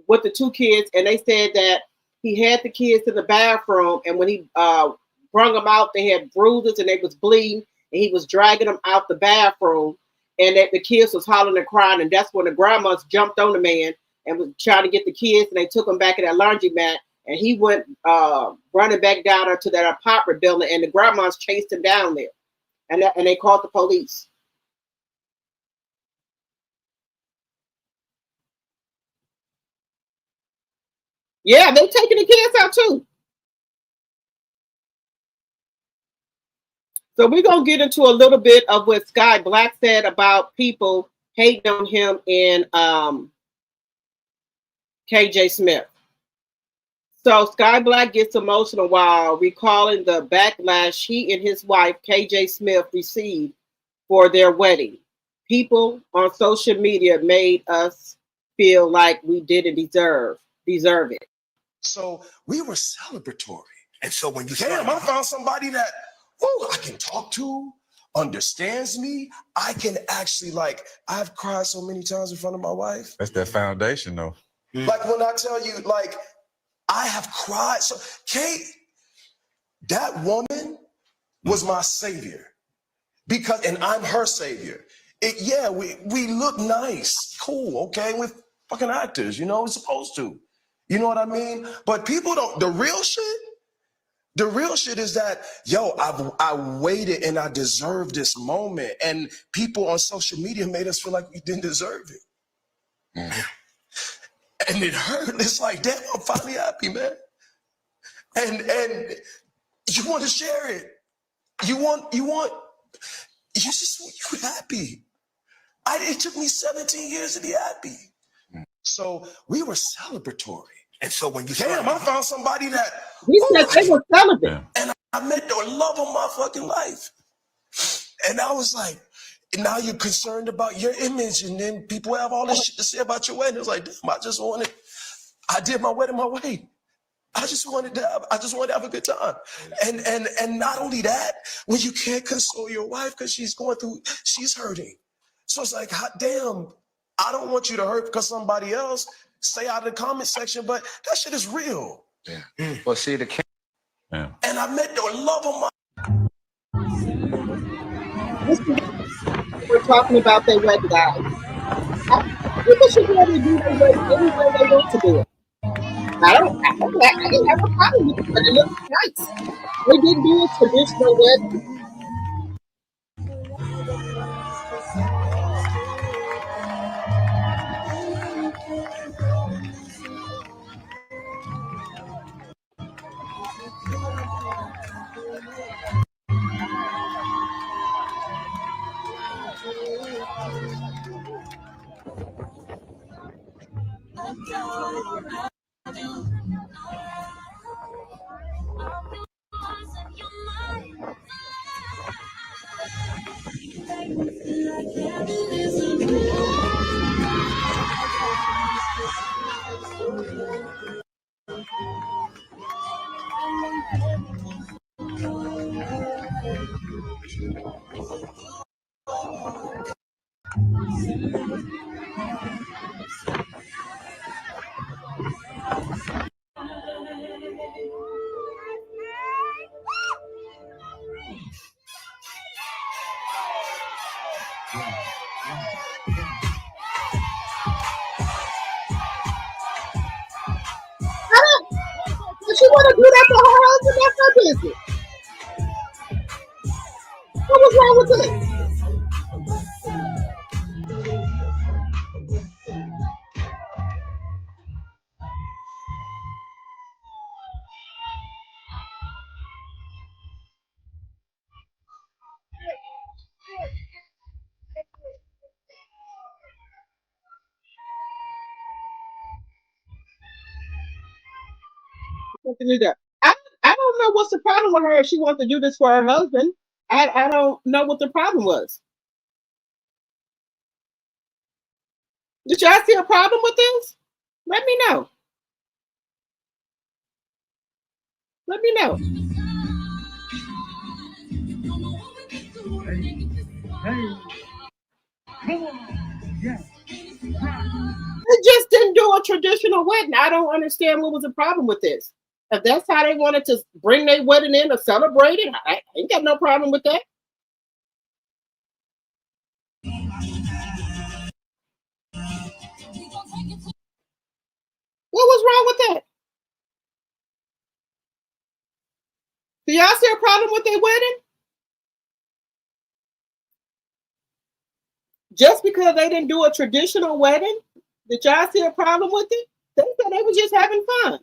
with the 2 kids, and they said that he had the kids in the bathroom, and when he brung them out, they had bruises and they was bleeding, and he was dragging them out the bathroom, and that the kids was hollering and crying, and that's when the grandmas jumped on the man and was trying to get the kids, and they took him back in that laundromat, and he went running back down to that apartment building, and the grandmas chased him down there, and they called the police. Yeah, they taking the kids out too. So we're going to get into a little bit of what Sky Black said about people hating on him in KJ Smith. So Sky Black gets emotional while recalling the backlash he and his wife, KJ Smith, received for their wedding. People on social media made us feel like we didn't deserve it. So we were celebratory. And so when you damn, I found somebody that I can talk to, understands me. I can actually, I've cried so many times in front of my wife. That's that foundation, though. Like when I tell you, I have cried. So Kate, that woman was my savior. And I'm her savior. We look nice, cool, okay? We're fucking actors, we're supposed to. You know what I mean? But people don't, the real shit, The real shit is that, yo, I waited and I deserved this moment. And people on social media made us feel like we didn't deserve it. And it hurt. It's like, damn, I'm finally happy, man. And you want to share it. You happy. It took me 17 years to be happy. So we were celebratory. And so when you I found somebody that He said they were celibate. And I met the love of my fucking life. And I was like, now you're concerned about your image, and then people have all this shit to say about your wedding. It's like, damn, I did my wedding my way. I just wanted to have a good time. And not only that, when you can't console your wife because she's hurting. So it's like, hot damn, I don't want you to hurt because somebody else say out of the comment section, but that shit is real. Yeah. Well, see, And I met the love of my. We're talking about their wedding, guys. People should be able to do their wedding any way they want to do it. I didn't have a problem with it, but it looked nice. They didn't do a traditional wedding. If she want to do that for her husband, that's her business. What was wrong with this? I don't know what's the problem with her if she wants to do this for her husband. I don't know what the problem was. Did y'all see a problem with this? Let me know. Let me know. They just didn't do a traditional wedding. I don't understand what was the problem with this. If that's how they wanted to bring their wedding in or celebrate it, I ain't got no problem with that. What was wrong with that? Do y'all see a problem with their wedding? Just because they didn't do a traditional wedding, did y'all see a problem with it? They said they were just having fun.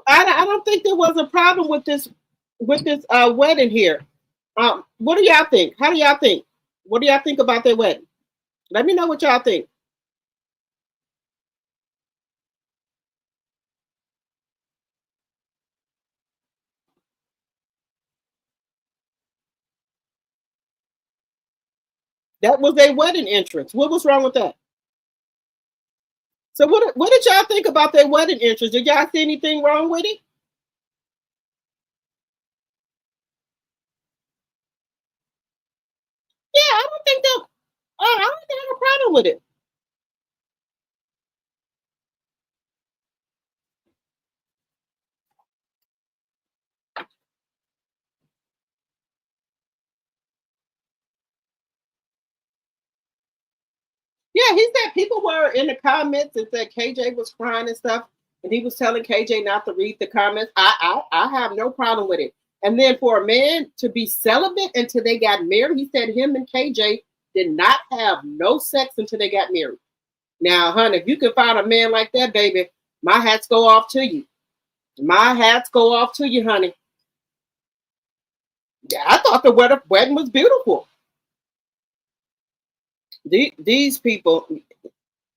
I don't think there was a problem with this wedding here. What do y'all think? How do y'all think? What do y'all think about their wedding? Let me know what y'all think. That was a wedding entrance. What was wrong with that? So what did y'all think about their wedding entrance? Did y'all see anything wrong with it? Yeah, I don't think I don't think I have a problem with it. Yeah, Yeah, he said people were in the comments and said KJ was crying and stuff, and he was telling KJ not to read the comments. I have no problem with it. And then for a man to be celibate until they got married, he said him and KJ did not have no sex until they got married. Now, honey, if you can find a man like that, baby, my hats go off to you. My hats go off to you, honey. Yeah, I thought the wedding was beautiful. These people,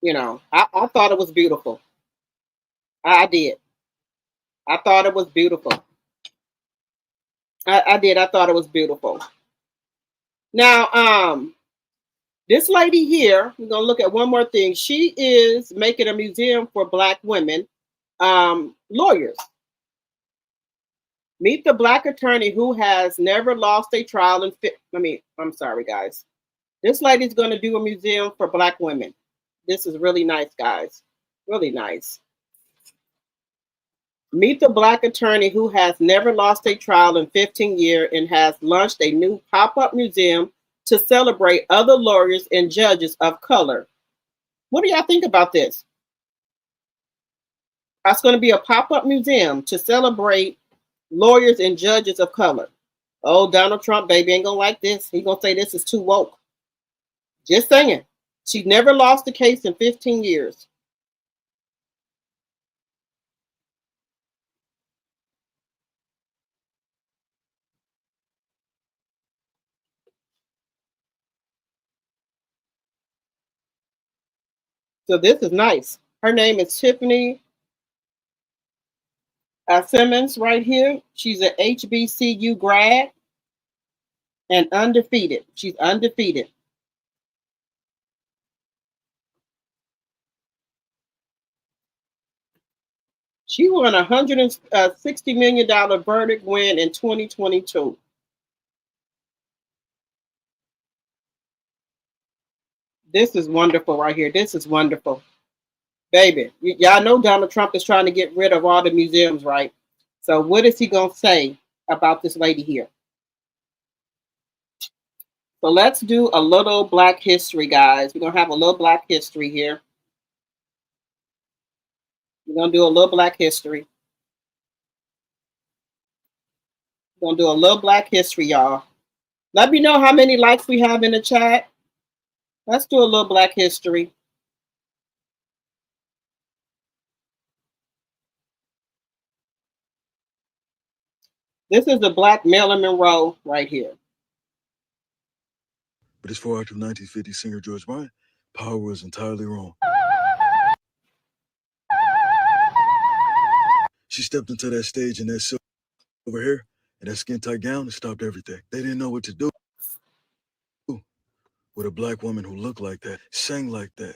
you know, I thought it was beautiful. I did. I thought it was beautiful. I did. I thought it was beautiful. Now, this lady here, we're gonna look at one more thing. She is making a museum for Black women, lawyers. Meet the Black attorney who has never lost a trial I'm sorry, guys. This lady's gonna do a museum for Black women. This is really nice, guys. Really nice. Meet the Black attorney who has never lost a trial in 15 years and has launched a new pop-up museum to celebrate other lawyers and judges of color. What do y'all think about this? That's going to be a pop-up museum to celebrate lawyers and judges of color. Oh, Donald Trump, baby, ain't going to like this. He's going to say this is too woke. Just saying. She never lost a case in 15 years. So this is nice. Her name is Tiffany Simmons right here. She's an HBCU grad and undefeated. She's undefeated. She won a $160 million verdict win in 2022. This is wonderful right here. This is wonderful. Baby, y'all know Donald Trump is trying to get rid of all the museums, right? So what is he going to say about this lady here? So let's do a little Black history, guys. We're going to have a little Black history here. We're going to do a little Black history. We're going to do a little Black history, y'all. Let me know how many likes we have in the chat. Let's do a little Black history. This is the Black Marilyn Monroe right here. But as for active 1950 singer George Bryant, power was entirely wrong. She stepped into that stage in that silver hair and that skin-tight gown and stopped everything. They didn't know what to do with a Black woman who looked like that, sang like that,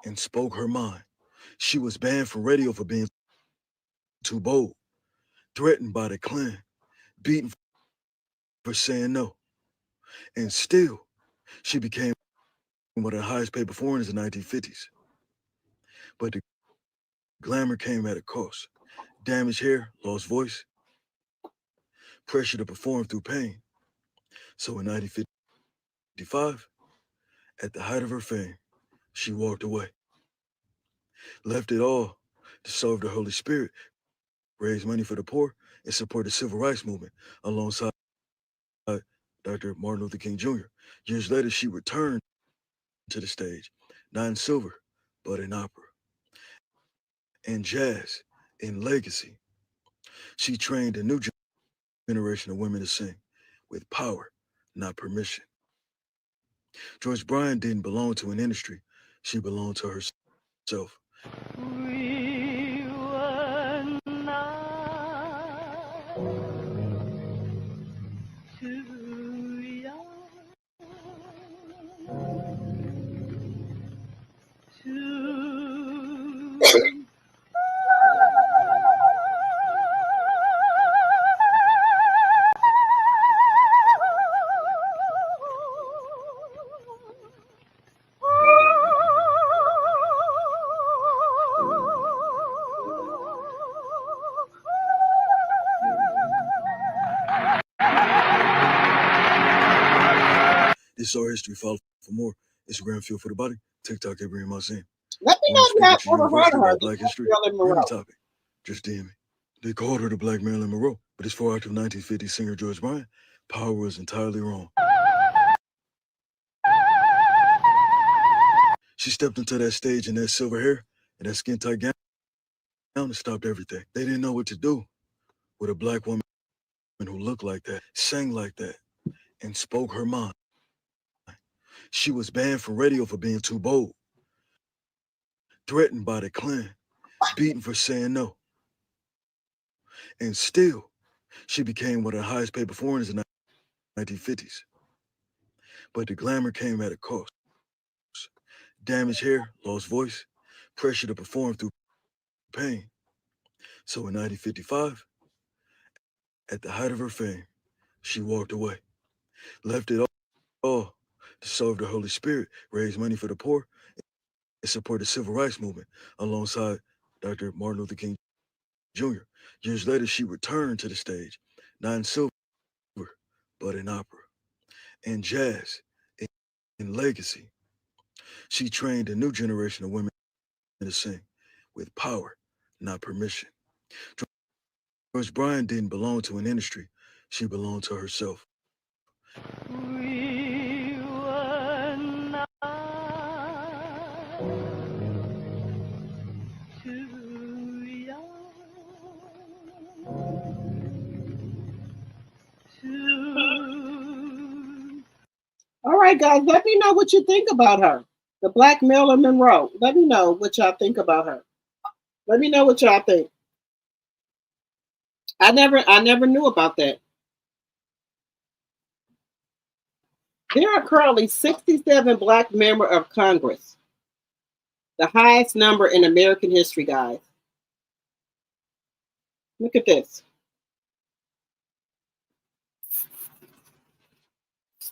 and spoke her mind. She was banned from radio for being too bold, threatened by the Klan, beaten for saying no. And still, she became one of the highest paid performers in the 1950s. But the glamour came at a cost. Damaged hair, lost voice, pressure to perform through pain. So in 1955, at the height of her fame, she walked away. Left it all to serve the Holy Spirit, raise money for the poor, and support the civil rights movement alongside Dr. Martin Luther King Jr. Years later, she returned to the stage, not in silver, but in opera, in jazz, in legacy. She trained a new generation of women to sing with power, not permission. George Bryant didn't belong to an industry. She belonged to herself. We were not too young to This is our history. Follow for more Instagram Feel for the Body, TikTok Avery and Marcin. Let me Want know to if speak y'all at your ever heard university of her. about Black history or any topic, just DM me. They called her the Black Marilyn Monroe, but this far active 1950s singer George Bryant, power was entirely wrong. She stepped into that stage in that silver hair and that skin-tight gown and stopped everything. They didn't know what to do with a Black woman who looked like that, sang like that, and spoke her mind. She was banned from radio for being too bold, threatened by the Klan, beaten for saying no. And still, she became one of the highest paid performers in the 1950s. But the glamour came at a cost. Damaged hair, lost voice, pressure to perform through pain. So in 1955, at the height of her fame, she walked away, left it all to serve the Holy Spirit, raise money for the poor, and support the civil rights movement alongside Dr. Martin Luther King Jr. Years later, she returned to the stage, not in silver, but in opera, in jazz, in legacy. She trained a new generation of women to sing with power, not permission. George Bryant didn't belong to an industry. She belonged to herself. We were not too young to. All right, guys, let me know what you think about her. The Black Marilyn Monroe. Let me know what y'all think about her. Let me know what y'all think. I never knew about that. There are currently 67 Black members of Congress, the highest number in American history, guys. Look at this.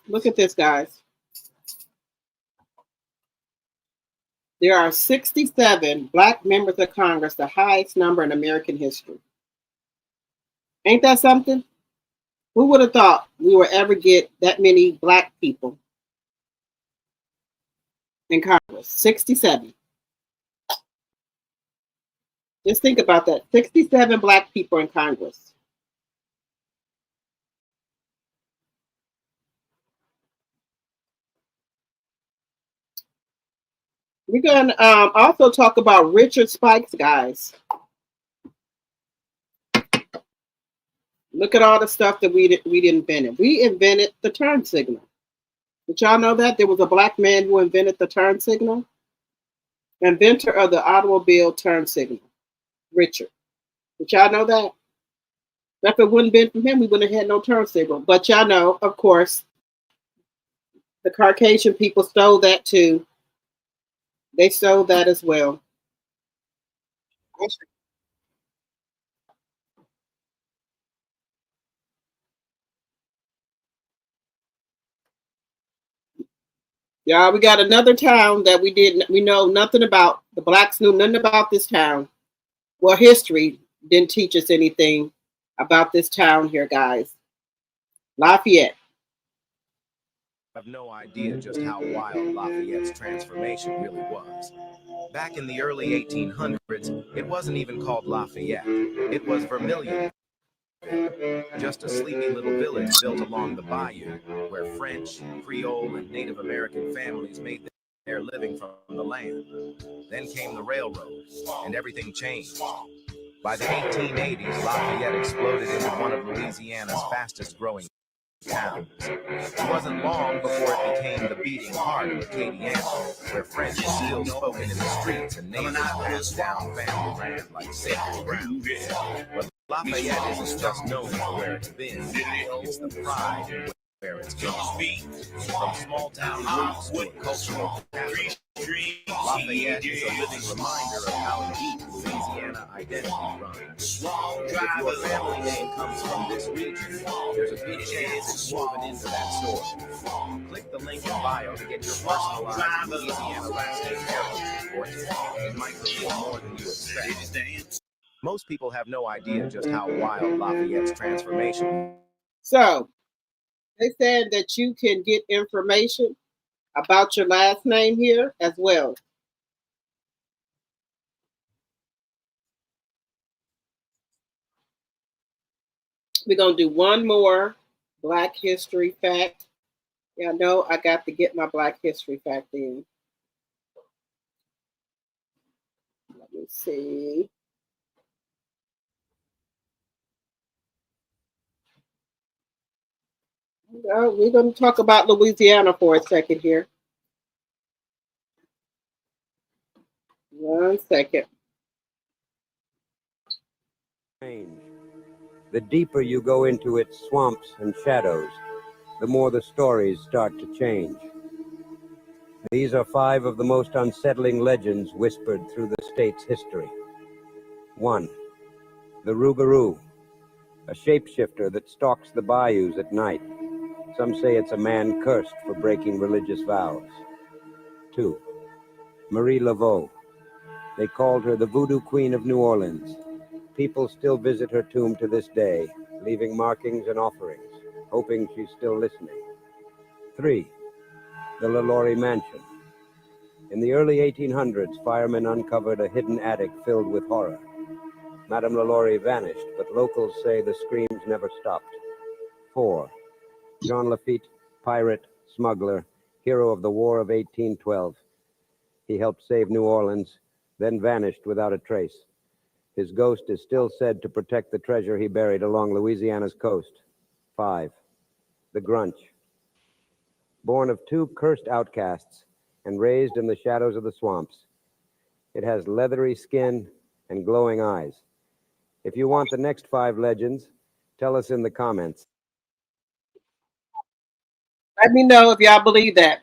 Look at this, guys. There are 67 Black members of Congress, the highest number in American history. Ain't that something? Who would have thought we would ever get that many Black people in Congress? 67. Just think about that. 67 Black people in Congress. We're going to also talk about Richard Spikes, guys. Look at all the stuff that we invented. We invented the turn signal. Did y'all know that? There was a Black man who invented the turn signal? Inventor of the automobile turn signal, Richard. Did y'all know that? If it wouldn't have been for him, we wouldn't have had no turn signal. But y'all know, of course, the Caucasian people stole that too. They stole that as well. Y'all, we got another town that we know nothing about. The Blacks knew nothing about this town. Well, history didn't teach us anything about this town here, guys. Lafayette. I have no idea just how wild Lafayette's transformation really was. Back in the early 1800s, it wasn't even called Lafayette. It was Vermilion, just a sleepy little village built along the bayou where French, Creole, and Native American families made their living from the land. Then came the railroad, and everything changed. By the 1880s, Lafayette exploded into one of Louisiana's fastest growing towns. It wasn't long before it became the beating heart of Acadiana, where French is still spoken in the streets and neighbors passed down family land like sacred ground. But Lafayette isn't just known for where it's been, it's the pride in where it's gone. From small town roots to a cultural capital, Lafayette is a living reminder of how deep Louisiana identity runs. If your family name comes from this region, there's a good chance it's woven into that story. Click the link in bio to get your personalized Louisiana last name heritage report. It might reveal more than you expect. Most people have no idea just how wild Lafayette's transformation. So, they said that you can get information about your last name here as well. We're going to do one more Black History fact. Yeah, I know I got to get my Black History fact in. Let me see. We're going to talk about Louisiana for a second here. One second. The deeper you go into its swamps and shadows, the more the stories start to change. These are 5 of the most unsettling legends whispered through the state's history. 1. The Rougarou, a shapeshifter that stalks the bayous at night. Some say it's a man cursed for breaking religious vows. 2. Marie Laveau. They called her the Voodoo Queen of New Orleans. People still visit her tomb to this day, leaving markings and offerings, hoping she's still listening. 3. The LaLaurie Mansion. In the early 1800s, firemen uncovered a hidden attic filled with horror. Madame LaLaurie vanished, but locals say the screams never stopped. 4. Jean Lafitte, pirate, smuggler, hero of the War of 1812. He helped save New Orleans, then vanished without a trace. His ghost is still said to protect the treasure he buried along Louisiana's coast. 5. The Grunch. Born of 2 cursed outcasts and raised in the shadows of the swamps. It has leathery skin and glowing eyes. If you want the next 5 legends, tell us in the comments. Let me know if y'all believe that.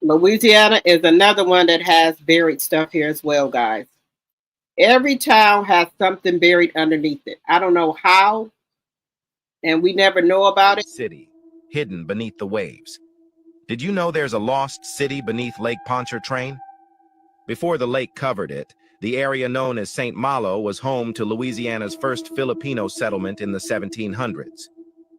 Louisiana is another one that has buried stuff here as well, guys. Every town has something buried underneath it. I don't know how, and we never know about it. City, hidden beneath the waves. Did you know there's a lost city beneath Lake Pontchartrain? Before the lake covered it, the area known as St. Malo was home to Louisiana's first Filipino settlement in the 1700s.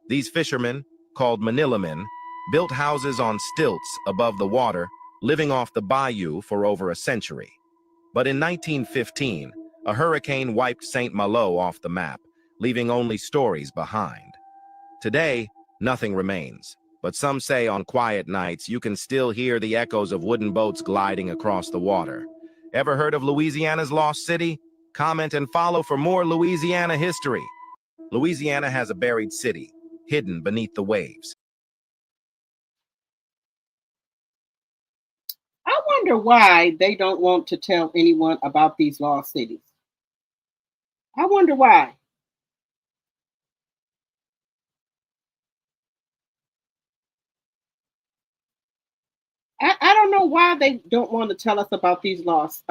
These fishermen, called Manilamen, built houses on stilts above the water, living off the bayou for over a century. But in 1915, a hurricane wiped St. Malo off the map, leaving only stories behind. Today, nothing remains, but some say on quiet nights you can still hear the echoes of wooden boats gliding across the water. Ever heard of Louisiana's lost city? Comment and follow for more Louisiana history. Louisiana has a buried city, hidden beneath the waves. I wonder why they don't want to tell anyone about these lost cities. I wonder why. I don't know why they don't want to tell us about these lost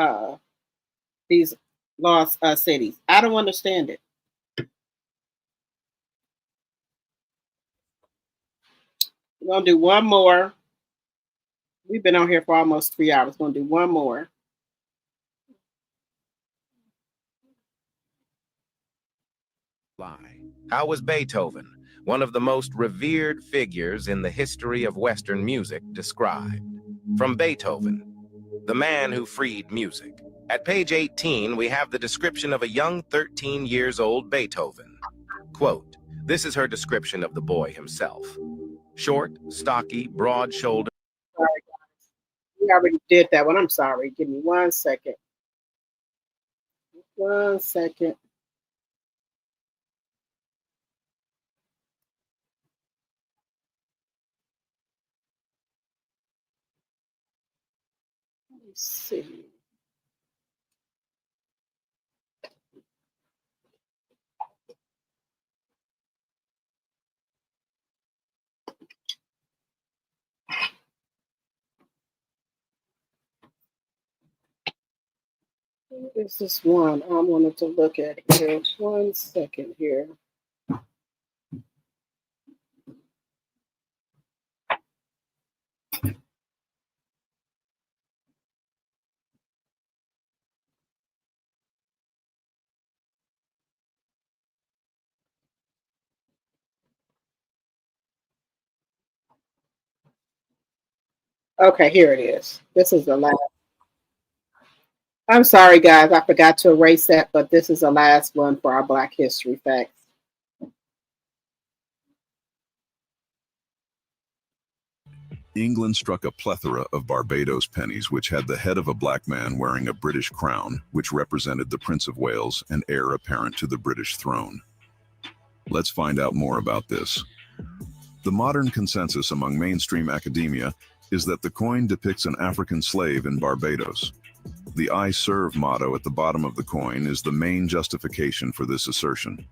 cities. I don't understand it. We're gonna do one more. We've been on here for almost 3 hours. We're gonna do one more. How was Beethoven, one of the most revered figures in the history of Western music, described? From Beethoven, the man who freed music. At page 18, we have the description of a young 13 years old Beethoven. Quote, this is her description of the boy himself. Short, stocky, broad-shouldered. Sorry, guys. We already did that one. I'm sorry. Give me 1 second. 1 second. Let's see. This is one I wanted to look at here. 1 second here. Okay, here it is. This is the last. I'm sorry, guys. I forgot to erase that, but this is the last one for our Black History facts. England struck a plethora of Barbados pennies which had the head of a black man wearing a British crown, which represented the Prince of Wales and heir apparent to the British throne. Let's find out more about this. The modern consensus among mainstream academia is that the coin depicts an African slave in Barbados. The I serve motto at the bottom of the coin is the main justification for this assertion.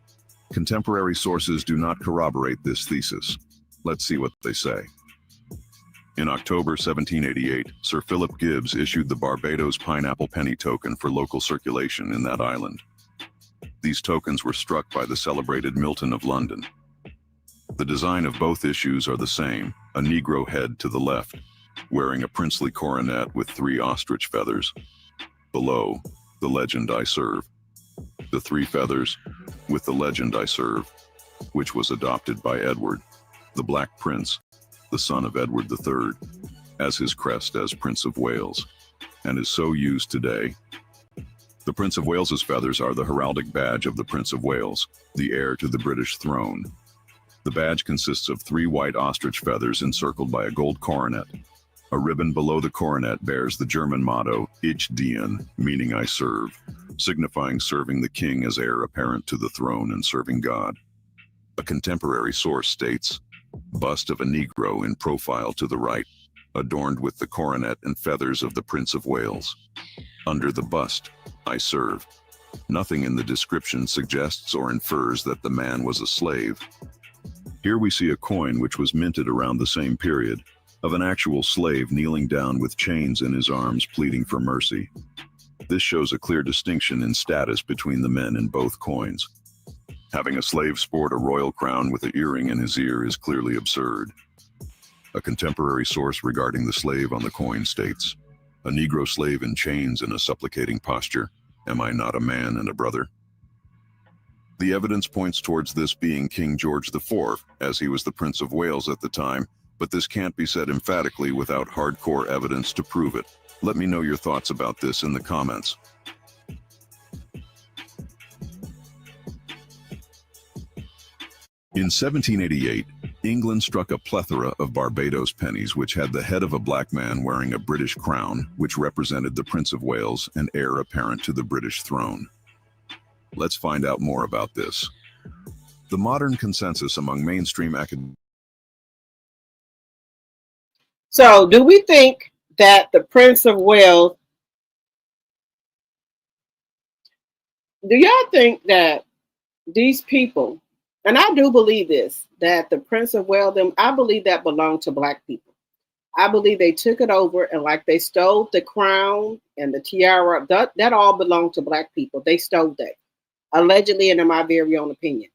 Contemporary sources do not corroborate this thesis. Let's see what they say. In October 1788, Sir Philip Gibbs issued the Barbados pineapple penny token for local circulation in that island. These tokens were struck by the celebrated Milton of London. The design of both issues are the same, a Negro head to the left, wearing a princely coronet with 3 ostrich feathers. Below, the legend I serve. The 3 feathers, with the legend I serve, which was adopted by Edward, the Black Prince, the son of Edward III, as his crest as Prince of Wales, and is so used today. The Prince of Wales's feathers are the heraldic badge of the Prince of Wales, the heir to the British throne. The badge consists of 3 white ostrich feathers encircled by a gold coronet. A ribbon below the coronet bears the German motto, Ich diene, meaning I serve, signifying serving the king as heir apparent to the throne and serving God. A contemporary source states, bust of a Negro in profile to the right, adorned with the coronet and feathers of the Prince of Wales. Under the bust, I serve. Nothing in the description suggests or infers that the man was a slave. Here we see a coin which was minted around the same period, of an actual slave kneeling down with chains in his arms pleading for mercy. This shows a clear distinction in status between the men in both coins. Having a slave sport a royal crown with an earring in his ear is clearly absurd. A contemporary source regarding the slave on the coin states, a Negro slave in chains in a supplicating posture, am I not a man and a brother? The evidence points towards this being King George IV, as he was the Prince of Wales at the time, but this can't be said emphatically without hardcore evidence to prove it. Let me know your thoughts about this in the comments. In 1788, England struck a plethora of Barbados pennies which had the head of a black man wearing a British crown, which represented the Prince of Wales and heir apparent to the British throne. Let's find out more about this. The modern consensus among mainstream academics. So, do we think that the Prince of Wales, do y'all think that these people, and I do believe this, that the Prince of Wales, I believe that belonged to Black people. I believe they took it over and like they stole the crown and the tiara, that all belonged to Black people. They stole that, allegedly, and in my very own opinion.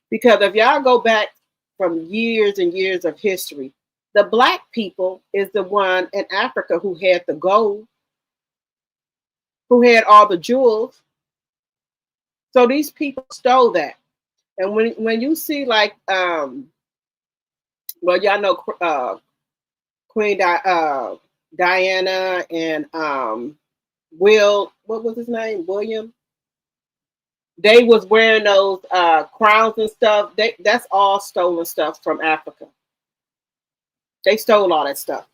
Because if y'all go back from years and years of history, the Black people is the one in Africa who had the gold, who had all the jewels. So these people stole that. And when you see like, well, y'all know Queen Diana and what was his name? William. They was wearing those crowns and stuff. That's all stolen stuff from Africa. They stole all that stuff.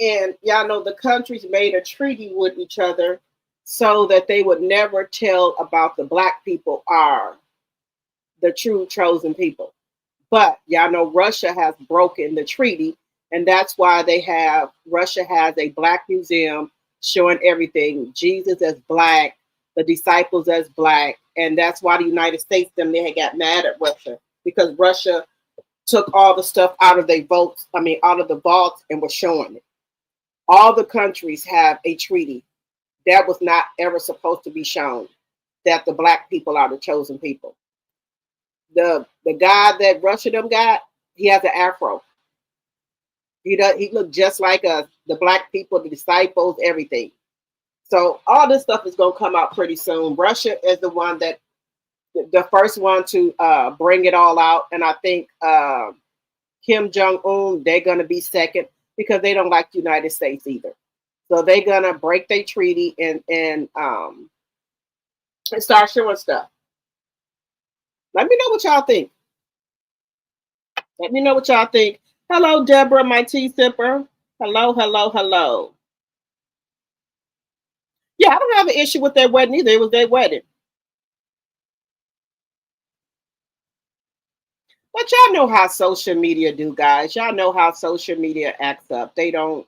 And y'all know the countries made a treaty with each other so that they would never tell about the Black people are the true chosen people. But y'all know Russia has broken the treaty, and that's why Russia has a Black museum showing everything. Jesus as Black, the disciples as Black, and that's why the United States, they had got mad at Russia, because Russia took all the stuff out of their out of the vaults and was showing it. All the countries have a treaty that was not ever supposed to be shown, that the Black people are the chosen people. The guy that Russia got, he has an afro. He looked just like us, the Black people, the disciples, everything. So all this stuff is going to come out pretty soon. Russia is the one that, the first one to bring it all out. And I think Kim Jong-un, they're going to be second. because they don't like the United States either. So they're gonna break their treaty and start showing stuff. Let me know what y'all think. Let me know what y'all think. Hello, Deborah, my tea sipper. Hello, hello, hello. Yeah, I don't have an issue with their wedding either. It was their wedding. But y'all know how social media do, guys. Y'all know how social media acts up. They don't,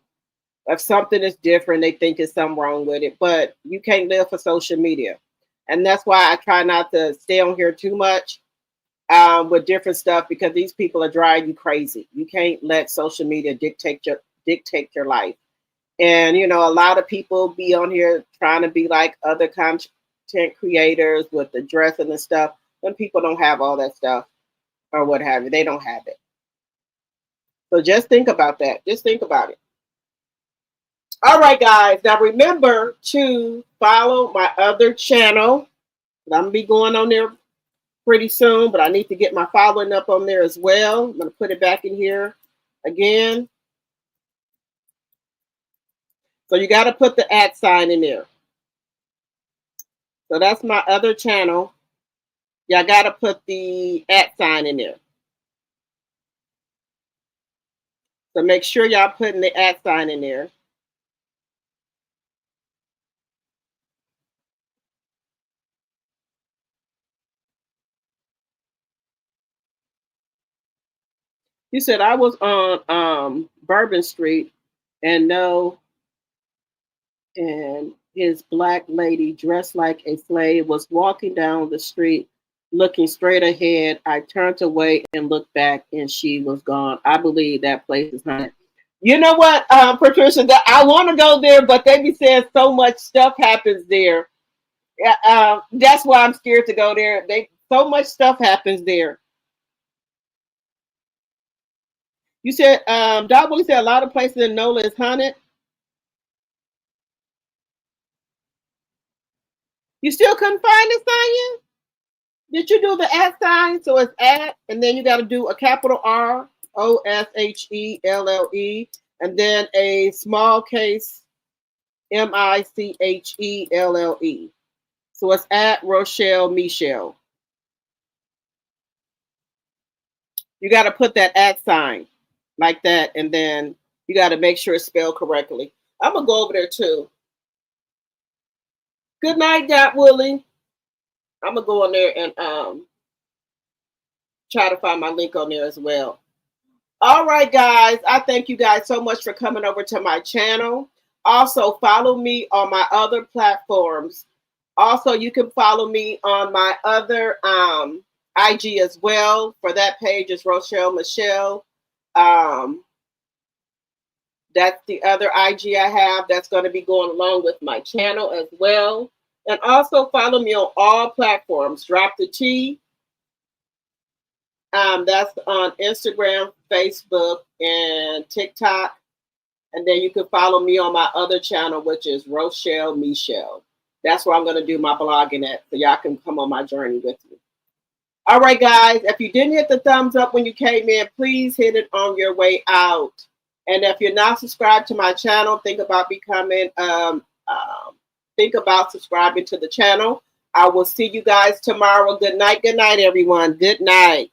if something is different, they think there's something wrong with it. But you can't live for social media. And that's why I try not to stay on here too much with different stuff, because these people are driving you crazy. You can't let social media dictate your life. And, you know, a lot of people be on here trying to be like other content creators with the dressing and stuff. When people don't have all that stuff or what have you, they don't have it. So just think about that. Just think about it. All right, guys. Now remember to follow my other channel. I'm going to be going on there pretty soon, but I need to get my following up on there as well. I'm going to put it back in here again. So you got to put the @ sign in there. So that's my other channel. Y'all got to put the @ sign in there. So make sure y'all putting the @ sign in there. You said I was on Bourbon Street and his black lady dressed like a slave was walking down the street looking straight ahead. I turned away and looked back and she was gone. I believe that place is haunted. You know what, Patricia, I want to go there, but they be saying so much stuff happens there. That's why I'm scared to go there. So much stuff happens there. You said, Doc Willie said a lot of places in NOLA is haunted. You still couldn't find it, Sonya? Did you do the @ sign? So it's @ and then you got to do a capital ROSHELLE, and then a small case MICHELLE. So it's @ Rochelle Michelle. You got to put that @ sign like that, and then you got to make sure it's spelled correctly. I'm going to go over there too. Good night, Dot Willie. I'm going to go on there and try to find my link on there as well. All right, guys. I thank you guys so much for coming over to my channel. Also, follow me on my other platforms. Also, you can follow me on my other IG as well. For that page is Rochelle Michelle. That's the other IG I have that's going to be going along with my channel as well. And also follow me on all platforms. Drop the T. That's on Instagram, Facebook, and TikTok. And then you can follow me on my other channel, which is Rochelle Michelle. That's where I'm going to do my blogging at, so y'all can come on my journey with me. All right, guys. If you didn't hit the thumbs up when you came in, please hit it on your way out. And if you're not subscribed to my channel, think about subscribing to the channel. I will see you guys tomorrow. Good night, everyone. Good night.